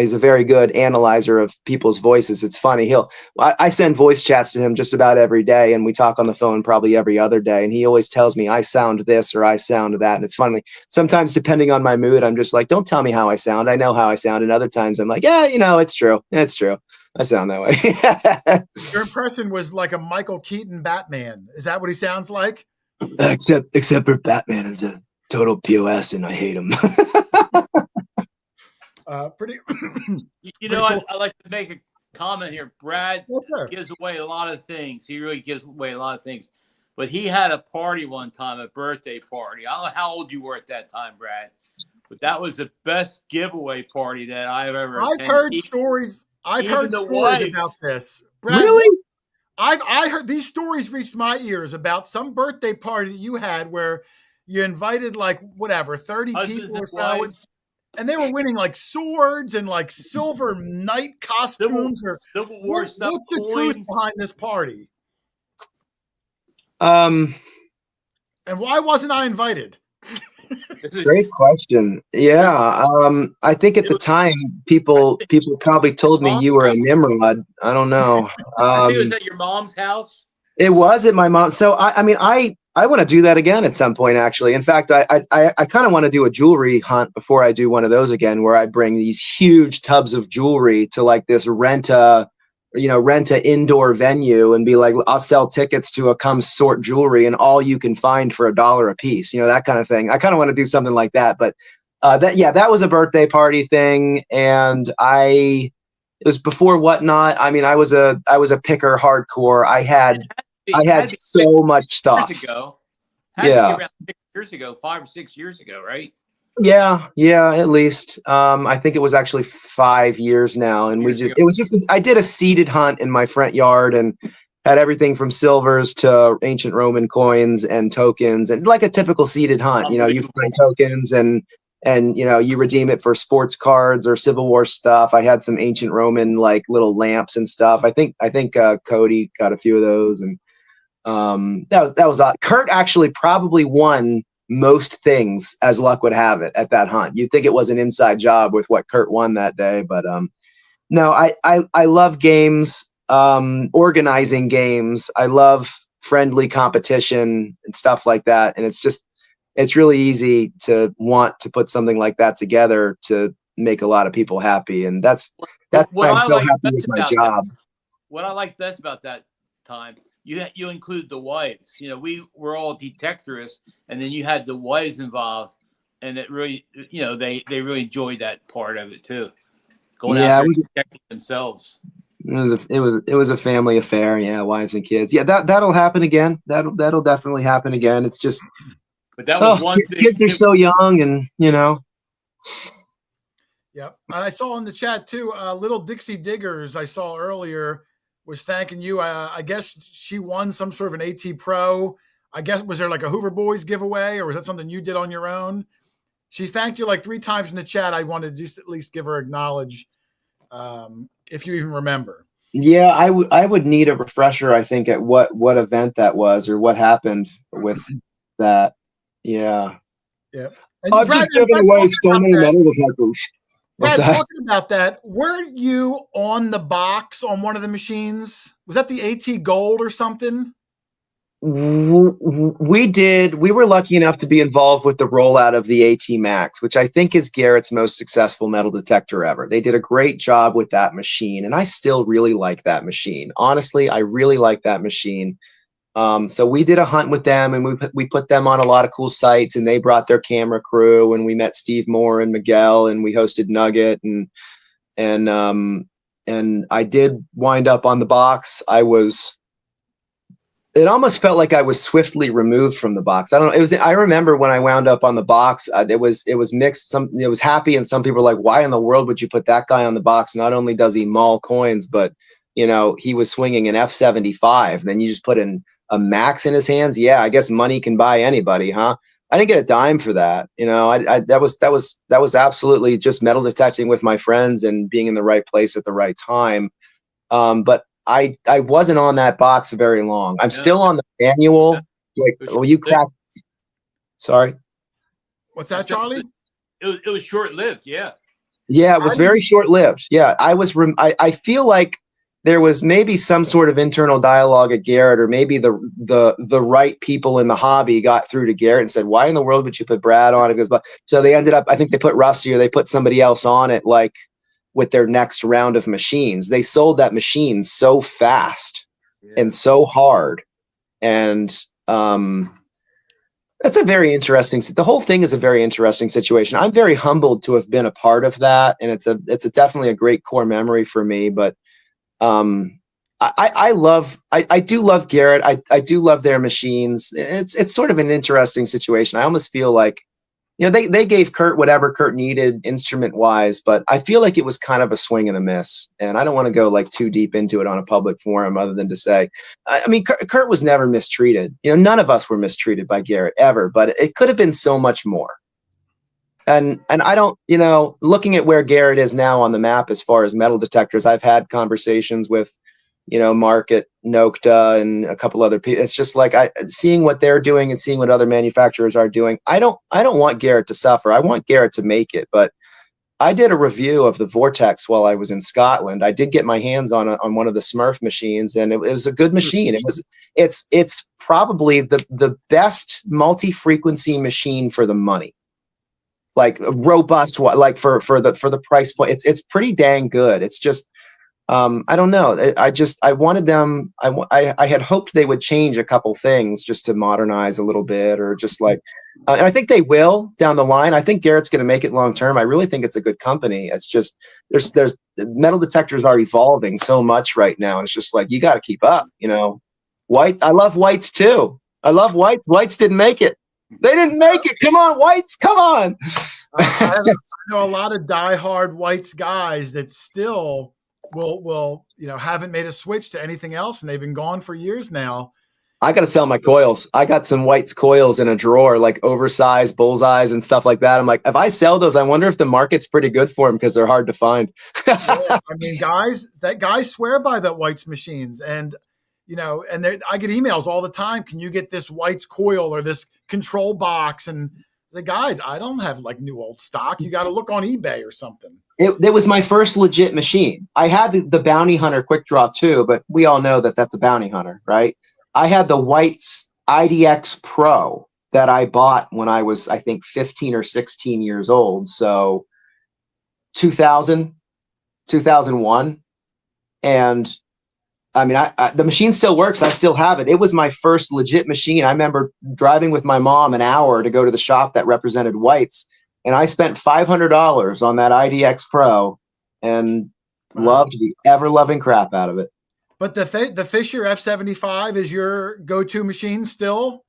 he's a very good analyzer of people's voices. It's funny. I send voice chats to him just about every day, and we talk on the phone probably every other day. And he always tells me I sound this or I sound that. And it's funny. Sometimes, depending on my mood, I'm just like, don't tell me how I sound. I know how I sound. And other times, I'm like, yeah, it's true. It's true. I sound that way. Your impression was like a Michael Keaton Batman. Is that what he sounds like? Except for Batman is a total POS, and I hate him. Pretty. You know, cool. I like to make a comment here. Brad Yes, sir. gives away a lot of things. He really gives away a lot of things. But he had a party one time, a birthday party. I don't know how old you were at that time, Brad, but that was the best giveaway party that I've ever I've attended. heard stories. I've even heard the stories wives. about this. Brad, Really? I heard these stories reached my ears about some birthday party that you had where you invited like whatever 30 Husbands people or and so, wives, and they were winning like swords and like silver knight costumes. Civil War stuff, What's the coins. truth behind this party? Um, And why wasn't I invited? This is- Great question. Yeah. I think at the time people probably told me you were a Nimrod. I don't know. I think it was at your mom's house. It was at my mom. So I mean, I want to do that again at some point, actually. In fact, I kind of want to do a jewelry hunt before I do one of those again, where I bring these huge tubs of jewelry to like this rent a indoor venue and be like, I'll sell tickets to a come sort jewelry and all you can find for $1 a piece, that kind of thing. I kind of want to do something like that. But that was a birthday party thing. And it was before Whatnot. I mean, I was a picker hardcore. I had so much stuff. Years ago. Yeah. Around 6 years ago, 5 or 6 years ago, right? Yeah, at least. I think it was actually 5 years now. And I did a seeded hunt in my front yard and had everything from silvers to ancient Roman coins and tokens and like a typical seeded hunt. You find tokens and you redeem it for sports cards or Civil War stuff. I had some ancient Roman like little lamps and stuff. I think Cody got a few of those, and that was Kurt actually probably won most things as luck would have it at that hunt. You'd think it was an inside job with what Kurt won that day, but no, I love games, organizing games. I love friendly competition and stuff like that, and it's really easy to want to put something like that together to make a lot of people happy, and that's why I'm so happy with my job. What I like best about that time, you include the wives. We were all detectorists, and then you had the wives involved, and it really, they really enjoyed that part of it too. Going out there and detecting themselves. It was a family affair. Yeah, wives and kids. Yeah, that'll happen again. That'll definitely happen again. It's just, But that was one thing. kids are so young, and Yep. And I saw in the chat too, little Dixie Diggers I saw earlier was thanking you. I guess she won some sort of an AT Pro. I guess, was there like a Hoover Boys giveaway, or was that something you did on your own? She thanked you like 3 times in the chat. I wanted to just at least give her acknowledge, if you even remember. Yeah, I would need a refresher, I think, at what event that was or what happened with that. Yeah. Yeah. I've just given away so many metal detectors. Brad, talking about that, were you on the box on one of the machines? Was that the AT Gold or something? We did. We were lucky enough to be involved with the rollout of the AT Max, which I think is Garrett's most successful metal detector ever. They did a great job with that machine, and I still really like that machine. Honestly, I really like that machine. So we did a hunt with them, and we put them on a lot of cool sites, and they brought their camera crew, and we met Steve Moore and Miguel, and we hosted Nugget, and I did wind up on the box. It almost felt like I was swiftly removed from the box. I don't know. I remember when I wound up on the box, it was mixed. It was happy, and some people were like, "Why in the world would you put that guy on the box? Not only does he maul coins, but he was swinging an F-75. Then you just put a Max in his hands. Yeah, I guess money can buy anybody, huh? I didn't get a dime for that. That was absolutely just metal detecting with my friends and being in the right place at the right time. But I wasn't on that box very long. I'm still on the manual. Sorry. What's that, Charlie? It was short-lived. Yeah. Yeah, it was very short-lived. Yeah, I feel like there was maybe some sort of internal dialogue at Garrett, or maybe the right people in the hobby got through to Garrett and said, "Why in the world would you put Brad on it?" So they ended up, I think they put Rusty, or they put somebody else on it, like with their next round of machines. They sold that machine so fast and so hard. And that's a very interesting, the whole thing is a very interesting situation. I'm very humbled to have been a part of that. And it's definitely a great core memory for me, but I do love Garrett. I do love their machines. It's sort of an interesting situation. I almost feel like, they gave Kurt whatever Kurt needed instrument wise, but I feel like it was kind of a swing and a miss. And I don't want to go like too deep into it on a public forum, other than to say, I mean, Kurt was never mistreated. None of us were mistreated by Garrett ever, but it could have been so much more. And I don't, looking at where Garrett is now on the map as far as metal detectors, I've had conversations with, Mark at Nokta and a couple other people. It's just like seeing what they're doing and seeing what other manufacturers are doing. I don't want Garrett to suffer. I want Garrett to make it. But I did a review of the Vortex while I was in Scotland. I did get my hands on one of the Smurf machines, and it was a good machine. It's probably the best multi-frequency machine for the money. Like robust, like for the price point, it's pretty dang good. It's just, I don't know. I wanted them. I had hoped they would change a couple things just to modernize a little bit, or just like, and I think they will down the line. I think Garrett's going to make it long term. I really think it's a good company. It's just there's metal detectors are evolving so much right now, and it's just like you got to keep up. White. I love whites too. I love whites. Whites didn't make it. They didn't make it. Come on, whites. Come on. I know a lot of diehard whites guys that still will haven't made a switch to anything else, and they've been gone for years now. I got to sell my coils. I got some whites coils in a drawer, like oversized bullseyes and stuff like that. I'm like, if I sell those, I wonder if the market's pretty good for them, because they're hard to find. I mean, guys swear by that whites machines, and I get emails all the time. Can you get this whites coil or this control box? And the guys, I don't have like new old stock. You got to look on eBay or something. It was my first legit machine. I had the Bounty Hunter Quick Draw too, but we all know that that's a Bounty Hunter, right? I had the Whites IDX Pro that I bought when I was, I think, 15 or 16 years old. So 2000, 2001. And I mean, the machine still works. I still have it. It was my first legit machine. I remember driving with my mom an hour to go to the shop that represented whites. And I spent $500 on that IDX Pro. And Loved the ever-loving crap out of it. But the Fisher F75 is your go-to machine still?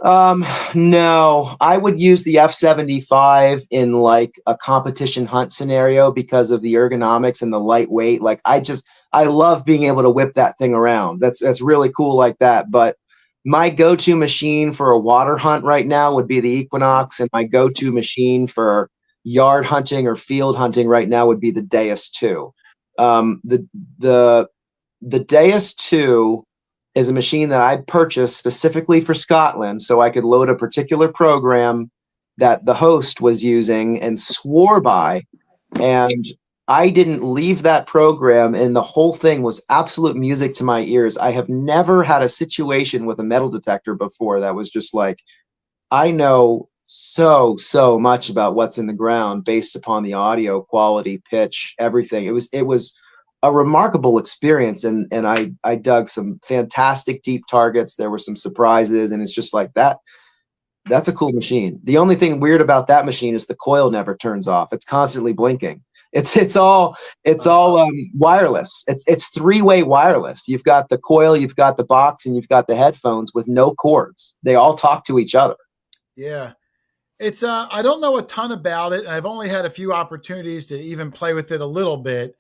No, I would use the F75 in like a competition hunt scenario because of the ergonomics and the lightweight. Like I love being able to whip that thing around. That's really cool like that. But my go-to machine for a water hunt right now would be the Equinox, and my go-to machine for yard hunting or field hunting right now would be the Deus 2. The Deus 2 is a machine that I purchased specifically for Scotland so I could load a particular program that the host was using and swore by. And I didn't leave that program, and the whole thing was absolute music to my ears. I have never had a situation with a metal detector before that was just like, I know so much about what's in the ground based upon the audio quality, pitch, everything. It was a remarkable experience, and I dug some fantastic deep targets. There were some surprises, and it's just like that. That's a cool machine. The only thing weird about that machine is the coil never turns off. It's constantly blinking. It's all wireless. It's three-way wireless. You've got the coil, you've got the box, and you've got the headphones with no cords. They all talk to each other. Yeah. It's I don't know a ton about it. I've only had a few opportunities to even play with it a little bit.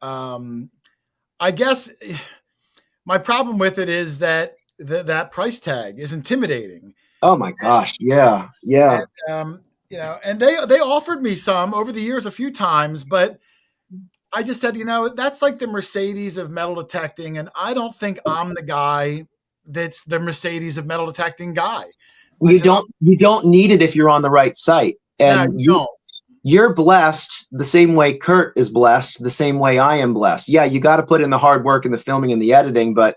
I guess my problem with it is that that price tag is intimidating. Oh my gosh. Yeah. And, and they offered me some over the years a few times, but I just said, that's like the Mercedes of metal detecting. And I don't think I'm the guy that's the Mercedes of metal detecting guy. You don't need it if you're on the right site. And you're blessed the same way Kurt is blessed, the same way I am blessed. Yeah, you got to put in the hard work and the filming and the editing, but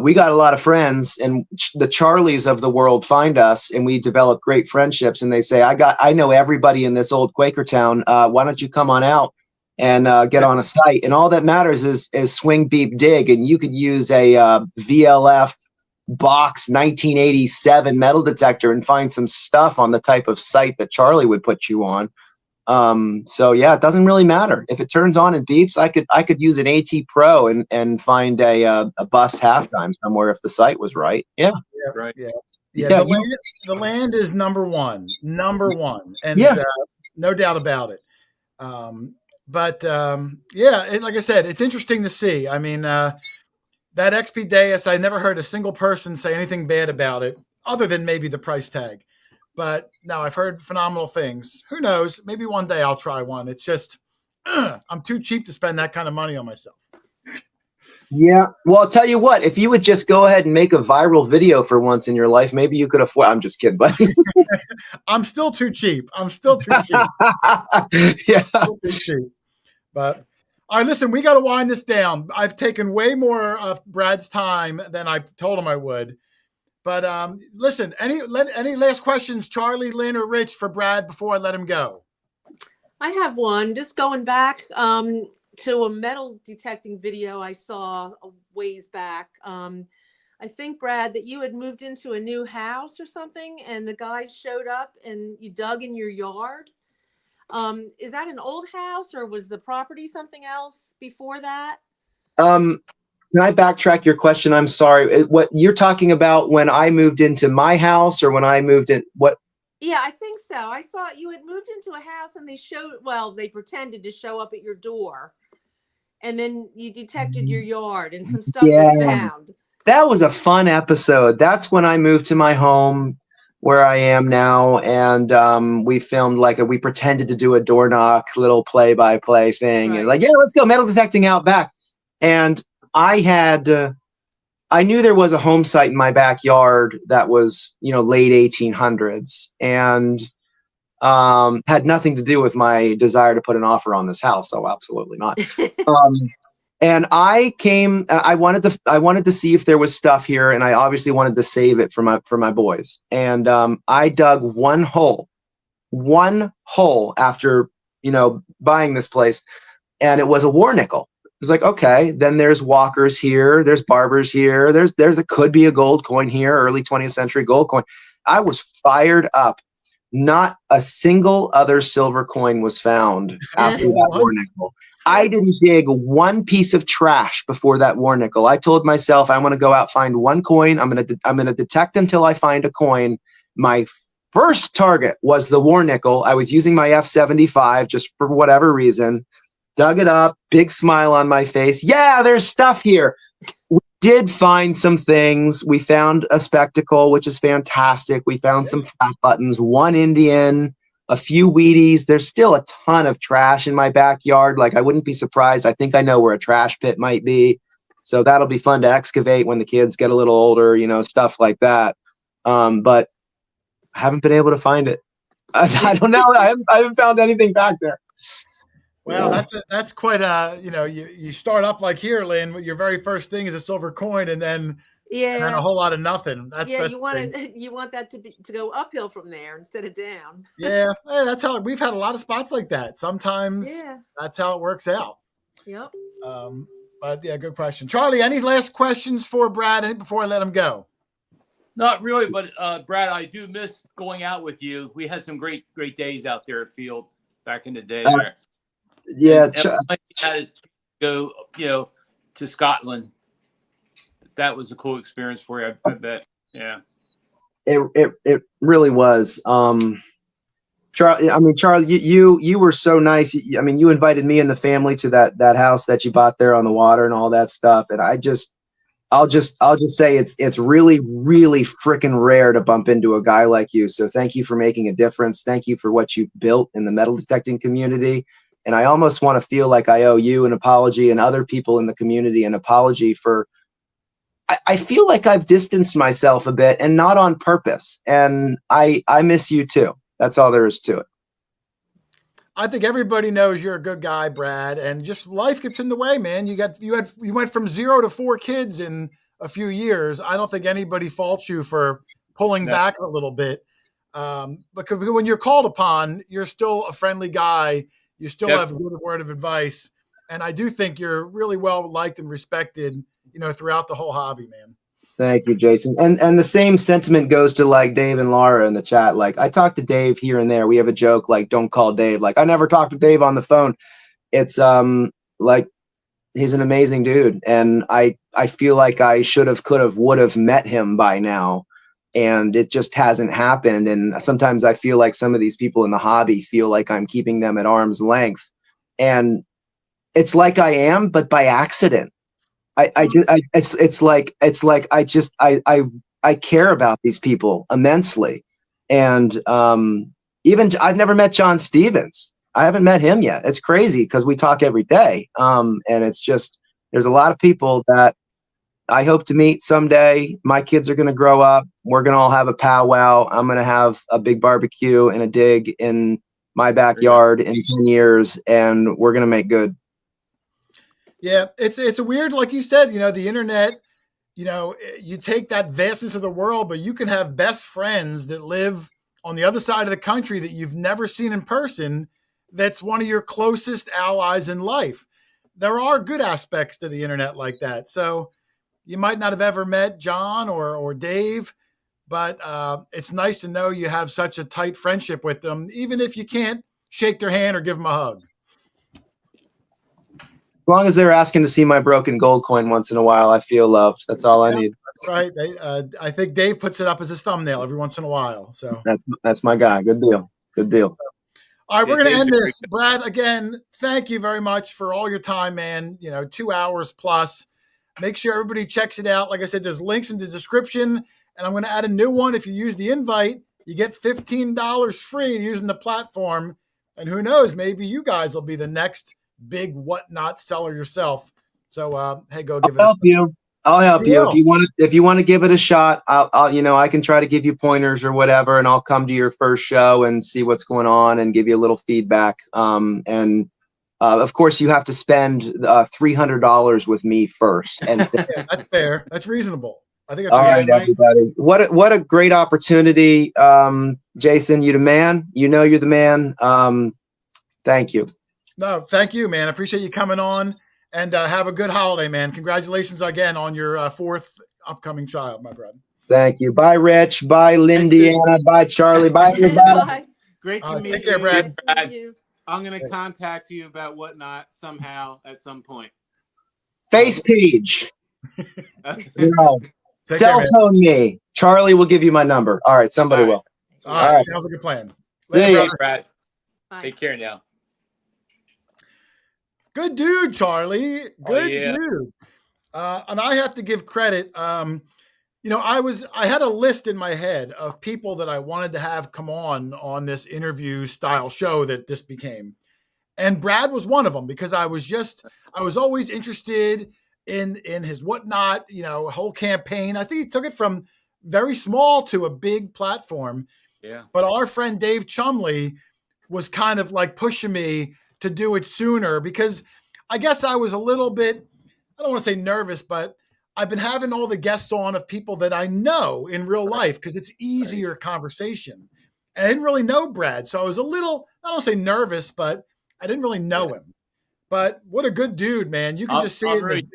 we got a lot of friends, and the Charlies of the world find us, and we develop great friendships. And they say, I know everybody in this old Quaker town. Why don't you come on out and get on a site? And all that matters is swing, beep, dig, and you could use a VLF box 1987 metal detector and find some stuff on the type of site that Charlie would put you on. So yeah, it doesn't really matter if it turns on and beeps. I could use an AT Pro and find a bust halftime somewhere if the site was right. Yeah. Right. Yeah. The land is number one, and no doubt about it. Like I said, it's interesting to see. I mean, that XP Deus, I never heard a single person say anything bad about it other than maybe the price tag. But no, I've heard phenomenal things. Who knows? Maybe one day I'll try one. It's just, I'm too cheap to spend that kind of money on myself. Yeah. Well, I'll tell you what, if you would just go ahead and make a viral video for once in your life, maybe you could afford. I'm just kidding, buddy. I'm still too cheap. Yeah. Still too cheap. But all right, listen, we got to wind this down. I've taken way more of Brad's time than I told him I would. But listen, any last questions, Charlie, Lynn, or Rich, for Brad before I let him go? I have one. Just going back to a metal detecting video I saw a ways back. I think, Brad, that you had moved into a new house or something, and the guy showed up and you dug in your yard. Is that an old house, or was the property something else before that? Can I backtrack your question? I'm sorry. What you're talking about when I moved into my house, or when I moved in what? Yeah, I think so. I saw you had moved into a house and they pretended to show up at your door, and then you detected your yard and some stuff was found. That was a fun episode. That's when I moved to my home where I am now. And we filmed we pretended to do a door knock, little play-by-play thing. Right. And let's go metal detecting out back. And I knew there was a home site in my backyard that was, late 1800s and had nothing to do with my desire to put an offer on this house. So absolutely not. And I wanted to see if there was stuff here, and I obviously wanted to save it for my boys. And I dug one hole after, buying this place, and it was a war nickel. It was like, okay, then there's walkers here, there's barbers here, could be a gold coin here, early 20th century gold coin. I was fired up. Not a single other silver coin was found after that war nickel. I didn't dig one piece of trash before that war nickel. I told myself I want to go out, find one coin. I'm gonna detect until I find a coin. My first target was the war nickel. I was using my F75 just for whatever reason. Dug it up, big smile on my face. Yeah, there's stuff here. We did find some things. We found a spectacle, which is fantastic. We found some flat buttons, one Indian, a few Wheaties. There's still a ton of trash in my backyard. Like, I wouldn't be surprised. I think I know where a trash pit might be. So that'll be fun to excavate when the kids get a little older, stuff like that. But I haven't been able to find it. I don't know. I haven't found anything back there. Well, that's quite you start up like here, Lynn. Your very first thing is a silver coin, and then a whole lot of nothing. You want that to go uphill from there instead of down. Yeah, that's how we've had a lot of spots like that. Sometimes that's how it works out. Yep. But yeah, good question, Charlie. Any last questions for Brad before I let him go? Not really, but Brad, I do miss going out with you. We had some great days out there at Field back in the day. Yeah, I had to go, to Scotland. That was a cool experience for you, I bet. Yeah. It really was. Charlie, you were so nice. I mean, you invited me and the family to that house that you bought there on the water and all that stuff. And I'll just say it's really, really freaking rare to bump into a guy like you. So thank you for making a difference. Thank you for what you've built in the metal detecting community. And I almost want to feel like I owe you an apology and other people in the community an apology for, I feel like I've distanced myself a bit and not on purpose. And I miss you too. That's all there is to it. I think everybody knows you're a good guy, Brad, and just life gets in the way, man. You went from 0 to 4 kids in a few years. I don't think anybody faults you for pulling back a little bit. Because when you're called upon, you're still a friendly guy. You still have a good word of advice. And I do think you're really well liked and respected, throughout the whole hobby, man. Thank you, Jason. And the same sentiment goes to like Dave and Laura in the chat. Like, I talk to Dave here and there. We have a joke like, don't call Dave. Like, I never talk to Dave on the phone. It's like, he's an amazing dude. And I feel like I should have, could have, would have met him by now. And it just hasn't happened. And sometimes I feel like some of these people in the hobby feel like I'm keeping them at arm's length. And it's like I am, but by accident. It's like I care about these people immensely. And even I've never met John Stevens. I haven't met him yet. It's crazy because we talk every day. And it's just, there's a lot of people that I hope to meet someday. My kids are going to grow up. We're going to all have a powwow. I'm going to have a big barbecue and a dig in my backyard in 10 years, and we're going to make good. Yeah, it's a weird, like you said, the internet, you take that vastness of the world, but you can have best friends that live on the other side of the country that you've never seen in person. That's one of your closest allies in life. There are good aspects to the internet like that. So you might not have ever met John or Dave, but it's nice to know you have such a tight friendship with them, even if you can't shake their hand or give them a hug. As long as they're asking to see my broken gold coin once in a while, I feel loved. That's all I need. Right. I think Dave puts it up as his thumbnail every once in a while. So that's my guy. Good deal. Good deal. All right, we're going to end this. Brad, again, thank you very much for all your time, man. 2 hours plus. Make sure everybody checks it out. Like I said, there's links in the description, and I'm going to add a new one. If you use the invite, you get $15 free using the platform. And who knows, maybe you guys will be the next big whatnot seller yourself. So hey, go give it. I'll help you if you want to give it a shot. I'll I can try to give you pointers or whatever, and I'll come to your first show and see what's going on and give you a little feedback. Of course, you have to spend $300 with me first. And yeah, that's fair. That's reasonable. I think that's all right, everybody. What a great opportunity, Jason. You're the man. You're the man. Thank you. No, thank you, man. I appreciate you coming on, and have a good holiday, man. Congratulations again on your 4th upcoming child, my brother. Thank you. Bye, Rich. Bye, Lindiana. Bye, Charlie. Bye, everybody. Bye. Great to meet you. Take care, Brad. Nice to meet you. I'm gonna contact you about whatnot somehow at some point. Face page. Okay. No. Take Cell care, man. phone me. Charlie will give you my number. All right, somebody All right. will. All All right. right. Sounds like a plan. See Later, ya. brother. Brad, Bye. take care now. Good dude, Charlie. Good yeah. dude. And I have to give credit. You know, I had a list in my head of people that I wanted to have come on this interview style show that this became. And Brad was one of them because I was always interested in his whatnot, you know, whole campaign. I think he took it from very small to a big platform. Yeah. But our friend Dave Chumley was kind of like pushing me to do it sooner because I guess I was a little bit, I don't want to say nervous, but I've been having all the guests on of people that I know in real life because it's easier conversation. And I didn't really know Brad. So I was a little, I don't want to say nervous, but I didn't really know him. But what a good dude, man. You can just see it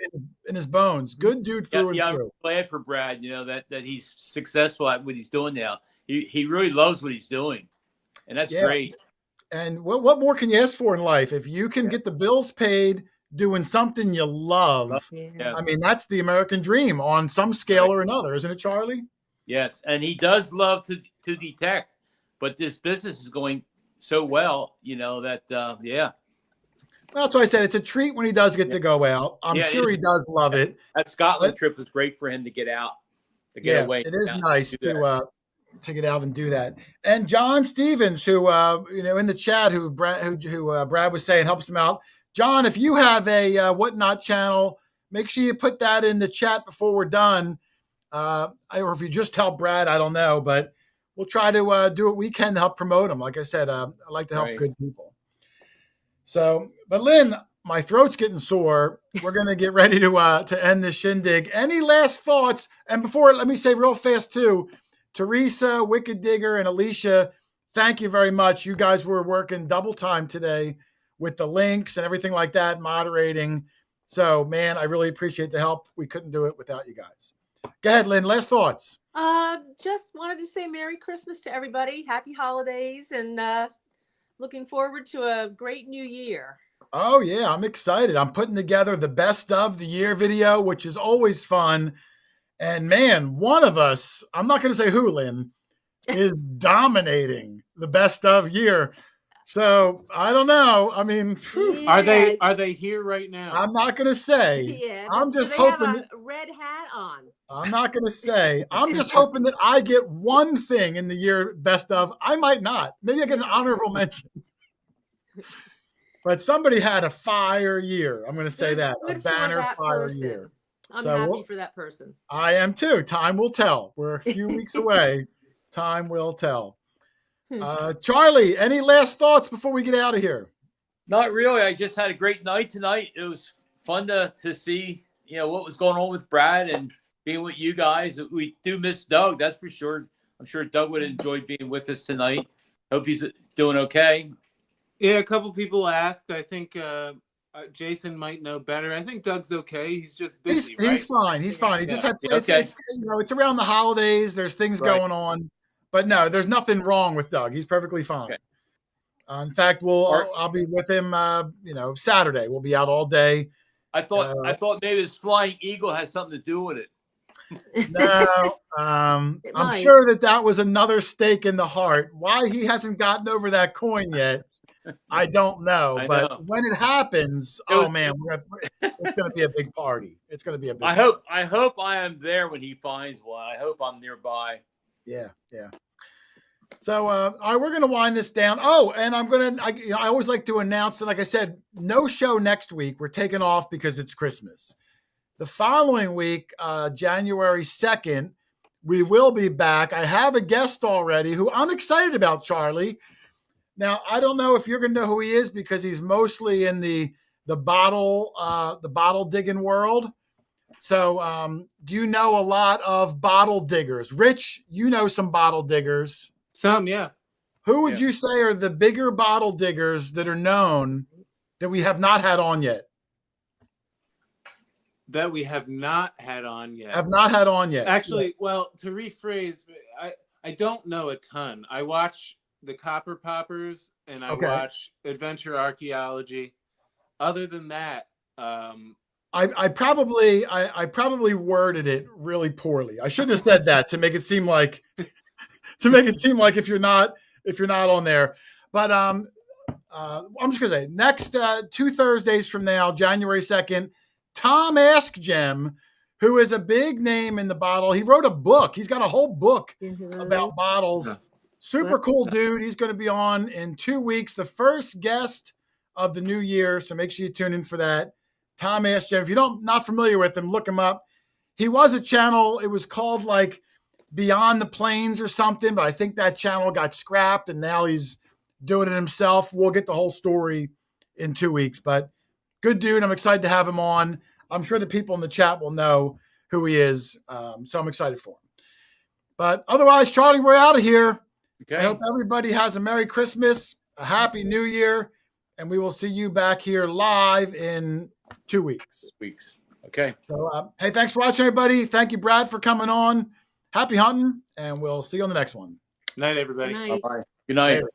in his bones. Good dude through and I'm through. glad for Brad, you know, that he's successful at what he's doing now. He really loves what he's doing. And that's great. And what more can you ask for in life? If you can get the bills paid doing something you love, Yeah. I mean, that's the American dream on some scale or another, isn't it, Charlie? Yes. And he does love to detect, but this business is going so well, you know, that, That's why I said it's a treat when he does get to go out. I'm sure he does love it. That Scotland trip was great for him to get out, to get away. It is nice to get out and do that. And John Stevens, who you know, in the chat, who Brad was saying helps him out. John, if you have a whatnot channel, make sure you put that in the chat before we're done. Or if you just help Brad, I don't know, but we'll try to do what we can to help promote him. Like I said, I like to help good people. So, but Lynn, my throat's getting sore. We're going to get ready to end this shindig. Any last thoughts? And before, let me say real fast too, Teresa, Wicked Digger, and Alicia, thank you very much. You guys were working double time today with the links and everything like that, moderating. So, man, I really appreciate the help. We couldn't do it without you guys. Go ahead, Lynn. Last thoughts. Just wanted to say Merry Christmas to everybody. Happy holidays, and looking forward to a great new year. Oh, yeah, I'm excited. I'm putting together the best of the year video, which is always fun. And man, one of us, I'm not going to say who, Lynn, is dominating the best of year. So I don't know. I mean, Are they here right now? I'm not going to say. Yeah, I'm just do they hoping. have a red hat on? I'm not going to say. I'm just hoping that I get one thing in the year best of. I might not. Maybe I get an honorable mention. But somebody had a fire year. I'm going to say that. A banner fire year. I'm happy for that person. I am too. Time will tell. We're a few weeks away. Time will tell. Charlie, any last thoughts before we get out of here? Not really. I just had a great night tonight. It was fun to see, you know, what was going on with Brad and being with you guys. We do miss Doug, that's for sure. I'm sure Doug would enjoy being with us tonight. Hope he's doing okay. Yeah, a couple people asked. I think Jason might know better. I think Doug's okay. He's just busy. He's fine. He's fine. He just had it's you know, it's around the holidays. There's things going on, but no, there's nothing wrong with Doug. He's perfectly fine. Okay. In fact, I'll be with him. You know, Saturday we'll be out all day. I thought maybe this flying eagle has something to do with it. No, I'm sure that was another stake in the heart. Why he hasn't gotten over that coin yet, I don't know. But when it happens, man, it's going to be a big party. It's going to be a big. I hope I am there when he finds one. I hope I'm nearby. Yeah. So, all right, we're going to wind this down. Oh, and I always like to announce that, like I said, no show next week. We're taking off because it's Christmas. The following week, January 2nd, we will be back. I have a guest already who I'm excited about, Charlie. Now, I don't know if you're going to know who he is because he's mostly in the bottle digging world. So, do you know a lot of bottle diggers? Rich, you know some bottle diggers. Some, yeah. Who would you say are the bigger bottle diggers that are known that we have not had on yet? That we have not had on yet. Have not had on yet. Actually, well, to rephrase, I don't know a ton. I watch the Copper Poppers and I Okay. watch Adventure Archaeology. Other than that, I probably worded it really poorly. I shouldn't have said that to make it seem like if you're not on there. But I'm just gonna say next 2 Thursdays from now, January 2nd, Tom Ask Gem, who is a big name in the bottle. He wrote a book. He's got a whole book about bottles. Super cool dude. He's going to be on in 2 weeks, the first guest of the new year. So make sure you tune in for that. Tom Ask Gem. If you're not familiar with him, look him up. He was a channel. It was called like Beyond the Plains or something, but I think that channel got scrapped and now he's doing it himself. We'll get the whole story in 2 weeks, but good dude. I'm excited to have him on. I'm sure the people in the chat will know who he is. So I'm excited for him. But otherwise, Charlie, we're out of here. Okay. I hope everybody has a Merry Christmas, a Happy New Year, and we will see you back here live in 2 weeks. Okay. So, hey, thanks for watching, everybody. Thank you, Brad, for coming on. Happy hunting, and we'll see you on the next one. night, everybody. Good night. Bye-bye. Good night. Later.